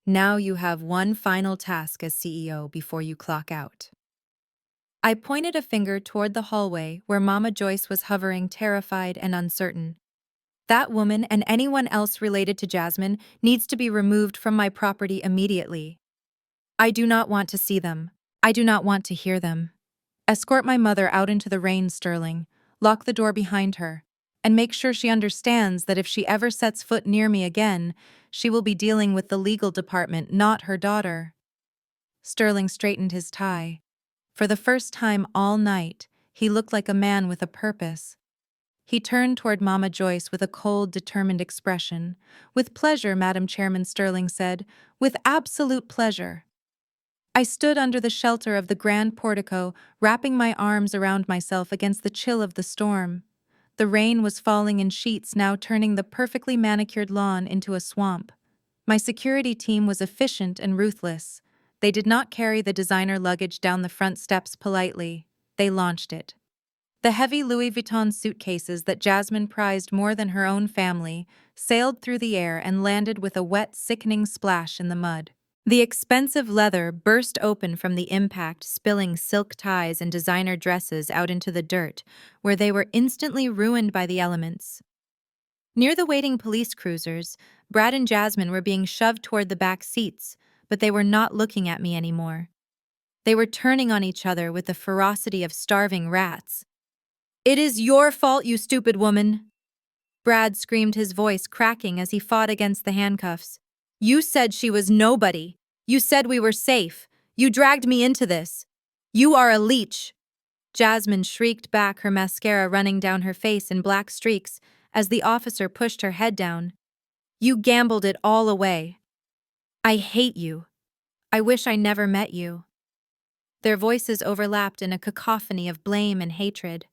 "Now you have one final task as CEO before you clock out." I pointed a finger toward the hallway where Mama Joyce was hovering, terrified and uncertain. "That woman and anyone else related to Jasmine needs to be removed from my property immediately. I do not want to see them. I do not want to hear them. Escort my mother out into the rain, Sterling. Lock the door behind her. And make sure she understands that if she ever sets foot near me again, she will be dealing with the legal department, not her daughter." Sterling straightened his tie. For the first time all night, he looked like a man with a purpose. He turned toward Mama Joyce with a cold, determined expression. "With pleasure, Madam Chairman," Sterling said. "With absolute pleasure." I stood under the shelter of the grand portico, wrapping my arms around myself against the chill of the storm. The rain was falling in sheets, now turning the perfectly manicured lawn into a swamp. My security team was efficient and ruthless. They did not carry the designer luggage down the front steps politely. They launched it. The heavy Louis Vuitton suitcases that Jasmine prized more than her own family sailed through the air and landed with a wet, sickening splash in the mud. The expensive leather burst open from the impact, spilling silk ties and designer dresses out into the dirt, where they were instantly ruined by the elements. Near the waiting police cruisers, Brad and Jasmine were being shoved toward the back seats, but they were not looking at me anymore. They were turning on each other with the ferocity of starving rats. "It is your fault, you stupid woman!" Brad screamed, his voice cracking as he fought against the handcuffs. "You said she was nobody. You said we were safe. You dragged me into this. You are a leech." Jasmine shrieked back, her mascara running down her face in black streaks as the officer pushed her head down. "You gambled it all away. I hate you. I wish I never met you." Their voices overlapped in a cacophony of blame and hatred.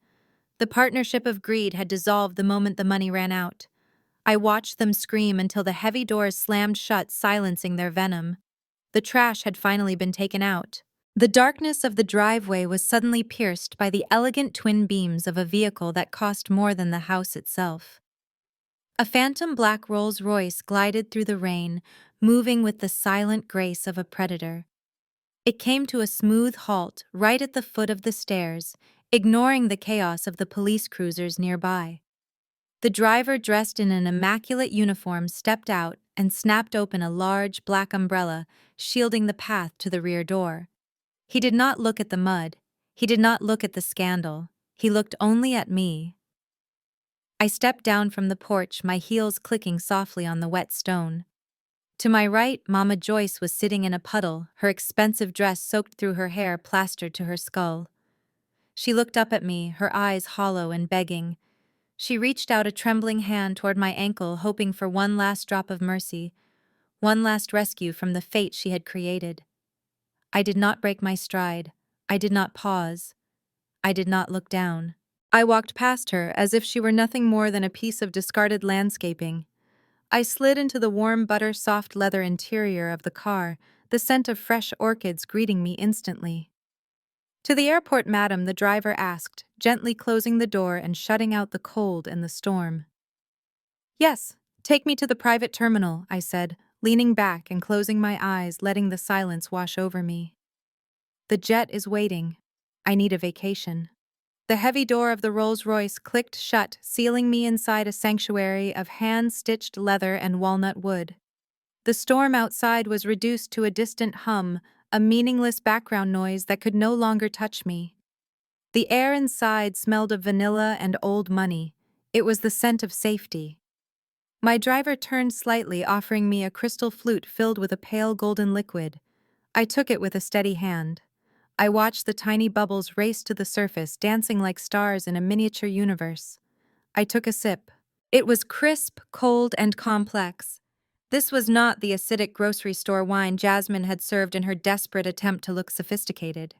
The partnership of greed had dissolved the moment the money ran out. I watched them scream until the heavy doors slammed shut, silencing their venom. The trash had finally been taken out. The darkness of the driveway was suddenly pierced by the elegant twin beams of a vehicle that cost more than the house itself. A phantom black Rolls-Royce glided through the rain, moving with the silent grace of a predator. It came to a smooth halt right at the foot of the stairs, ignoring the chaos of the police cruisers nearby. The driver, dressed in an immaculate uniform, stepped out and snapped open a large black umbrella, shielding the path to the rear door. He did not look at the mud. He did not look at the scandal. He looked only at me. I stepped down from the porch, my heels clicking softly on the wet stone. To my right, Mama Joyce was sitting in a puddle, her expensive dress soaked through her hair plastered to her skull. She looked up at me, her eyes hollow and begging. She reached out a trembling hand toward my ankle, hoping for one last drop of mercy, one last rescue from the fate she had created. I did not break my stride. I did not pause. I did not look down. I walked past her as if she were nothing more than a piece of discarded landscaping. I slid into the warm butter-soft leather interior of the car, the scent of fresh orchids greeting me instantly. "To the airport, madam," the driver asked, gently closing the door and shutting out the cold and the storm. "Yes, take me to the private terminal," I said, leaning back and closing my eyes, letting the silence wash over me. "The jet is waiting. I need a vacation." The heavy door of the Rolls-Royce clicked shut, sealing me inside a sanctuary of hand-stitched leather and walnut wood. The storm outside was reduced to a distant hum, a meaningless background noise that could no longer touch me. The air inside smelled of vanilla and old money. It was the scent of safety. My driver turned slightly, offering me a crystal flute filled with a pale golden liquid. I took it with a steady hand. I watched the tiny bubbles race to the surface, dancing like stars in a miniature universe. I took a sip. It was crisp, cold, and complex. This was not the acidic grocery store wine Jasmine had served in her desperate attempt to look sophisticated.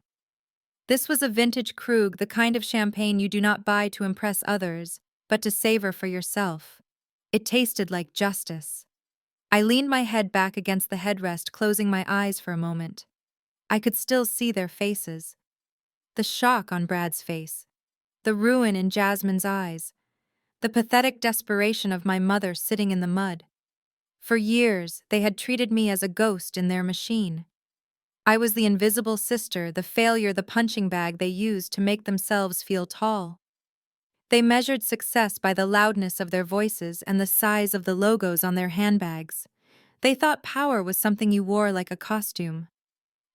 This was a vintage Krug, the kind of champagne you do not buy to impress others, but to savor for yourself. It tasted like justice. I leaned my head back against the headrest, closing my eyes for a moment. I could still see their faces. The shock on Brad's face. The ruin in Jasmine's eyes. The pathetic desperation of my mother sitting in the mud. For years, they had treated me as a ghost in their machine. I was the invisible sister, the failure, the punching bag they used to make themselves feel tall. They measured success by the loudness of their voices and the size of the logos on their handbags. They thought power was something you wore like a costume.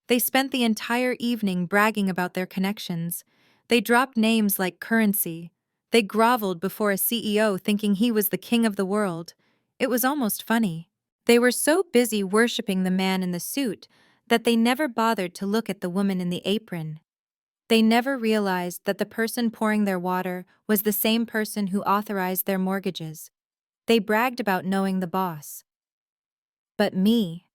They spent the entire evening bragging about their connections. They dropped names like currency. They groveled before a CEO thinking he was the king of the world. It was almost funny. They were so busy worshiping the man in the suit that they never bothered to look at the woman in the apron. They never realized that the person pouring their water was the same person who authorized their mortgages. They bragged about knowing the boss. But me,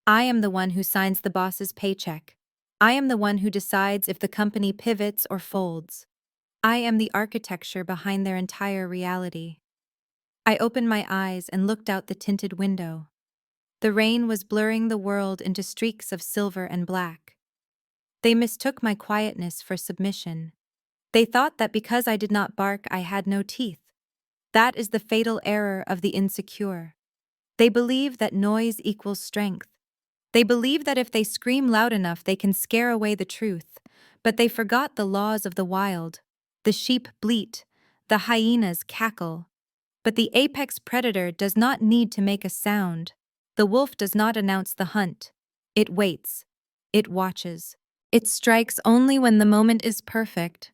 I am the one who signs the boss's paycheck. I am the one who decides if the company pivots or folds. I am the architecture behind their entire reality. I opened my eyes and looked out the tinted window. The rain was blurring the world into streaks of silver and black. They mistook my quietness for submission. They thought that because I did not bark, I had no teeth. That is the fatal error of the insecure. They believe that noise equals strength. They believe that if they scream loud enough, they can scare away the truth. But they forgot the laws of the wild. The sheep bleat, the hyenas cackle. But the apex predator does not need to make a sound. The wolf does not announce the hunt. It waits. It watches. It strikes only when the moment is perfect.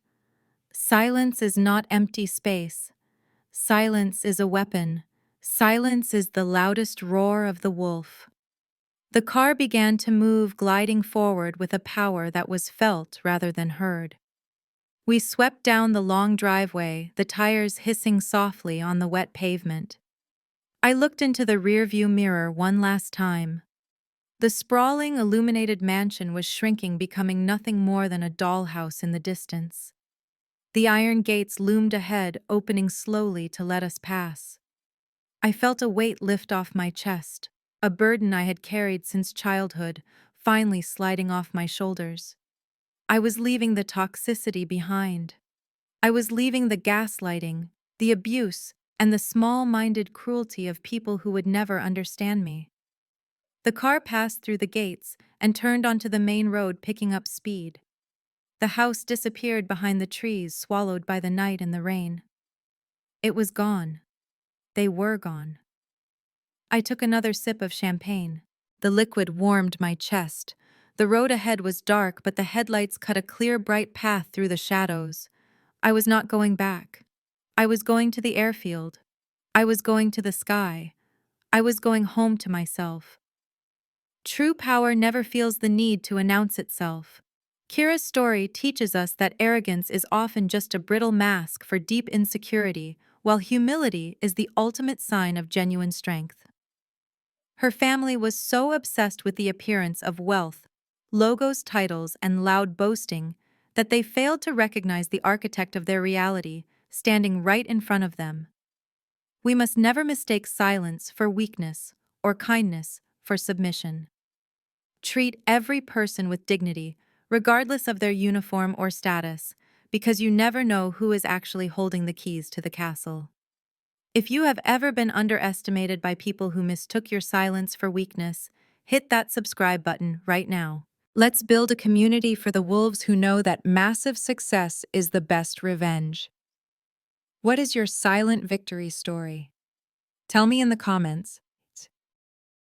Silence is not empty space. Silence is a weapon. Silence is the loudest roar of the wolf. The car began to move, gliding forward with a power that was felt rather than heard. We swept down the long driveway, the tires hissing softly on the wet pavement. I looked into the rearview mirror one last time. The sprawling, illuminated mansion was shrinking, becoming nothing more than a dollhouse in the distance. The iron gates loomed ahead, opening slowly to let us pass. I felt a weight lift off my chest, a burden I had carried since childhood, finally sliding off my shoulders. I was leaving the toxicity behind. I was leaving the gaslighting, the abuse, and the small-minded cruelty of people who would never understand me. The car passed through the gates and turned onto the main road, picking up speed. The house disappeared behind the trees, swallowed by the night and the rain. It was gone. They were gone. I took another sip of champagne. The liquid warmed my chest. The road ahead was dark, but the headlights cut a clear, bright path through the shadows. I was not going back. I was going to the airfield. I was going to the sky. I was going home to myself. True power never feels the need to announce itself. Kira's story teaches us that arrogance is often just a brittle mask for deep insecurity, while humility is the ultimate sign of genuine strength. Her family was so obsessed with the appearance of wealth, logos, titles, and loud boasting that they failed to recognize the architect of their reality standing right in front of them. We must never mistake silence for weakness or kindness for submission. Treat every person with dignity, regardless of their uniform or status, because you never know who is actually holding the keys to the castle. If you have ever been underestimated by people who mistook your silence for weakness, hit that subscribe button right now. Let's build a community for the wolves who know that massive success is the best revenge. What is your silent victory story? Tell me in the comments.